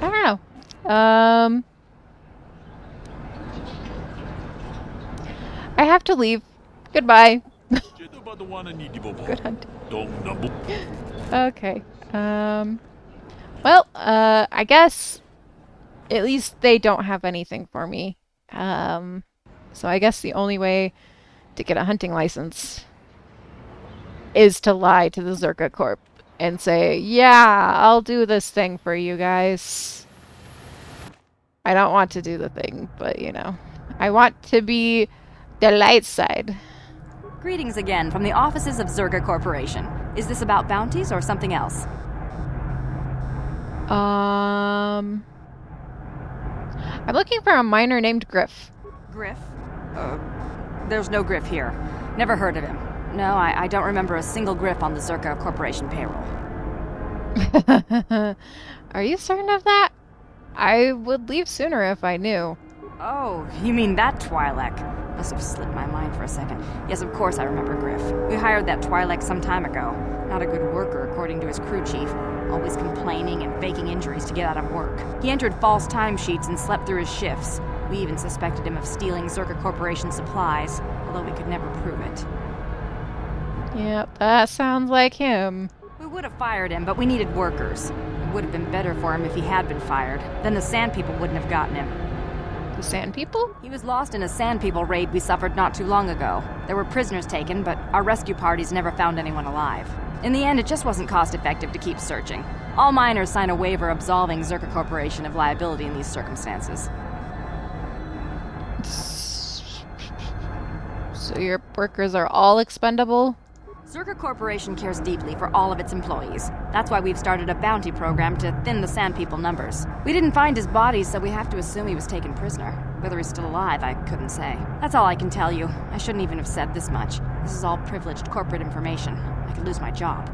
don't know. I have to leave. Goodbye. Good hunt. Okay. Well, I guess at least they don't have anything for me. So I guess the only way to get a hunting license is to lie to the Zerka Corp and say, yeah, I'll do this thing for you guys. I don't want to do the thing, but you know, I want to be the light side. Greetings again from the offices of Zerga Corporation. Is this about bounties or something else? I'm looking for a miner named Griff. Griff? There's no Griff here. Never heard of him. No, I don't remember a single Griff on the Zerga Corporation payroll. Are you certain of that? I would leave sooner if I knew. Oh, you mean that Twi'lek? Must have slipped my mind for a second. Yes, of course I remember Griff. We hired that Twi'lek some time ago. Not a good worker, according to his crew chief. Always complaining and faking injuries to get out of work. He entered false timesheets and slept through his shifts. We even suspected him of stealing Zerga Corporation supplies, although we could never prove it. Yep, that sounds like him. We would have fired him, but we needed workers. It would have been better for him if he had been fired. Then the Sand People wouldn't have gotten him. The Sand People? He was lost in a Sand People raid we suffered not too long ago. There were prisoners taken, but our rescue parties never found anyone alive. In the end, it just wasn't cost-effective to keep searching. All miners sign a waiver absolving Zerka Corporation of liability in these circumstances. So your workers are all expendable? Zerka Corporation cares deeply for all of its employees. That's why we've started a bounty program to thin the Sand People numbers. We didn't find his body, so we have to assume he was taken prisoner. Whether he's still alive, I couldn't say. That's all I can tell you. I shouldn't even have said this much. This is all privileged corporate information. I could lose my job.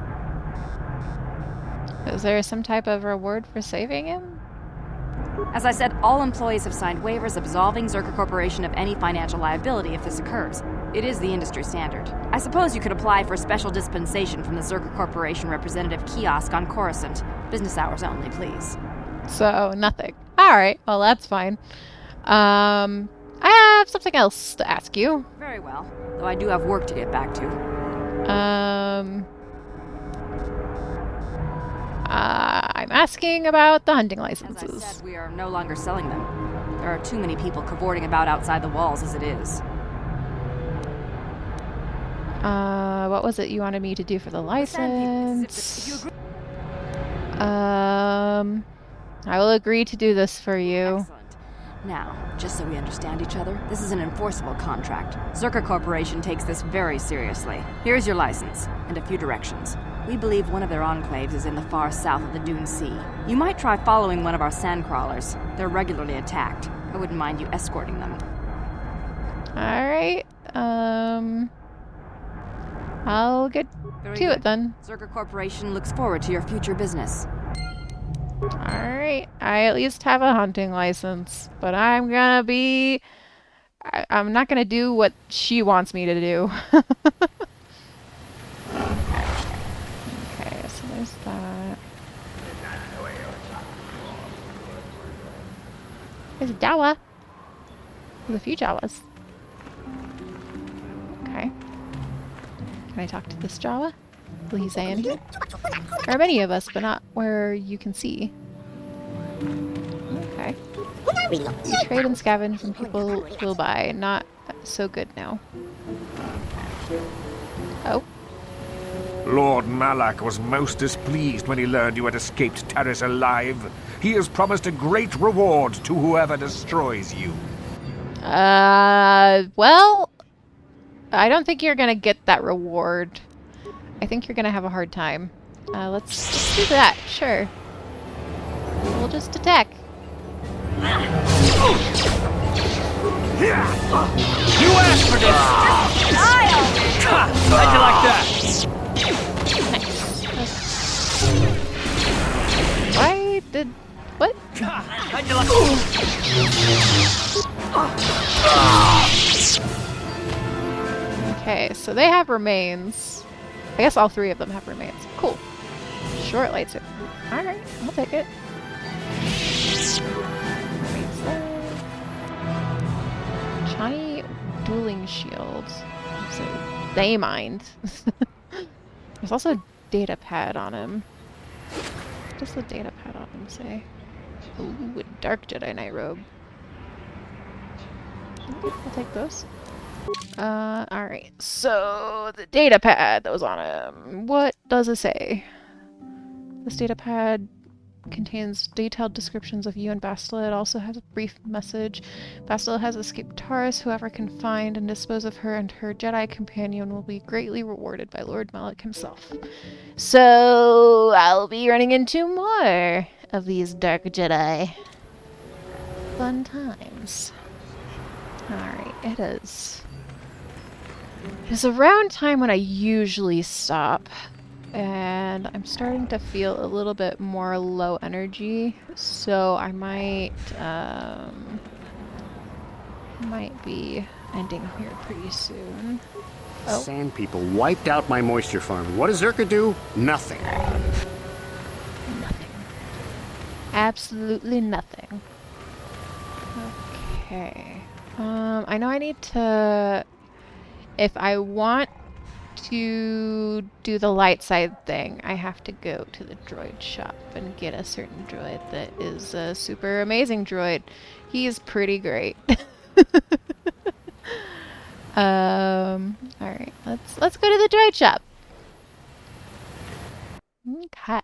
Is there some type of reward for saving him? As I said, all employees have signed waivers absolving Zerka Corporation of any financial liability if this occurs. It is the industry standard. I suppose you could apply for special dispensation from the Zerka Corporation representative kiosk on Coruscant. Business hours only, please. So, nothing. Alright, well that's fine. I have something else to ask you. Very well, though I do have work to get back to. I'm asking about the hunting licenses. As I said, we are no longer selling them. There are too many people cavorting about outside the walls as it is. What was it you wanted me to do for the license? I will agree to do this for you. Excellent. Now, just so we understand each other, this is an enforceable contract. Zerka Corporation takes this very seriously. Here's your license, and a few directions. We believe one of their enclaves is in the far south of the Dune Sea. You might try following one of our sandcrawlers. They're regularly attacked. I wouldn't mind you escorting them. Alright, I'll get to it then. Zerka Corporation looks forward to your future business. Alright, I at least have a hunting license, but I'm gonna be... I'm not gonna do what she wants me to do. Okay, so there's that. There's a Jawa. There's a few Jawas. Okay. Can I talk to this Jawa? Will he say anything? There are many of us, but not where you can see. Okay. You trade and scavenge from people who will buy. Not so good now. Oh. Lord Malak was most displeased when he learned you had escaped Taris alive. He has promised a great reward to whoever destroys you. Well, I don't think you're gonna get that reward. I think you're gonna have a hard time. Let's just do that, sure. We'll just attack. You asked for this! How'd you like that? Nice. Why did... What? How'd you like Okay, so they have remains. I guess all three of them have remains. Cool. Short lightsaber. Alright, I'll take it. Remains there. Chani dueling shield. So they mind. There's also a data pad on him. What does the data pad on him say? Ooh, a dark Jedi Knight robe. I'll take those. Alright, so the data pad that was on him. What does it say? This data pad contains detailed descriptions of you and Bastila. It also has a brief message. Bastila has escaped Taris. Whoever can find and dispose of her and her Jedi companion will be greatly rewarded by Lord Malak himself. So I'll be running into more of these dark Jedi. Fun times. Alright, it is. It's around time when I usually stop. And I'm starting to feel a little bit more low energy, so I might be ending here pretty soon. Oh. Sand people wiped out my moisture farm. What does Zerka do? Nothing. Nothing. Absolutely nothing. Okay. I know I need to... If I want to do the light side thing, I have to go to the droid shop and get a certain droid that is a super amazing droid. He's pretty great. Alright, let's go to the droid shop. Okay.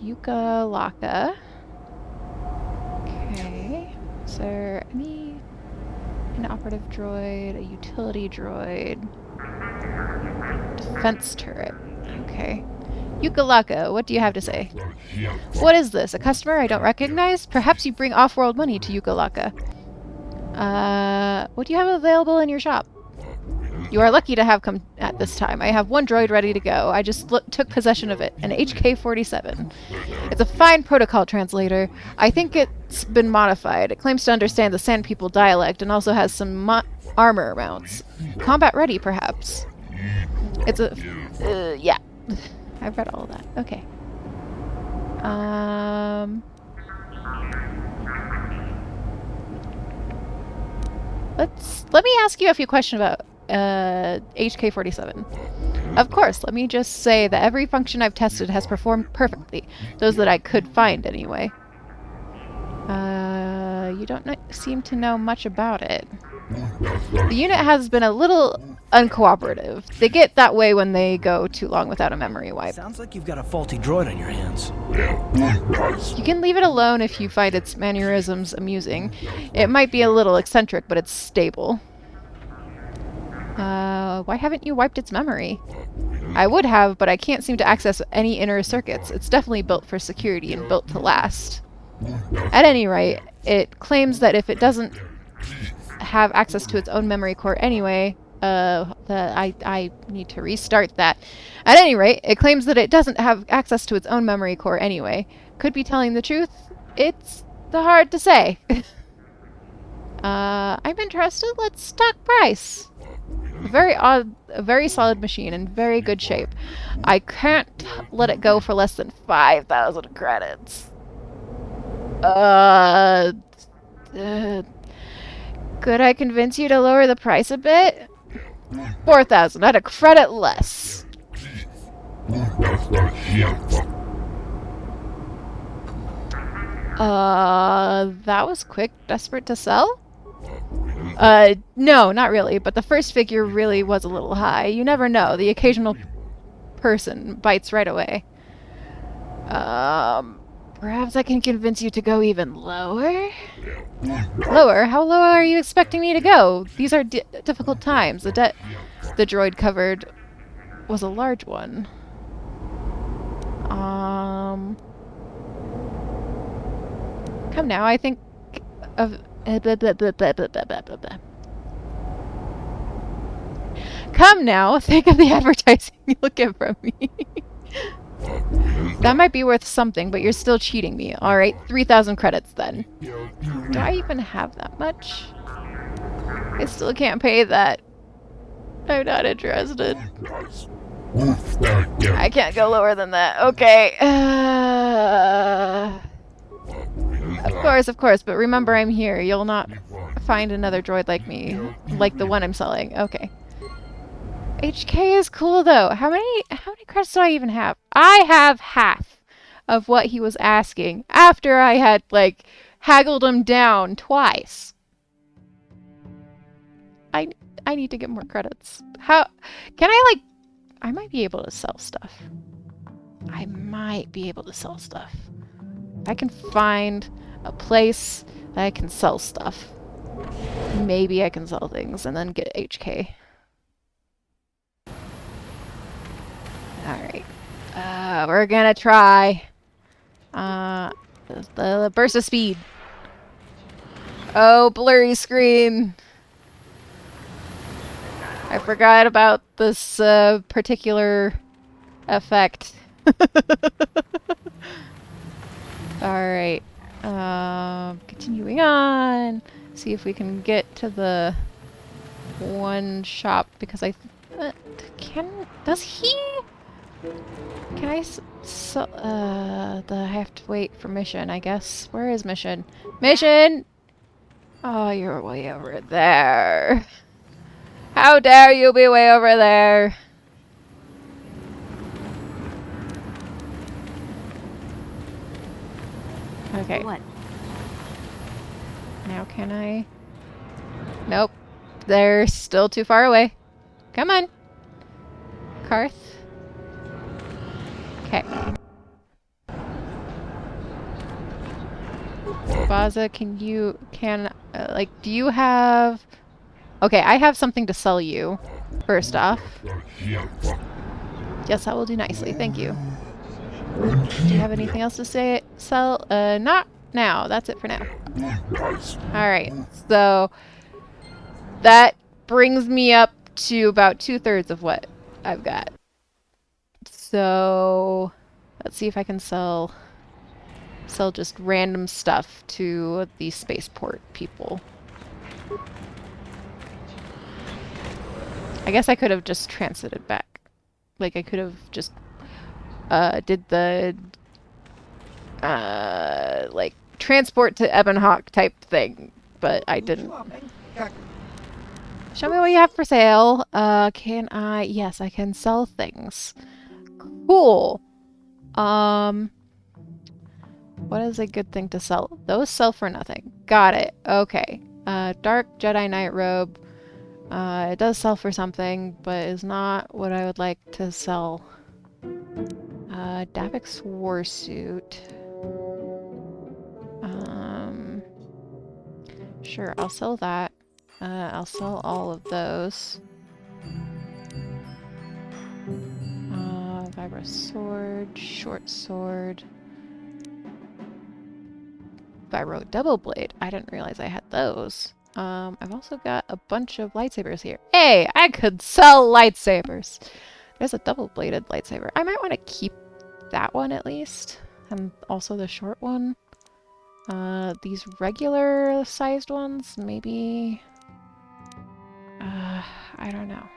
Yuka Laka. Okay. Is there any... An operative droid, a utility droid, defense turret. Okay. Yukalaka, what do you have to say? What is this? A customer I don't recognize? Perhaps you bring off-world money to Yukalaka. What do you have available in your shop? You are lucky to have come at this time. I have one droid ready to go. I just took possession of it, an HK-47. It's a fine protocol translator. I think it's been modified. It claims to understand the Sand People dialect and also has some armor mounts. Combat ready, perhaps. It's a... yeah. I've read all of that. Okay. Let me ask you a few questions about HK-47. Of course, let me just say that every function I've tested has performed perfectly. Those that I could find, anyway. You don't seem to know much about it. The unit has been a little uncooperative. They get that way when they go too long without a memory wipe. Sounds like you've got a faulty droid on your hands. You can leave it alone if you find its mannerisms amusing. It might be a little eccentric, but it's stable. Why haven't you wiped its memory? I would have, but I can't seem to access any inner circuits. It's definitely built for security and built to last. At any rate, it claims that if it doesn't have access to its own memory core anyway, I need to restart that. At any rate, it claims that it doesn't have access to its own memory core anyway. Could be telling the truth. It's hard to say. I'm interested. Let's talk price. A very solid machine in very good shape. I can't let it go for less than 5,000 credits. Could I convince you to lower the price a bit? 4,000 at a credit less. That was quick. Desperate to sell? No, not really, but the first figure really was a little high. You never know. The occasional person bites right away. Perhaps I can convince you to go even lower? Lower? How low are you expecting me to go? These are difficult times. The debt the droid covered was a large one. Come now, I think of... Come now, think of the advertising you'll get from me. That might be worth something, but you're still cheating me. Alright, 3,000 credits then. Do I even have that much? I still can't pay that. I'm not interested. I can't go lower than that. Okay. Of course, but remember I'm here. You'll not find another droid like me. Like the one I'm selling. Okay. HK is cool though. How many credits do I even have? I have half of what he was asking after I had like haggled him down twice. I need to get more credits. How can I like I might be able to sell stuff. I might be able to sell stuff. If I can find a place that I can sell stuff. Maybe I can sell things and then get HK. Alright. We're gonna try. The burst of speed. Oh, blurry screen. I forgot about this particular effect. Alright. Continuing on. See if we can get to the one shop because I... does he... Can I I have to wait for mission, I guess. Where is mission? Mission! Oh, you're way over there. How dare you be way over there? Okay. What? Now can I? Nope. They're still too far away. Come on. Karth. Okay. Baza, do you have... Okay, I have something to sell you, first off. Yes, that will do nicely, thank you. Do you have anything else to sell? Not now, that's it for now. Alright, so that brings me up to about 2/3 of what I've got. So let's see if I can sell just random stuff to the spaceport people. I guess I could have just transited back. Like I could have just did the like transport to Ebonhawk type thing, but I didn't. Show me what you have for sale. Can I? Yes, I can sell things. Cool. What is a good thing to sell? Those sell for nothing. Got it. Okay. Dark Jedi Knight robe. It does sell for something, but is not what I would like to sell. Davix warsuit. Sure, I'll sell that. I'll sell all of those. a sword, short sword. Viral double blade. I didn't realize I had those. I've also got a bunch of lightsabers here. Hey, I could sell lightsabers. There's a double-bladed lightsaber. I might want to keep that one at least. And also the short one. These regular sized ones, maybe. I don't know.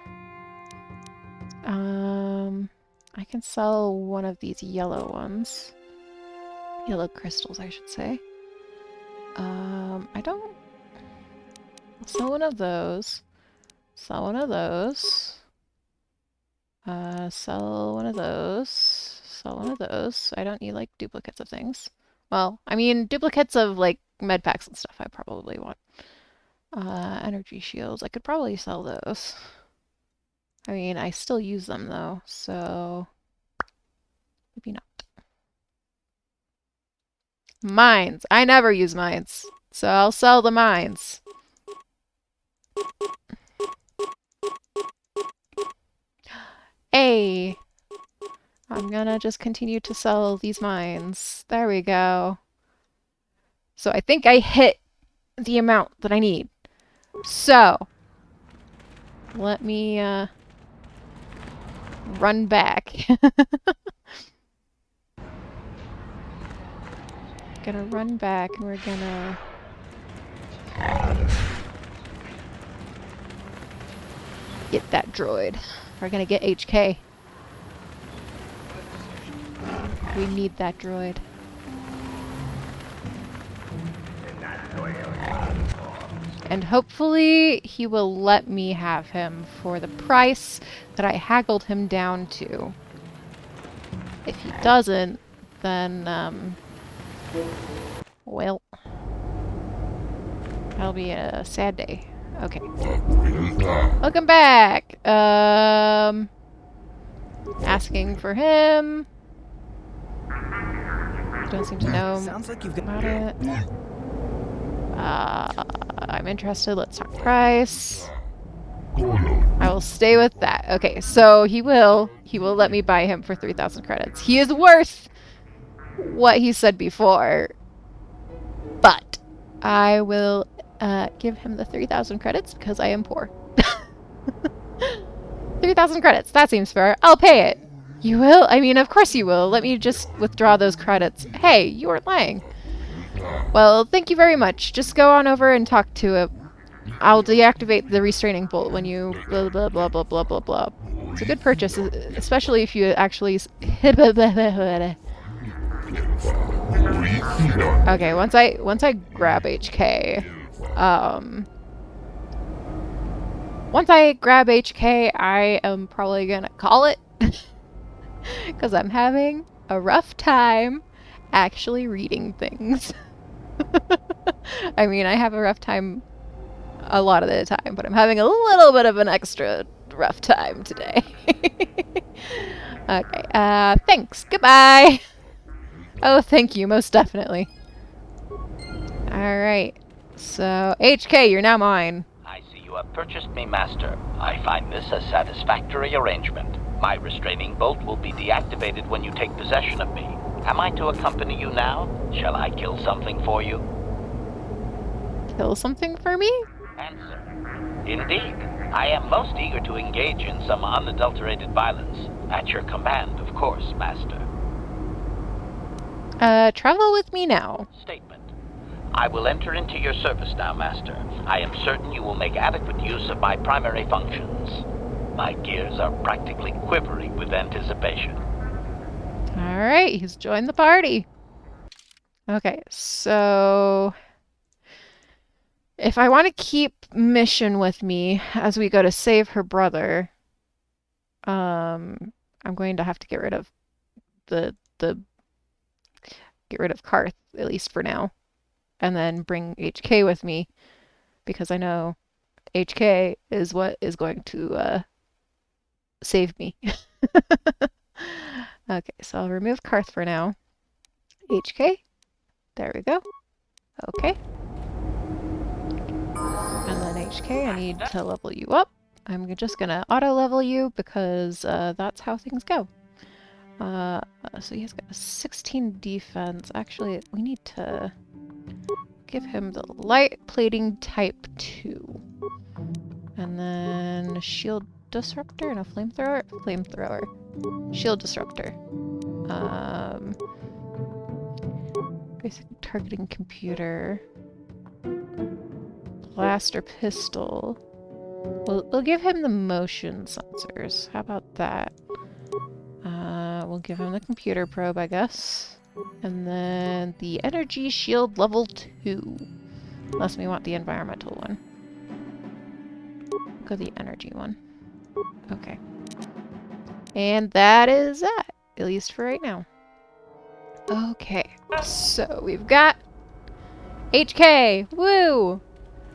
I can sell one of these yellow ones. Yellow crystals, I should say. I don't... I'll sell one of those. Sell one of those. Sell one of those. Sell one of those. I don't need, like, duplicates of things. Well, I mean, duplicates of, like, med packs and stuff I probably want. Energy shields. I could probably sell those. I mean, I still use them, though, so... maybe not. Mines. I never use mines, so I'll sell the mines. Hey! I'm gonna just continue to sell these mines. There we go. So I think I hit the amount that I need. So, let me run back. Gonna run back and we're gonna get that droid. We're gonna get HK. We need that droid. And hopefully he will let me have him for the price that I haggled him down to. If he doesn't, then, well, that'll be a sad day. Okay. Welcome back! Asking for him. Don't seem to know about it. I'm interested. Let's talk price. I will stay with that. Okay, so he will let me buy him for 3,000 credits. He is worth what he said before, but I will give him the 3,000 credits because I am poor. 3,000 credits. That seems fair. I'll pay it. You will? I mean, of course you will. Let me just withdraw those credits. Hey, you weren't lying. Well, thank you very much. Just go on over and talk to it. I'll deactivate the restraining bolt when you blah blah blah blah blah blah blah. It's a good purchase, especially if you actually okay, once I grab HK, once I grab HK, I am probably gonna call it because I'm having a rough time actually reading things. I mean, I have a rough time a lot of the time, but I'm having a little bit of an extra rough time today. Okay, thanks. Goodbye. Oh, thank you, most definitely. Alright, so HK, you're now mine. I see you have purchased me, Master. I find this a satisfactory arrangement. My restraining bolt will be deactivated when you take possession of me. Am I to accompany you now? Shall I kill something for you? Kill something for me? Answer. Indeed. I am most eager to engage in some unadulterated violence. At your command, of course, Master. Travel with me now. Statement. I will enter into your service now, Master. I am certain you will make adequate use of my primary functions. My gears are practically quivering with anticipation. Alright, he's joined the party. Okay, so if I want to keep Mission with me as we go to save her brother, I'm going to have to get rid of get rid of Carth, at least for now, and then bring HK with me because I know HK is what is going to save me. Okay, so I'll remove Carth for now. HK. There we go. Okay. And then HK, I need to level you up. I'm just gonna auto-level you because that's how things go. So he has got a 16 defense. Actually, we need to give him the light plating type 2. And then a shield disruptor and a flamethrower? Flamethrower. Shield disruptor. Basic targeting computer. Blaster pistol. We'll give him the motion sensors. How about that? We'll give him the computer probe, I guess. And then the energy shield level 2. Unless we want the environmental one. Go the energy one. Okay. And that is that. At least for right now. Okay. So we've got HK! Woo!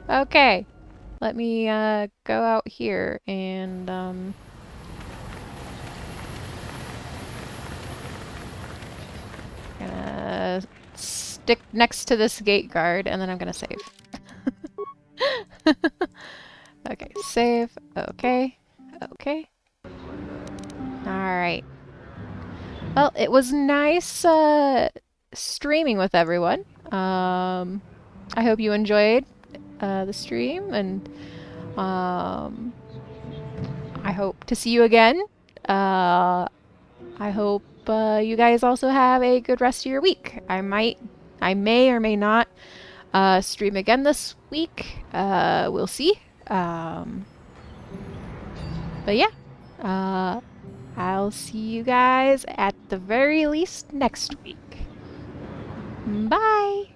Okay. Let me go out here and gonna stick next to this gate guard and then I'm gonna save. Okay, save. Okay. Okay. Alright. Well, it was nice streaming with everyone. I hope you enjoyed the stream, and I hope to see you again. I hope you guys also have a good rest of your week. I may or may not stream again this week. We'll see. But yeah, I'll see you guys at the very least next week. Bye!